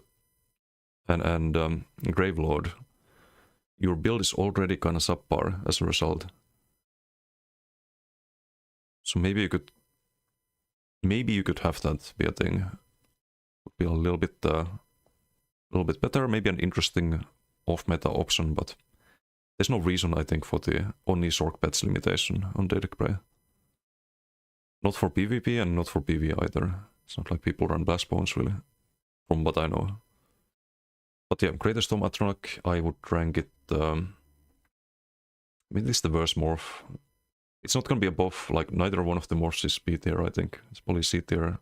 Gravelord, your build is already kinda subpar as a result. So maybe you could have that be a thing. Would be a little bit little bit better, maybe an interesting off-meta option, but there's no reason, I think, for the only Sork pets limitation on Daedric Prey. Not for PvP and not for PvE either. It's not like people run Blast Bones, really, from what I know. But yeah, Greatest Storm Atronach, I would rank it... I mean, this is the worst morph. It's not gonna be above, like, neither one of the morphs is B tier, I think. It's probably C tier.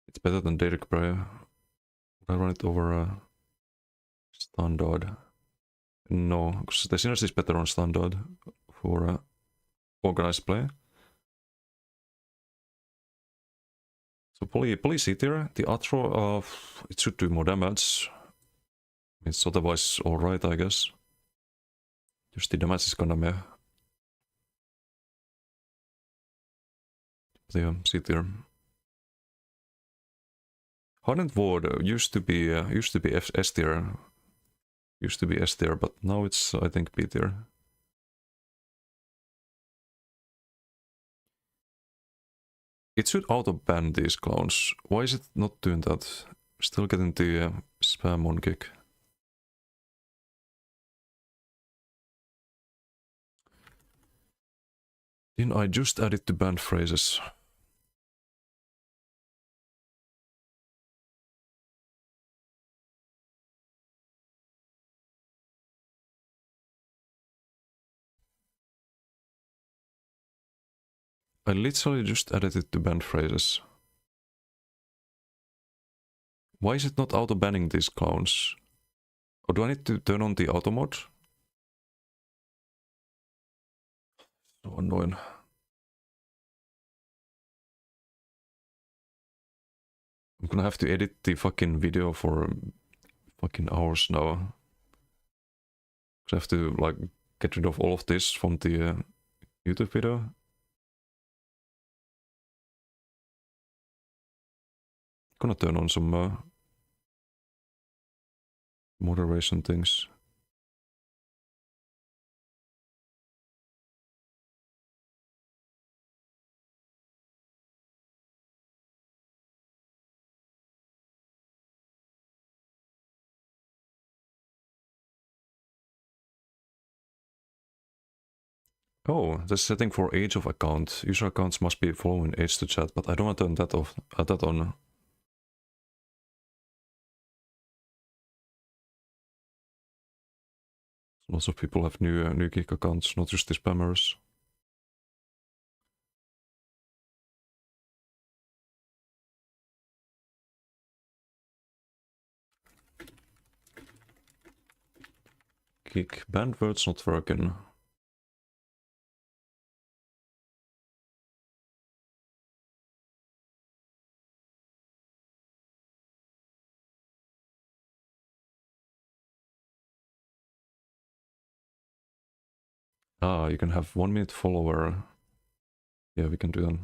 It's better than Daedric Prey. Would I run it over Standard? No, because the Synergy is better on Standard for organized play. So probably C tier. The Atro, it should do more damage. It's otherwise alright, I guess. Just the damage is kinda meh. But yeah, C tier. Hardened Ward used to be S tier. Used to be S tier, but now it's, I think, B tier. It should auto-ban these clowns. Why is it not doing that? Still getting the spam on kick. Didn't I just add it to banned phrases? I literally just added it to banned phrases. Why is it not auto-banning these clowns? Or do I need to turn on the auto mode? So annoying. I'm gonna have to edit the fucking video for fucking hours now. I have to, like, get rid of all of this from the YouTube video. Gonna turn on some moderation things. Oh, the setting for age of account. User accounts must be following age to chat, but I don't want to turn that off. That on. Lots of people have new geek accounts, not just the spammers. Geek banned words not working. Ah, you can have 1 minute follower. Yeah, we can do that.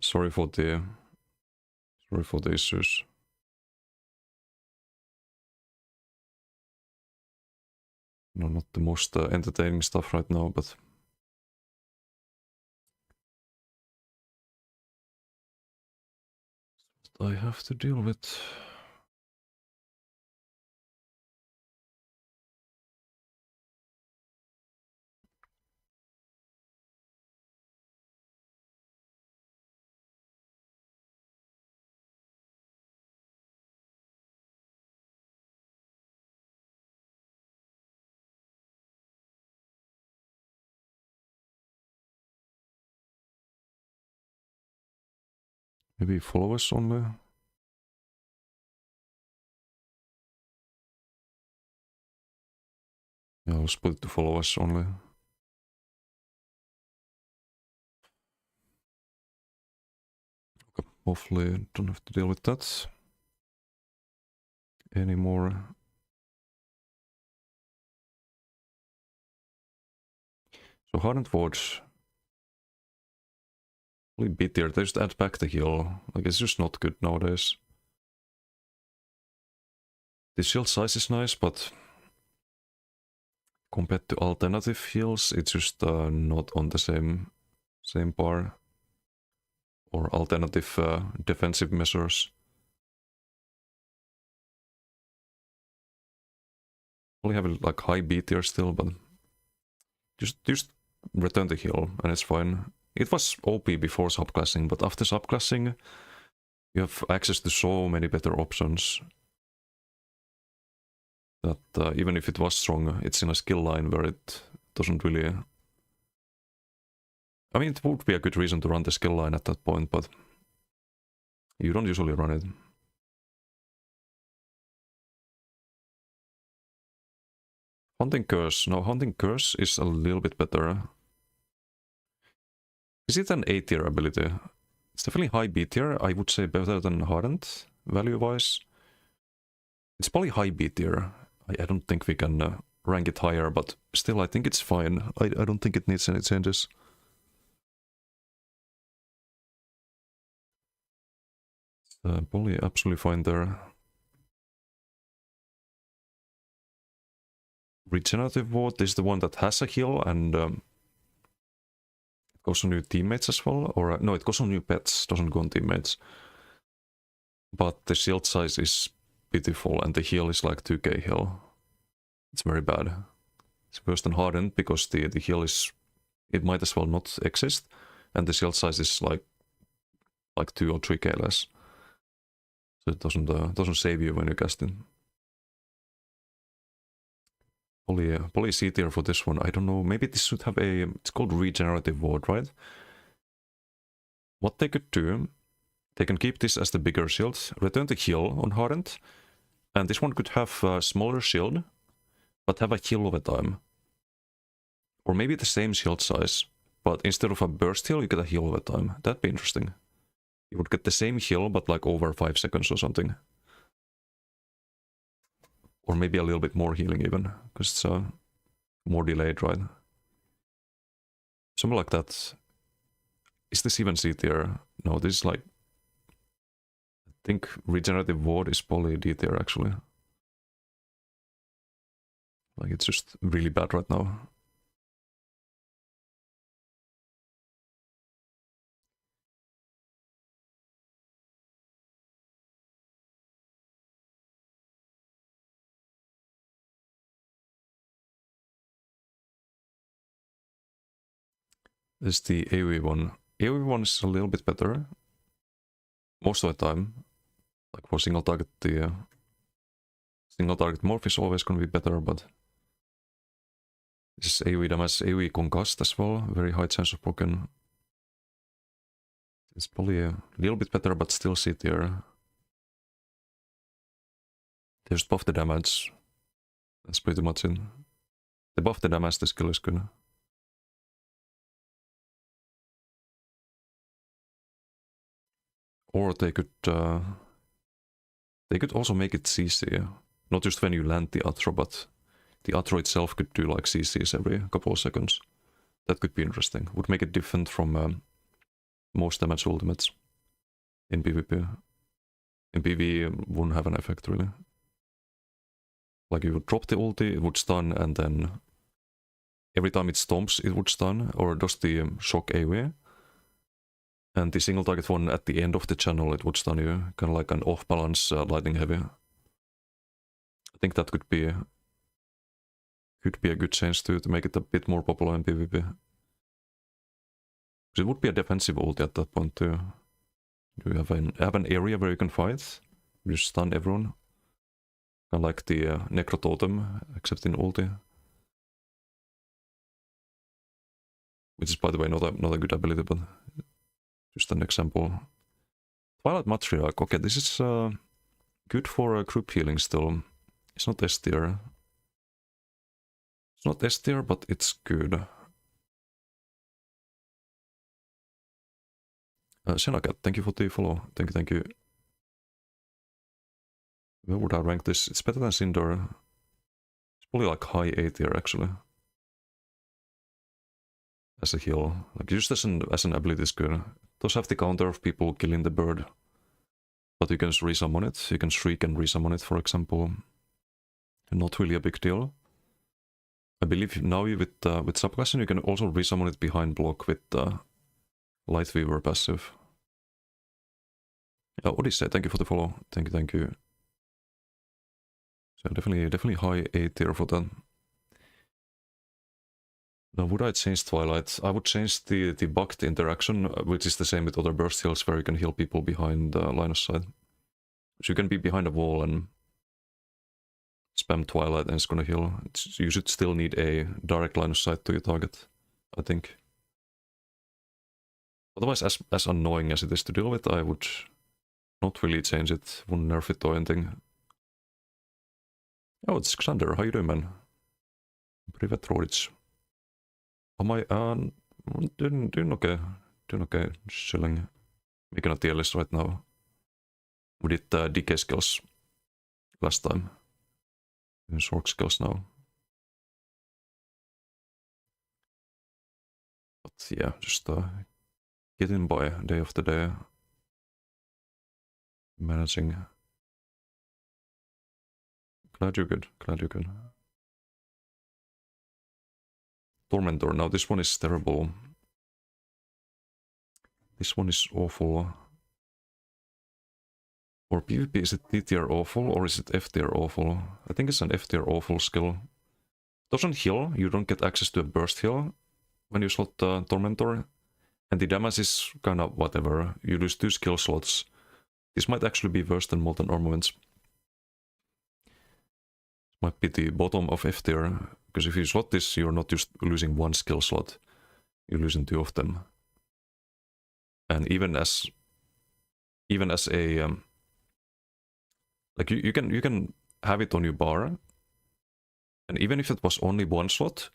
Sorry for the issues. No, not the most entertaining stuff right now, but I have to deal with. Maybe followers only? Yeah, I'll split it to followers only. Okay, hopefully don't have to deal with that. anymore. So Hardened Wards. Only B tier, they just add back the heal. Like, it's just not good nowadays. The shield size is nice, but compared to alternative heals, it's just not on the same par. Or alternative defensive measures. Only have like high B tier still, but just return the heal and it's fine. It was OP before subclassing, but after subclassing, you have access to so many better options that even if it was strong, it's in a skill line where it doesn't really... I mean, it would be a good reason to run the skill line at that point, but you don't usually run it. Hunting Curse. No, Hunting Curse is a little bit better. Is it an A tier ability? It's definitely high B tier. I would say better than Hardened, value-wise. It's probably high B tier. I don't think we can rank it higher, but still I think it's fine. I don't think it needs any changes. It's probably absolutely fine there. Regenerative Ward is the one that has a heal and it goes on new teammates as well. Or no, it goes on new pets, doesn't go on teammates. But the shield size is pitiful and the heal is like 2k heal. It's very bad. It's worse than Hardened because the heal is... It might as well not exist. And the shield size is like 2 or 3k less. So it doesn't save you when you cast it. Probably C tier for this one. I don't know. Maybe this should have a... It's called Regenerative Ward, right? What they could do... They can keep this as the bigger shield. Return the heal on Hardened. And this one could have a smaller shield. But have a heal over time. Or maybe the same shield size. But instead of a burst heal, you get a heal over time. That'd be interesting. You would get the same heal, but like over 5 seconds or something. Or maybe a little bit more healing even, because it's more delayed, right? Something like that. Is this even C tier? No, this is like... I think Regenerative Ward is probably D tier actually. Like it's just really bad right now. This is the AoE one. AoE one is a little bit better. Most of the time. Like for single target, the single target morph is always going to be better, but this is AoE damage, AoE concussed as well. Very high chance of broken. It's probably a little bit better, but still C tier. They just buff the damage. That's pretty much it. They buff the damage, the skill is good. Or they could also make it CC. Not just when you land the Atro, but the Atro itself could do like CCs every couple of seconds. That could be interesting. Would make it different from most damage ultimates in PvP. In PvE, it wouldn't have an effect really. Like you would drop the ulti, it would stun, and then every time it stomps, it would stun, or does the shock AoE. And the single target one at the end of the channel, it would stun you. Kind of like an off-balance lightning heavy. I think that could be a good change to make it a bit more popular in PvP. Because it would be a defensive ulti at that point too. You have an area where you can fight. You just stun everyone. Kind of like the Necro Totem, except in ulti. Which is, by the way, not a good ability, but just an example. Twilight Matriarch. Okay, this is good for group healing still. It's not S tier. It's not S tier, but it's good. Senacat, thank you for the follow. Thank you. Where would I rank this? It's better than Cinder. It's probably like high A tier actually. As a heal. Like just as an ability is good. Those have the counter of people killing the bird. But you can resummon it. You can shriek and resummon it, for example. Not really a big deal. I believe now with subclassing you can also resummon it behind block with Light Weaver passive. Yeah, Odyssey, thank you for the follow. Thank you. So definitely high A tier for that. Now would I change Twilight? I would change the bugged interaction, which is the same with other burst heals where you can heal people behind line of sight. So you can be behind a wall and spam Twilight and it's gonna heal. You should still need a direct line of sight to your target, I think. Otherwise, as annoying as it is to deal with, I would not really change it, wouldn't nerf it or anything. Oh, it's Xander, how you doing, man? Privet Rodich. Am I doing okay? Doing okay, just chilling. Making a tier list right now. We did decay skills last time. Doing Sork skills now. But yeah, just getting by day after day. Managing. Glad you're good, glad you're good. Tormentor, now this one is terrible. This one is awful. For PvP, is it D tier awful or is it F tier awful? I think it's an F tier awful skill. Doesn't heal, you don't get access to a burst heal when you slot Tormentor. And the damage is kinda whatever, you lose 2 skill slots. This might actually be worse than Molten Armaments. Might be the bottom of F tier, because if you slot this, you're not just losing 1 skill slot, you're losing 2 of them. And even as a like you can have it on your bar, and even if it was only 1 slot,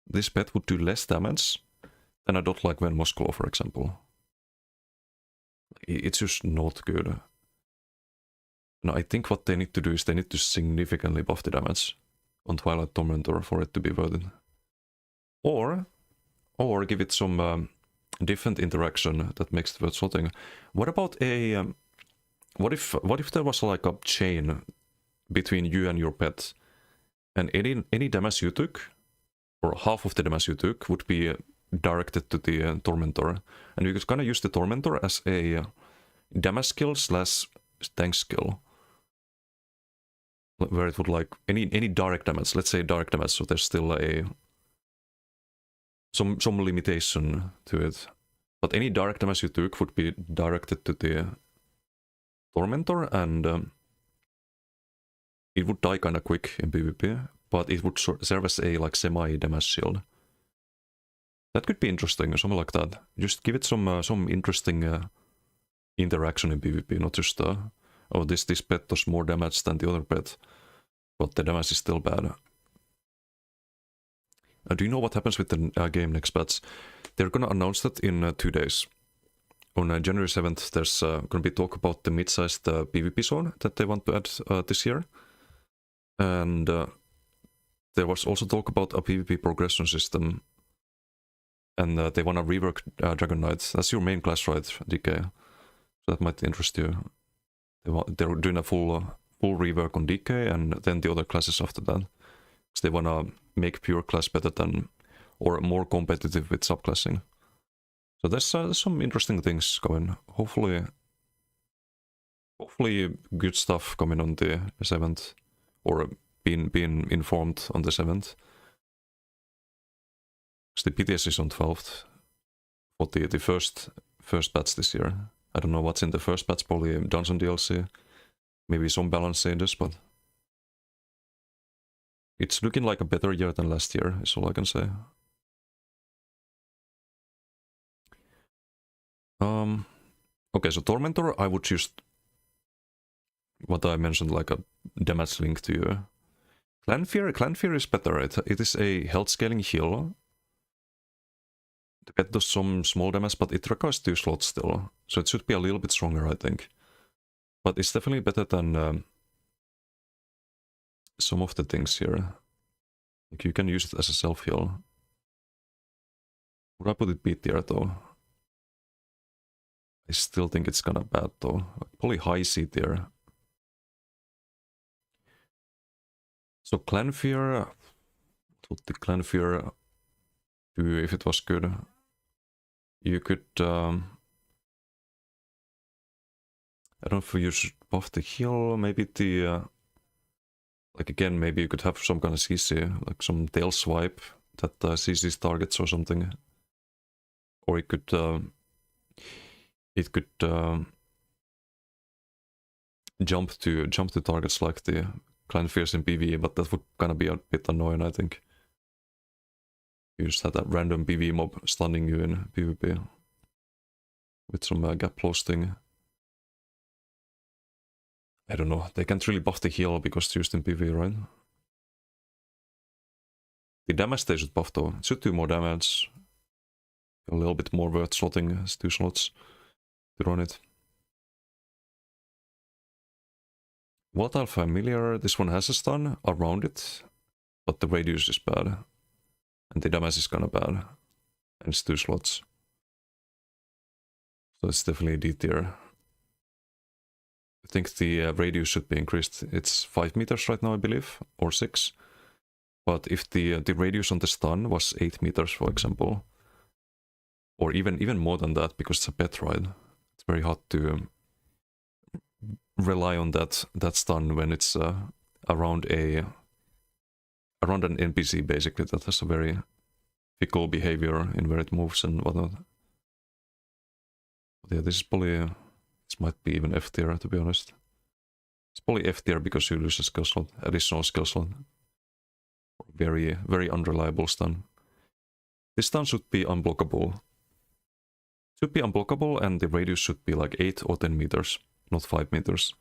this pet would do less damage than a dot like Van Mosklo, for example. It's just not good. Now I think what they need to do is they need to significantly buff the damage on Twilight Tormentor for it to be worth it. Or give it some different interaction that makes it worth slotting. What about a what if there was like a chain between you and your pet, and any damage you took, or half of the damage you took, would be directed to the Tormentor, and you could kind of use the Tormentor as a damage skill / tank skill, where it would like any direct damage. Let's say direct damage, so there's still some limitation to it, but any direct damage you took would be directed to the Tormentor, and it would die kind of quick in PvP, but it would serve as a like semi-damage shield. That could be interesting, or something like that. Just give it some interesting interaction in PvP, not just oh this pet does more damage than the other pet, but the damage is still bad. Do you know what happens with the game next patch? They're gonna announce that in 2 days. On January 7th, there's gonna be talk about the mid-sized PvP zone that they want to add this year. And there was also talk about a PvP progression system. And they want to rework Dragon Knight. That's your main class, right, DK? So that might interest you. They're doing a full rework on DK, and then the other classes after that. So they want to make pure class better than, or more competitive with subclassing. So there's some interesting things going. Hopefully good stuff coming on the 7th, or being informed on the 7th. Because the PTS is on 12th for the first patch this year. I don't know what's in the first patch, probably Dungeon DLC, maybe some balance changes, but it's looking like a better year than last year, is all I can say. Okay, so Tormentor, I would just what I mentioned, like a damage link to you. Clan Fear is better. It is a health scaling heal. The pet does some small damage, but it requires 2 slots still, so it should be a little bit stronger, I think. But it's definitely better than some of the things here. Like you can use it as a self-heal. Would I put it B tier though? I still think it's kinda bad though. Probably high C tier. So Clanfear, what would the Clanfear do if it was good? You could, I don't know if you should buff the heal, maybe the, like again, maybe you could have some kind of CC, like some tail swipe that CC's targets or something. Or it could jump to targets like the Clanfears in PvE, but that would kind of be a bit annoying, I think. You just had that random PvE mob stunning you in PvP with some gap close thing. I don't know, they can't really buff the heal because it's used in PvE, right? The damage they should buff though, it should do more damage. A little bit more worth slotting as 2 slots to run it. Volatile Familiar, this one has a stun around it, but the radius is bad. And the damage is kinda bad. And it's 2 slots. So it's definitely D tier. I think the radius should be increased. It's 5 meters right now, I believe, or 6. But if the radius on the stun was 8 meters, for example, or even more than that, because it's a pet ride, it's very hard to rely on that stun when it's around an NPC basically that has a very fickle behavior in where it moves and whatnot. But yeah, this is probably this might be even F tier to be honest. It's probably F tier because you lose a skill slot, additional skill slot. Very, very unreliable stun. This stun should be unblockable. Should be unblockable and the radius should be like 8 or 10 meters, not 5 meters.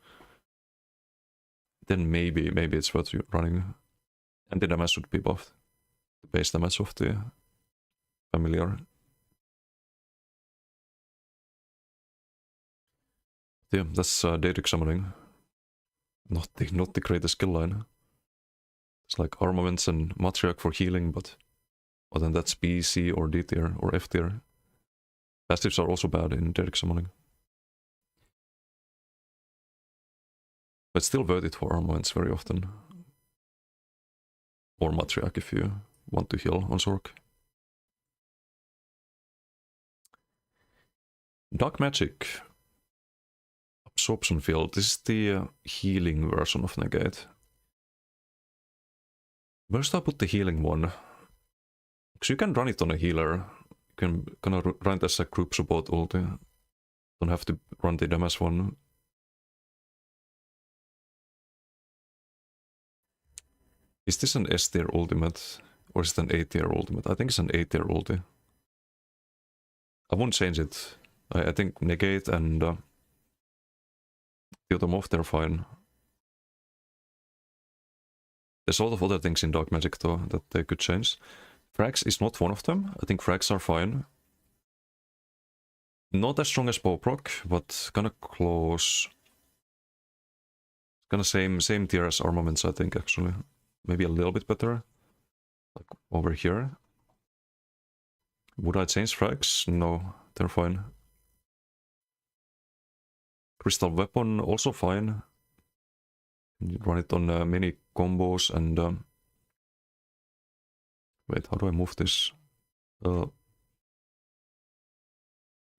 Then maybe it's worth you running. And the damage should be buffed. The base damage of the Familiar. Yeah, that's Daedric Summoning. Not the greatest skill line. It's like Armaments and Matriarch for healing, but then that's B, C, or D tier, or F tier. Passives are also bad in Daedric Summoning. But still worth it for Armaments very often. Or Matriarch if you want to heal on Sork. Dark Magic. Absorption Field. This is the healing version of Negate. Where should I put the healing one? Because you can run it on a healer. You can kind of run it as a group support ulti. Don't have to run the damage one. Is this an S tier ultimate? Or is it an A tier ultimate? I think it's an A tier ulti. I won't change it. I think Negate and the Automorph, they're fine. There's a lot of other things in Dark Magic though that they could change. Frags is not one of them. I think frags are fine. Not as strong as bow proc, but kinda close. Kinda same tier as Armaments, I think, actually. Maybe a little bit better. Like over here. Would I change frags? No, they're fine. Crystal Weapon, also fine. You run it on many combos and... wait, how do I move this? There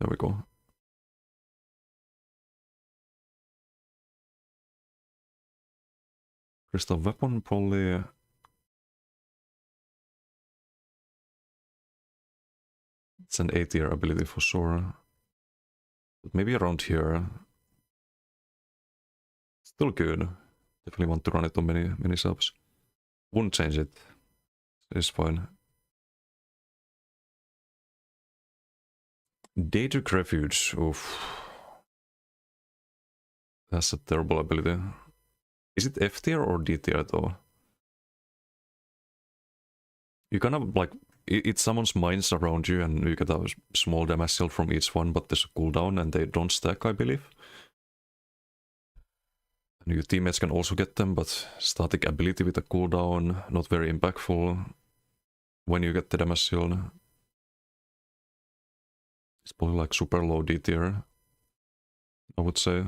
we go. Crystal Weapon probably... it's an A tier ability for sure. But maybe around here. Still good. Definitely want to run it on many subs. Wouldn't change it. It's fine. Daedric Refuge. Oof. That's a terrible ability. Is it F tier or D tier though? You kind of like... it summons mines around you and you get a small damage still from each one, but there's a cooldown and they don't stack, I believe. And your teammates can also get them, but static ability with a cooldown, not very impactful when you get the damage shield. It's probably like super low D tier, I would say.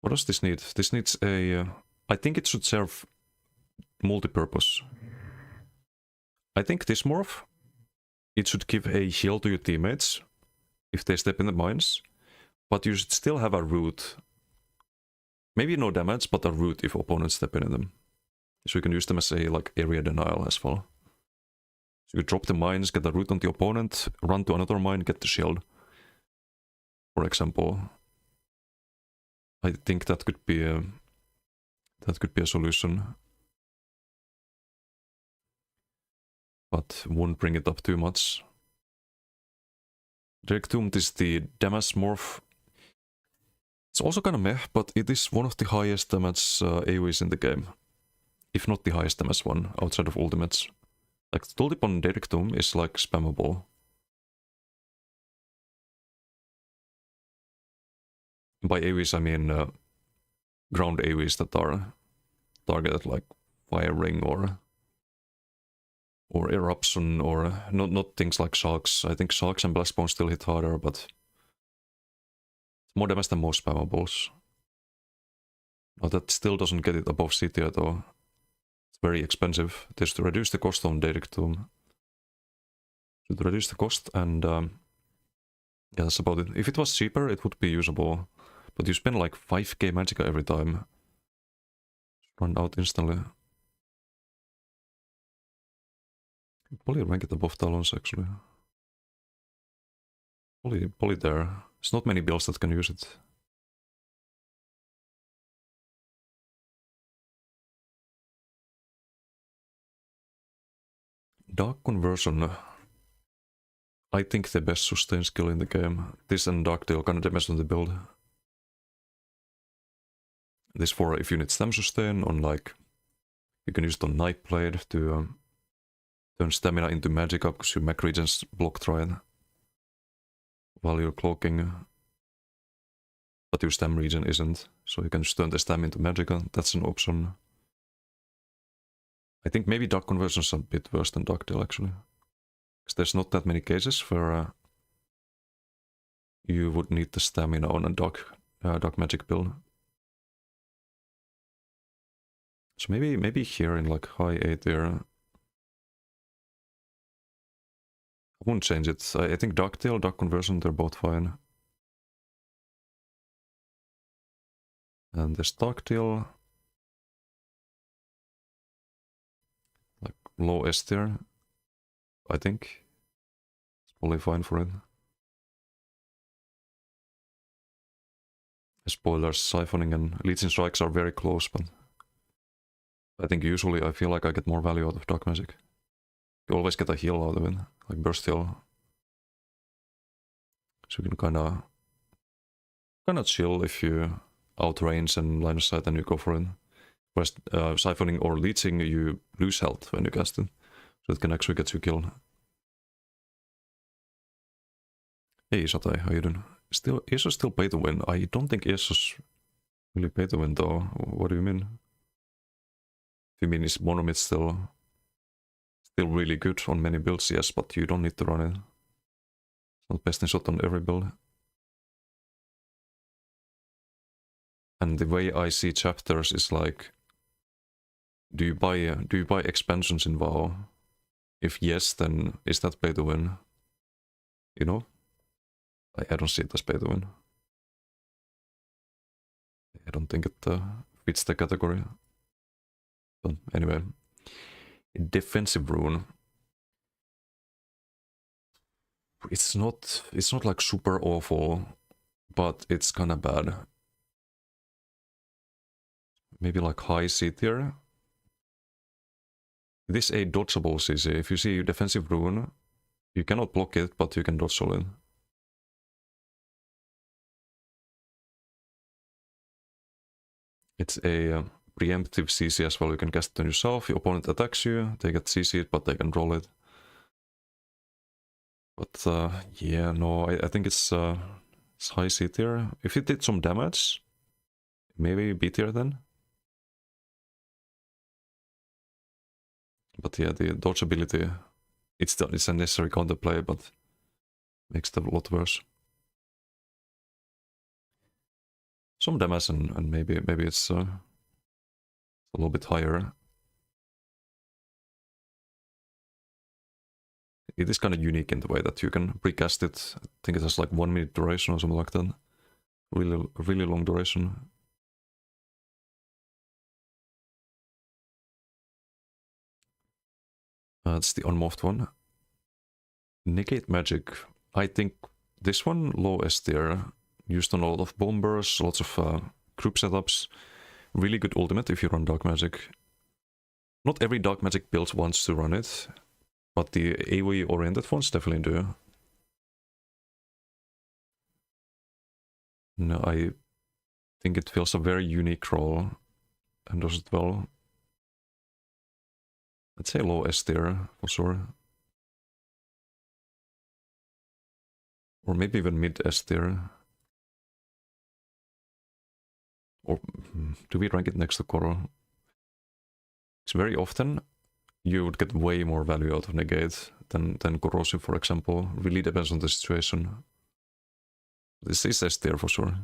What does this need? This needs a... I think it should serve multi-purpose. I think this morph, it should give a heal to your teammates if they step in the mines, but you should still have a root. Maybe no damage, but a root if opponents step in them. So you can use them as a like area denial as well. So you drop the mines, get a root on the opponent, run to another mine, get the shield. For example. I think that could be a solution. But won't bring it up too much. Drake Tomb is the damage morph. It's also kind of meh, but it is one of the highest damage AoEs in the game. If not the highest damage one, outside of ultimates. Like, the tooltip on Drake Tomb is like spammable. By AoEs I mean ground AoEs that are targeted like Fire Ring or Eruption or not things like Sharks. I think Sharks and Blastbone still hit harder, but it's more damage than most spammables. Now that still doesn't get it above C tier though. It's very expensive. Just to reduce the cost on Derek Tomb. To reduce the cost and yeah, that's about it. If it was cheaper, it would be usable. But you spend like 5k magicka every time. Run out instantly. Probably rank it above Talons actually. Probably there. There's not many builds that can use it. Dark Conversion. I think the best sustain skill in the game. This and Dark Tail kind of depends on the build. This for if you need stam sustain on like... You can use it on Nightblade to turn stamina into magicka because your Mac Regen's blocked right while you're cloaking. But your stam regen isn't, so you can just turn the stam into magicka. That's an option. I think maybe Dark Conversion's a bit worse than Dark Tail actually. Because there's not that many cases where you would need the stamina on a dark magic build. So maybe here in like high A tier. I wouldn't change it. I think Dark Tail, Dark Conversion, they're both fine. And there's Dark Tail. Like low S tier, I think. It's probably fine for it. Spoilers, Siphoning and Leeching Strikes are very close, but I think usually I feel like I get more value out of Dark Magic. You always get a heal out of it, like Burst Heal. So you can kinda chill if you outrange and line of sight and you go for it. Whereas Siphoning or Leeching, you lose health when you cast it. So it can actually get you killed. Hey Satai, how you doing? ESO's still pay to win. I don't think ESO's really pay to win though. What do you mean? If you mean is Monomyth still really good on many builds, yes, but you don't need to run it. It's not best in shot on every build. And the way I see chapters is like, do you buy expansions in WoW? If yes, then is that pay to win? You know? I don't see it as pay to win. I don't think it fits the category. But anyway, defensive rune. It's not like super awful, but it's kinda bad. Maybe like high C tier. It is a dodgeable CC. If you see defensive rune, you cannot block it, but you can dodge it. It's a preemptive CC as well. You can cast it on yourself. Your opponent attacks you. They get CC'd, but they can roll it. But yeah, no, I think it's high C tier. If it did some damage, Maybe B tier then? But yeah, the dodge ability, it's a necessary counterplay, but makes it a lot worse. Some damage and maybe it's a little bit higher. It is kind of unique in the way that you can precast it. I think it has like 1 minute duration or something like that. Really long duration. It's the unmorphed one. Negate magic. I think this one low S tier. Used on a lot of bombers, lots of group setups. Really good ultimate if you run dark magic. Not every dark magic build wants to run it, but the AoE oriented ones definitely do. No, I think it fills a very unique role and does it well. Let's say low S tier for sure. Or maybe even mid S tier. Or do we rank it next to Coral? It's very often you would get way more value out of Negate than Corrosive, for example. Really depends on the situation. This is S tier for sure.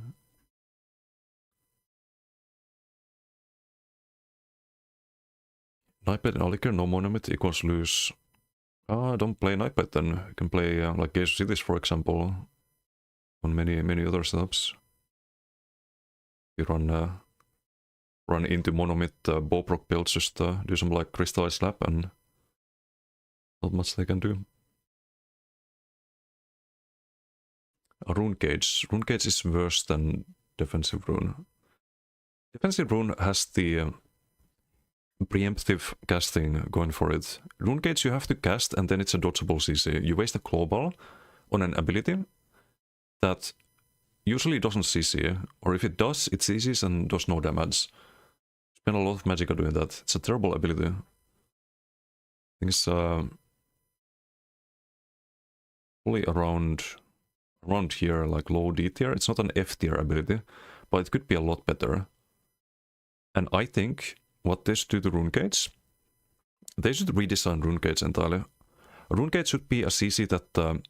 Nightblade and Alikir, no monomit equals lose. Don't play Nightblade then. You can play like Gaze of Cities, for example, on many other setups. You run into monomit Bowproc builds, just do some like Crystallized Slap and not much they can do. Rune Gauge. Rune Gauge is worse than Defensive Rune. Defensive Rune has the preemptive casting going for it. Rune Gauge you have to cast and then it's a dodgeable CC. You waste a global on an ability that usually doesn't CC, or if it does, it CCs and does no damage. Spend a lot of magic on doing that. It's a terrible ability. I think it's probably around here, like low D tier. It's not an F tier ability, but it could be a lot better. And I think what they should do to Rune Gauge, they should redesign Rune Gauge entirely. Rune Gauge should be a CC that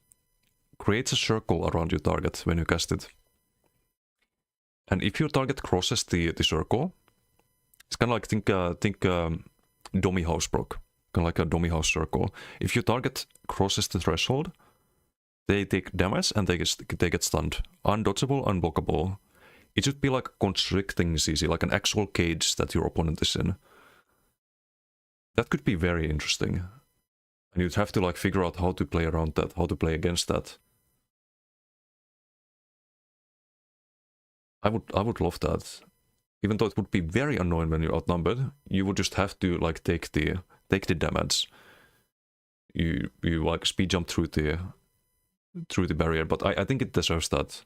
creates a circle around your target when you cast it. And if your target crosses the circle, it's kind of like think Dummy House Proc, kind of like a Dummy House circle. If your target crosses the threshold, they take damage and they get stunned. Undodgeable, unblockable. It should be like a constricting CC, like an actual cage that your opponent is in. That could be very interesting. And you'd have to like figure out how to play around that, how to play against that. I would love that. Even though it would be very annoying when you're outnumbered, you would just have to like take the damage. You like speed jump through the barrier, but I think it deserves that.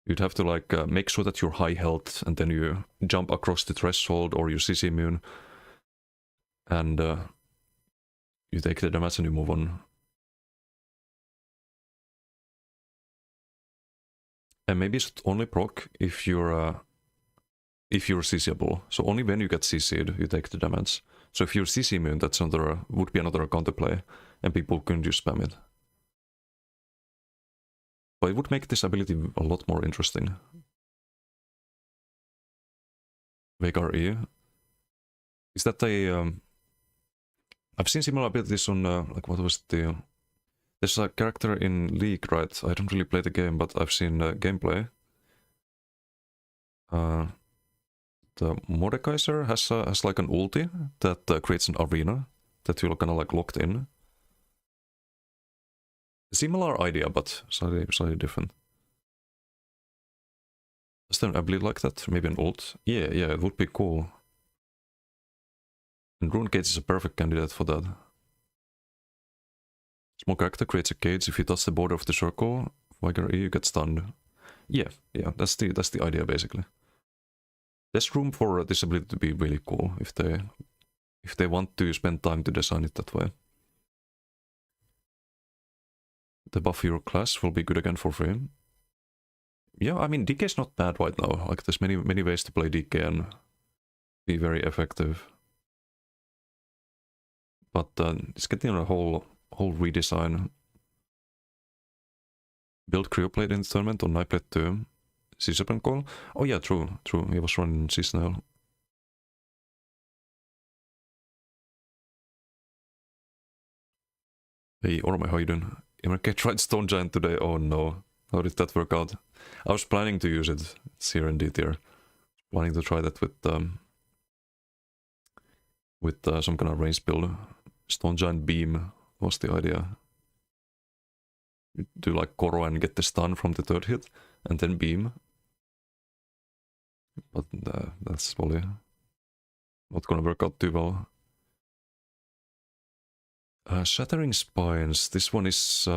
You'd have to like make sure that you're high health and then you jump across the threshold or you CC immune and you take the damage and you move on. And maybe it's only proc if you're CCable. So only when you get CC'd you take the damage. So if you're CC immune, that's would be another counterplay, and people couldn't just spam it. But it would make this ability a lot more interesting. Vagar E. Is that a... I've seen similar abilities on, like what was the... There's a character in League, right? I don't really play the game, but I've seen gameplay. The Mordekaiser has like an ulti that creates an arena that you're kind of like locked in. Similar idea, but slightly different. Is there an ability like that? Maybe an ult? Yeah, it would be cool. And Rune Gauge is a perfect candidate for that. Small character creates a cage. If you touch the border of the circle, Vagar E, you get stunned. Yeah, that's the idea basically. There's room for this ability to be really cool if they want to spend time to design it that way. The buff your class will be good again for free. Yeah, I mean, DK is not bad right now. Like, there's many ways to play DK and be very effective. But it's getting a whole redesign. Build Cryoplate in the tournament on Nightblade 2. Season call? Oh yeah, true. He was running seasonal. Hey, Orme, how you doing? MRK tried Stone Giant today. Oh no. How did that work out? I was planning to use it. It's here in D tier. Planning to try that with some kind of range build. Stone Giant Beam was the idea. You do like Koro and get the stun from the third hit, and then Beam. But that's probably not gonna work out too well. Shattering Spines. This one is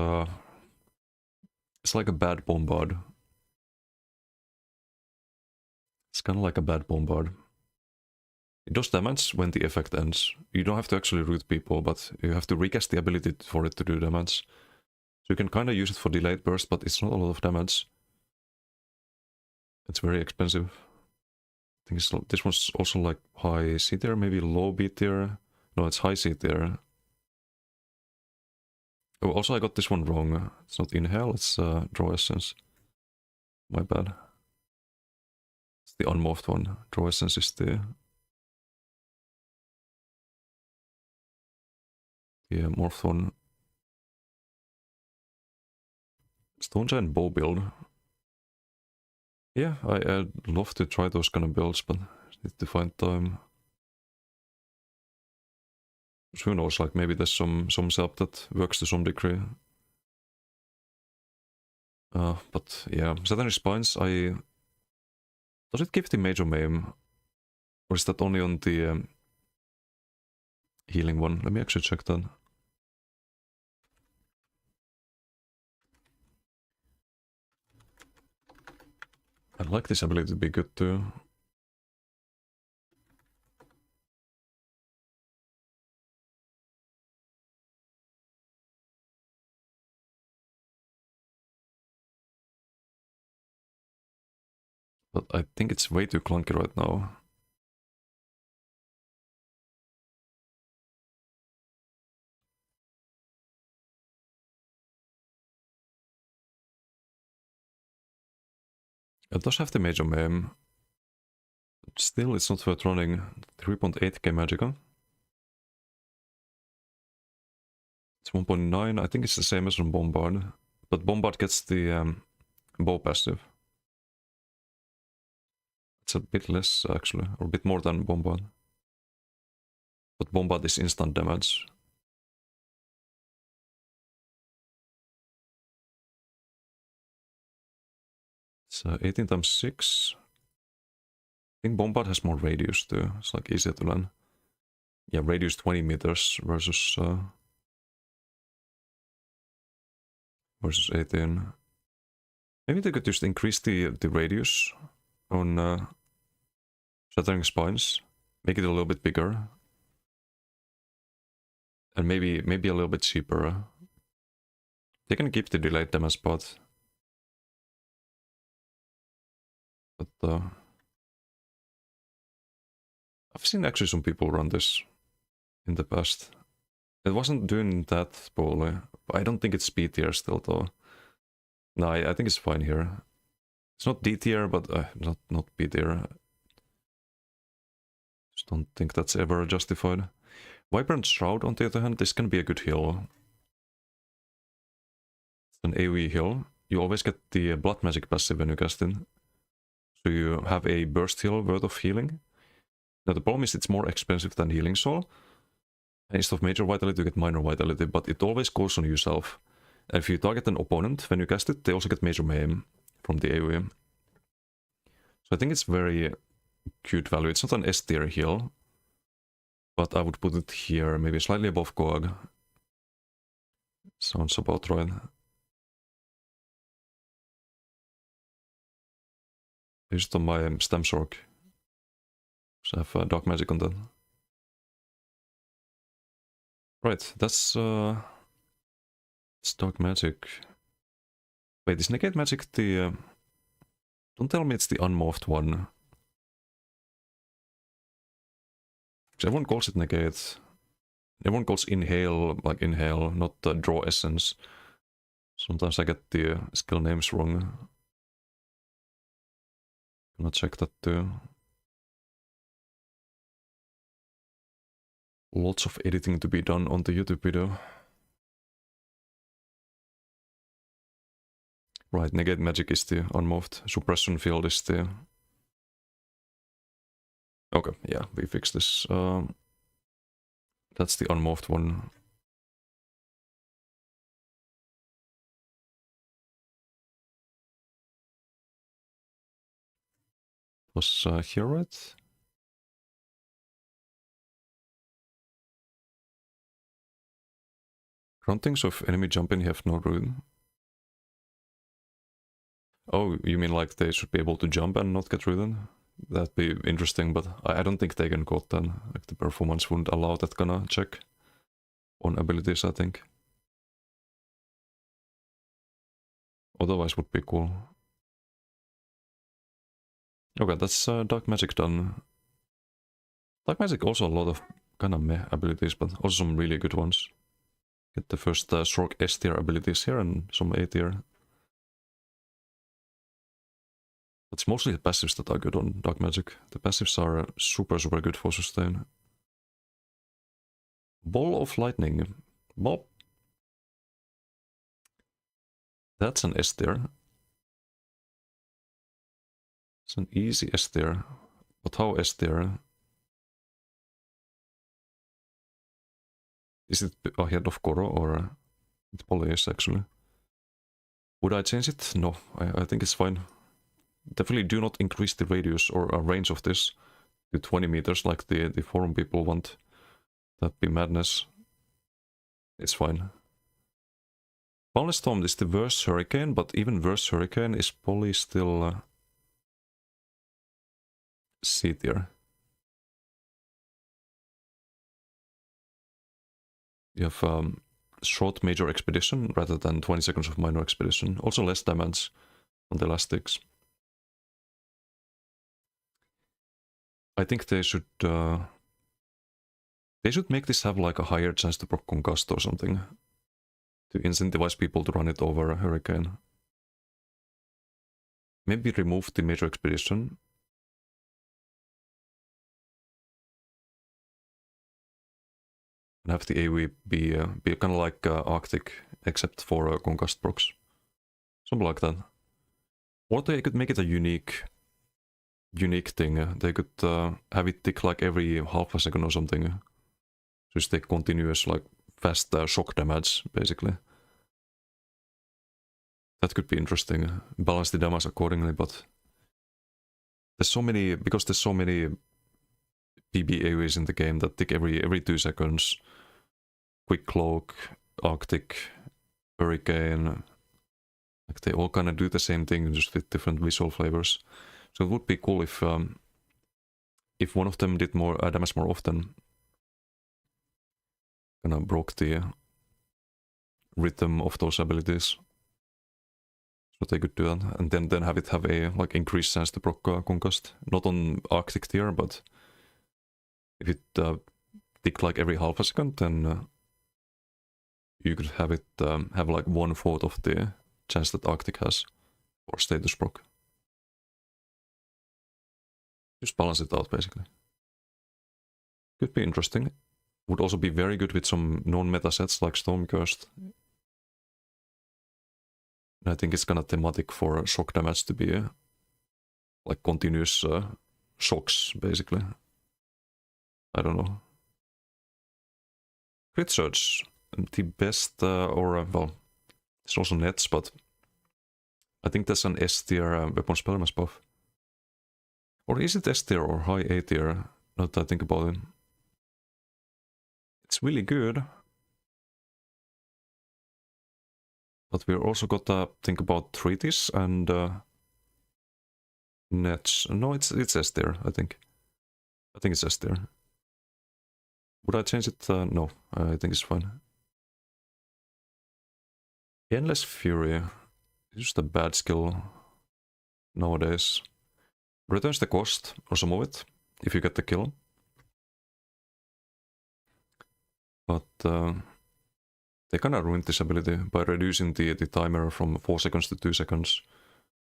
it's like a bad bombard. It's kind of like a bad bombard. It does damage when the effect ends. You don't have to actually root people, but you have to recast the ability for it to do damage. So you can kind of use it for delayed burst, but it's not a lot of damage. It's very expensive. I think this one's also like high C tier, maybe low B tier. No, it's high C tier. Oh, also I got this one wrong. It's not Inhale, it's Draw Essence. My bad. It's the unmorphed one. Draw Essence is the morphed one. Stone Giant Bow build. Yeah, I'd love to try those kind of builds, but need to find time. So who knows, like maybe there's some setup that works to some degree. But yeah, Shattering Spines, does it give the major maim? Or is that only on the healing one? Let me actually check that. I'd like this ability to be good too. But I think it's way too clunky right now. It does have the major maim. Still, it's not worth running. 3.8k Magicka. It's 1.9. I think it's the same as on Bombard. But Bombard gets the bow passive. It's a bit less, actually. Or a bit more than Bombard. But Bombard is instant damage. It's 18 times 6. I think Bombard has more radius too. It's like easier to land. Yeah, radius 20 meters versus 18. Maybe they could just increase the radius on Shattering Spines. Make it a little bit bigger. And maybe a little bit cheaper. They can keep the delayed damage part. But I've seen actually some people run this in the past. It wasn't doing that poorly. I don't think it's B tier still though. No, I think it's fine here. It's not D tier, but not B tier. Just don't think that's ever justified. Vibrant Shroud, on the other hand, this can be a good heal. It's an AoE heal. You always get the Blood Magic passive when you cast it. So you have a burst heal worth of healing. Now the problem is it's more expensive than Healing Soul. And instead of Major Vitality you get Minor Vitality, but it always goes on yourself. And if you target an opponent when you cast it, they also get Major Maim from the AoE. So I think it's very cute value. It's not an S tier heal. But I would put it here, maybe slightly above Goag. Sounds about right. Just on my Stem Sork. So I have Dark Magic on that. Right, that's Dark Magic. Wait, is Negate Magic the Don't tell me it's the unmorphed one. 'Cause everyone calls it negate. Everyone calls inhale like inhale, not draw essence. Sometimes I get the skill names wrong. Gonna check that too. Lots of editing to be done on the YouTube video. Right, negate magic is the unmorphed. Suppression field is the... Okay, yeah, we fixed this. That's the unmorphed one. Was here right? Gruntings of enemy jumping have no rune. Oh, you mean like they should be able to jump and not get ridden? That'd be interesting, but I don't think they can code then. Like the performance wouldn't allow that kind of check on abilities, I think. Otherwise would be cool. Okay, that's Dark Magic done. Dark Magic also a lot of kind of meh abilities, but also some really good ones. Get the first Sork S tier abilities here and some A tier. It's mostly the passives that are good on Dark Magic. The passives are super good for sustain. Ball of Lightning. Well, that's an S tier. It's an easy S tier. But how S tier? Is it ahead of Koro or it probably is actually? Would I change it? No, I think it's fine. Definitely do not increase the radius or range of this to 20 meters like the forum people want. That'd be madness. It's fine. Boundless Storm is the worst hurricane, but even worse hurricane is probably still C tier. You have short major expedition rather than 20 seconds of minor expedition. Also less damage on the elastics. I think they should make this have like a higher chance to proc concussed or something to incentivize people to run it over a hurricane. Maybe remove the major expedition. And have the AoE be kind of like Arctic, except for concussed procs. Something like that. Or they could make it a unique thing. They could have it tick like every half a second or something. Just take continuous like fast shock damage, basically. That could be interesting. Balance the damage accordingly, but there's so many PB AoEs in the game that tick every 2 seconds. Quick Cloak, Arctic, Hurricane. Like they all kind of do the same thing, just with different visual flavors. So it would be cool if one of them did more damage more often. Kind of broke the rhythm of those abilities. So they could do that, and then have it have a like increased chance to proc concussed. Not on Arctic tier, but if it tick like every half a second, then you could have it have like 1/4 of the chance that Arctic has for status proc. Just balance it out, basically. Could be interesting. Would also be very good with some non-meta sets like Stormcurst. And I think it's kind of thematic for shock damage to be like continuous shocks, basically. I don't know. Crit Surge, the best, well, it's also nets, but I think that's an S tier weapon spellmass buff. Or is it S tier or high A tier? Now that I think about it. It's really good. But we're also got to think about treaties and nets. No, it's S tier, I think. I think it's S tier. Would I change it? No, I think it's fine. Endless Fury. It's just a bad skill. nowadays. Returns the cost, or some of it, if you get the kill. But they kinda ruined this ability by reducing the timer from 4 seconds to 2 seconds.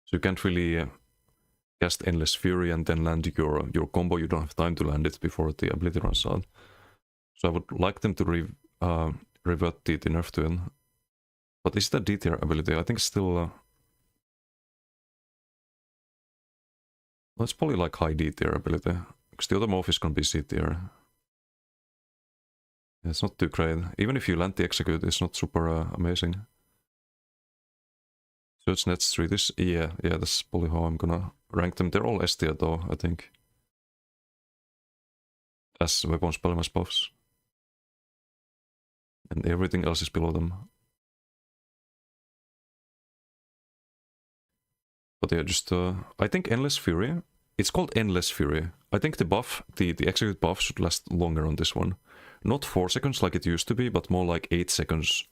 So you can't really cast Endless Fury and then land your combo. You don't have time to land it before the ability runs out. So I would like them to revert the nerf to it. But is that D tier ability? I think it's still... well, it's probably like high D tier ability. Because the other morph is gonna be C tier. Yeah, it's not too great. Even if you land the execute, it's not super amazing. Search net street is... yeah, that's probably how I'm gonna rank them. They're all S tier though, I think. As weapon spellmass buffs. And everything else is below them. But yeah, just... I think Endless Fury... it's called Endless Fury. I think the buff, the execute buff should last longer on this one. Not 4 seconds like it used to be, but more like 8 seconds.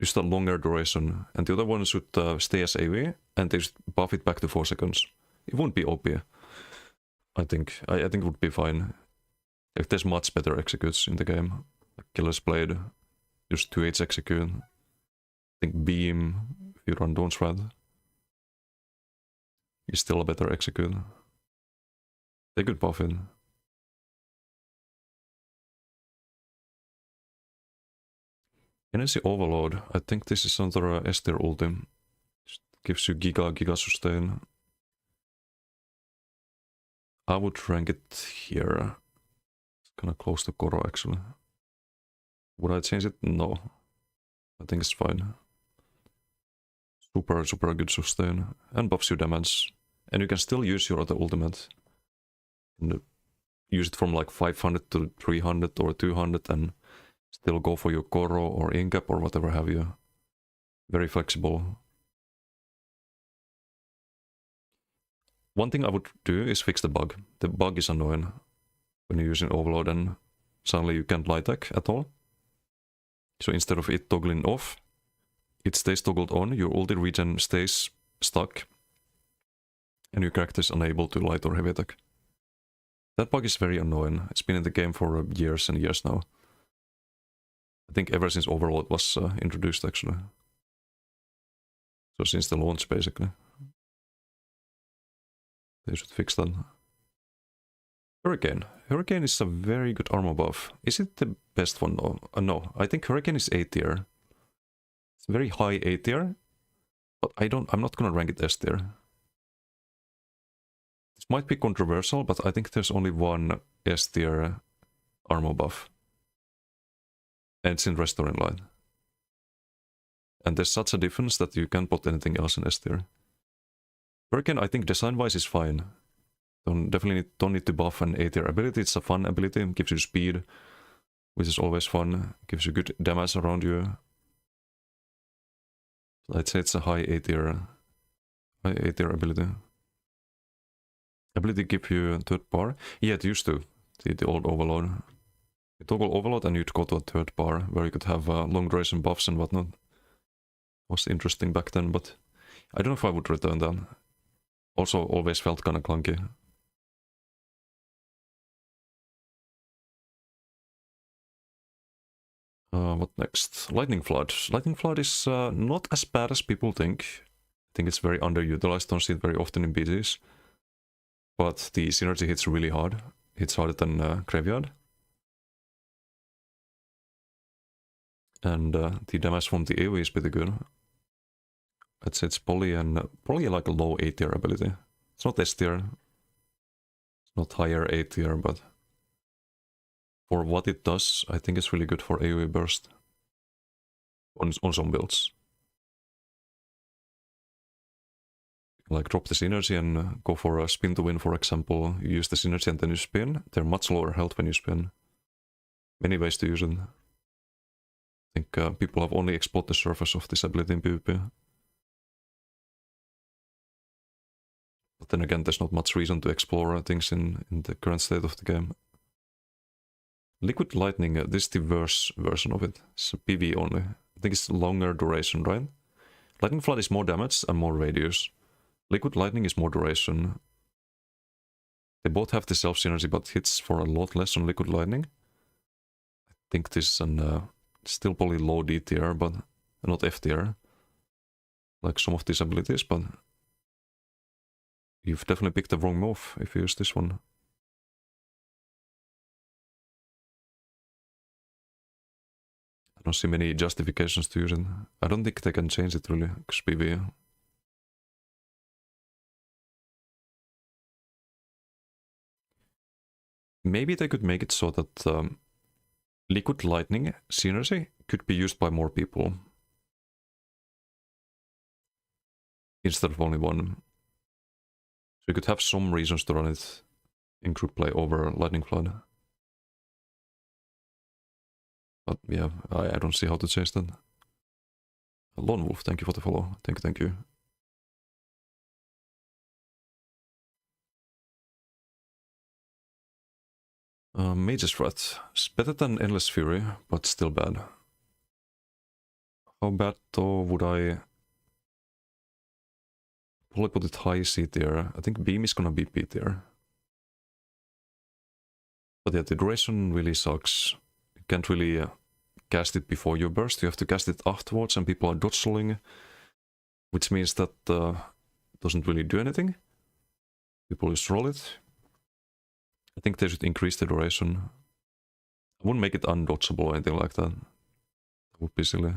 Just a longer duration. And the other one should stay as AoE, and they just buff it back to 4 seconds. It wouldn't be OP. I think it would be fine. If there's much better executes in the game. Like Killer's Blade, just 2H execute. I think Beam, if you run Dawn's Wrath, is still a better execute. They could buff it. Energy Overload, I think this is another S tier ulti. Just gives you giga sustain. I would rank it here. It's kinda close to Koro actually. Would I change it? No. I think it's fine. Super good sustain. And buffs you damage. And you can still use your other ultimate. And use it from like 500 to 300 or 200 and still go for your Koro or Incap or whatever have you. Very flexible. One thing I would do is fix the bug. The bug is annoying when you're using Overload and suddenly you can't light attack at all. So instead of it toggling off, it stays toggled on, your ulti regen stays stuck, and your character is unable to light or heavy attack. That bug is very annoying. It's been in the game for years and years now. I think ever since Overload was introduced actually. So since the launch basically. They should fix that. Hurricane. Hurricane is a very good armor buff. Is it the best one though? No, I think Hurricane is A tier. It's very high A tier, but I'm not gonna rank it S tier. This might be controversial, but I think there's only one S tier armor buff. And it's in Restoring Light. And there's such a difference that you can't put anything else in S tier. Hurricane, I think design-wise is fine. Definitely don't need to buff an A tier ability. It's a fun ability, gives you speed, which is always fun. Gives you good damage around you. I'd say it's a high A tier ability. Ability give you a third bar? Yeah, it used to. The old Overload. You toggle Overload and you'd go to a third bar where you could have long duration buffs and whatnot. Was interesting back then, but I don't know if I would return that. Also, always felt kinda clunky. What next? Lightning Flood. Lightning Flood is not as bad as people think. I think it's very underutilized, don't see it very often in PCs. But the synergy hits really hard. Hits harder than Graveyard. And the damage from the AoE is pretty good. I'd say it's probably like a low A tier ability. It's not S tier. It's not higher A tier, but for what it does, I think it's really good for AoE burst. On some builds. Like drop the synergy and go for a spin to win, for example. You use the synergy and then you spin. They're much lower health when you spin. Many ways to use it. I think people have only explored the surface of this ability in PvP. But then again, there's not much reason to explore things in the current state of the game. Liquid Lightning, this is the worse version of it. It's a PvE only. I think it's longer duration, right? Lightning Flood is more damage and more radius. Liquid Lightning is more duration. They both have the self synergy, but hits for a lot less on Liquid Lightning. I think this is an still probably low D tier, but not F tier. Like some of these abilities, but you've definitely picked the wrong move if you use this one. I don't see many justifications to use it. I don't think they can change it really, because PvE. Maybe they could make it so that Liquid Lightning synergy could be used by more people instead of only one. So you could have some reasons to run it in group play over Lightning Flood. But yeah, I don't see how to change that. Lone Wolf, thank you for the follow. Thank you. Mage's Threat. It's better than Endless Fury, but still bad. How bad though would I... Probably put it high C tier. I think Beam is gonna be B tier. But yeah, the duration really sucks. You can't really cast it before you burst. You have to cast it afterwards and people are dodge rolling. Which means that doesn't really do anything. People just roll it. I think they should increase the duration. I wouldn't make it undodgeable or anything like that. That would be silly.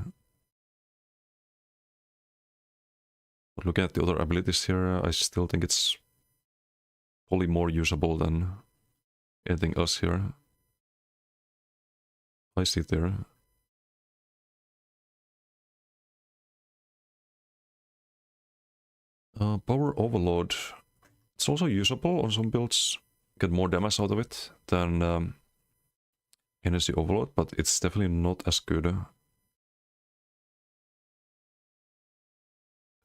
But looking at the other abilities here, I still think it's probably more usable than anything else here. I see it there. Power Overload. It's also usable on some builds. Get more damage out of it than Energy Overload, but it's definitely not as good.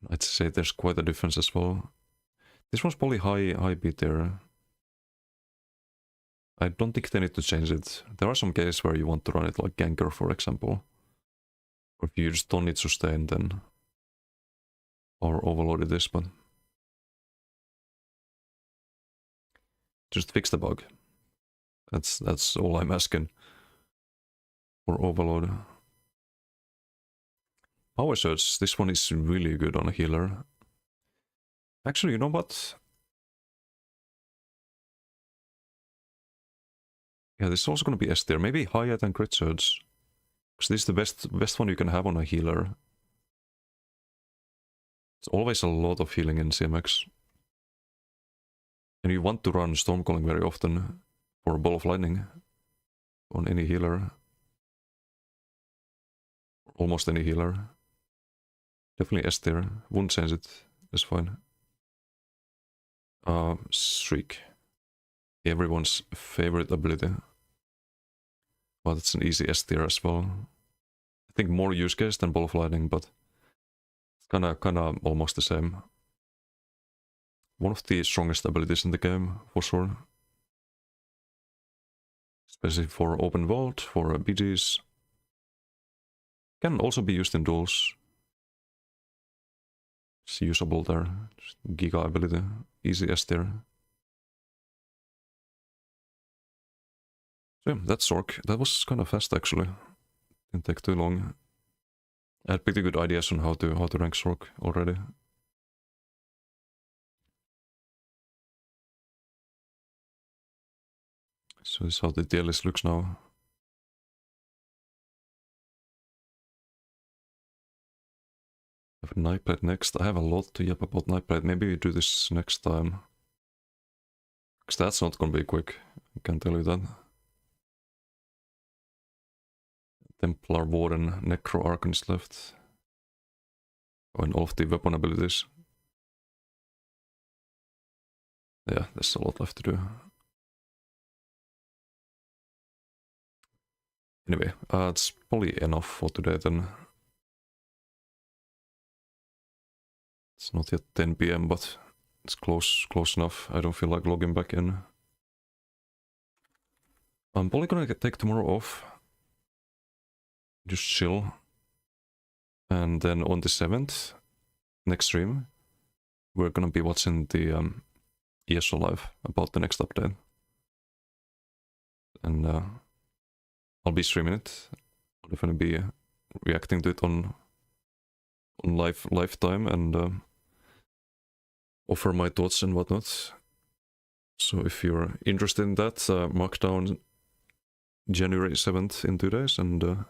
I'd say there's quite a difference as well. This one's probably high B tier. I don't think they need to change it. There are some cases where you want to run it like Ganker, for example. Or if you just don't need sustain, then Power Overload it is, but just fix the bug. That's all I'm asking. For Overload. Power Surge, this one is really good on a healer. Actually, you know what? Yeah, this is also going to be S tier. Maybe higher than Crit Surge. Because this is the best one you can have on a healer. It's always a lot of healing in CMX. And you want to run Stormcalling very often for a Ball of Lightning on any healer. Almost any healer. Definitely S tier. Wouldn't change it. That's fine. Shriek. Everyone's favorite ability. But it's an easy S tier as well. I think more use case than Ball of Lightning, but it's kinda almost the same. One of the strongest abilities in the game, for sure. Especially for open world, for BGs. Can also be used in duels. It's usable there. Just Giga ability. Easy S tier. So yeah, that's Sork. That was kind of fast actually. Didn't take too long. I had pretty good ideas on how to rank Sork already. So this is how the tier list looks now. I have Nightblade next. I have a lot to yap about Nightblade. Maybe we do this next time. Because that's not gonna be quick. I can tell you that. Templar Warden, Necro Archon is left. Oh, and all of the weapon abilities. Yeah, there's a lot left to do. Anyway, it's probably enough for today then. It's not yet 10 PM, but it's close enough. I don't feel like logging back in. I'm probably gonna take tomorrow off. Just chill. And then on the 7th, next stream, we're gonna be watching the ESO live about the next update. And I'll be streaming it. I'll definitely be reacting to it on live time and offer my thoughts and whatnot. So if you're interested in that, mark down January 7th in 2 days, and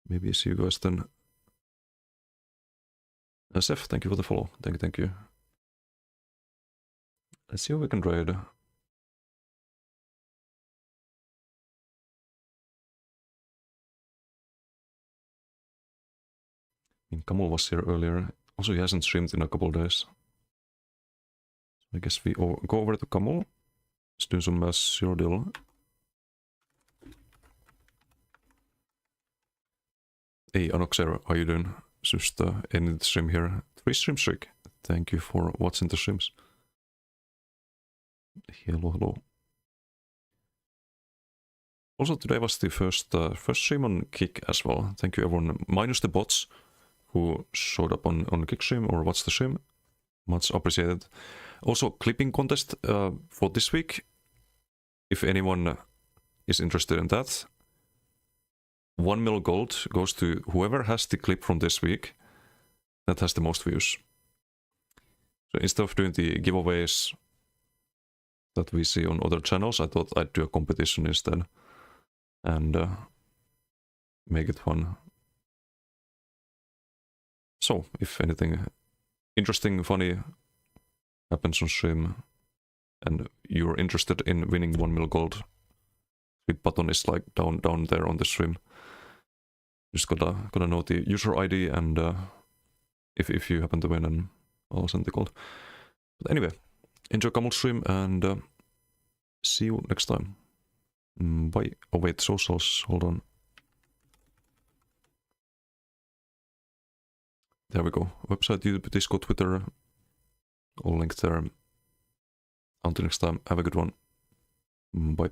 maybe see you guys then. SF, thank you for the follow. Thank you. Let's see what we can trade. I mean, Kamul was here earlier. Also, he hasn't streamed in a couple of days. I guess we go over to Kamul. Let's do some zero deal. Hey, Anoxer, how you doing? Just ending the stream here. 3 stream streak. Thank you for watching the streams. Hello. Also, today was the first stream on Kick as well. Thank you everyone, minus the bots who showed up on Kick stream or watched the stream. Much appreciated. Also, clipping contest for this week. If anyone is interested in that, 1 mil gold goes to whoever has the clip from this week that has the most views. So instead of doing the giveaways that we see on other channels, I thought I'd do a competition instead and make it fun. So, if anything interesting, funny happens on stream and you're interested in winning 1 mil gold, the button is like down there on the stream. Just gotta know the user ID and if you happen to win, and I'll send the gold. But anyway, enjoy Kamul's stream and see you next time. Bye. Oh wait, socials, hold on. There we go. Website, YouTube, Discord, Twitter, all linked there. Until next time, have a good one. Bye.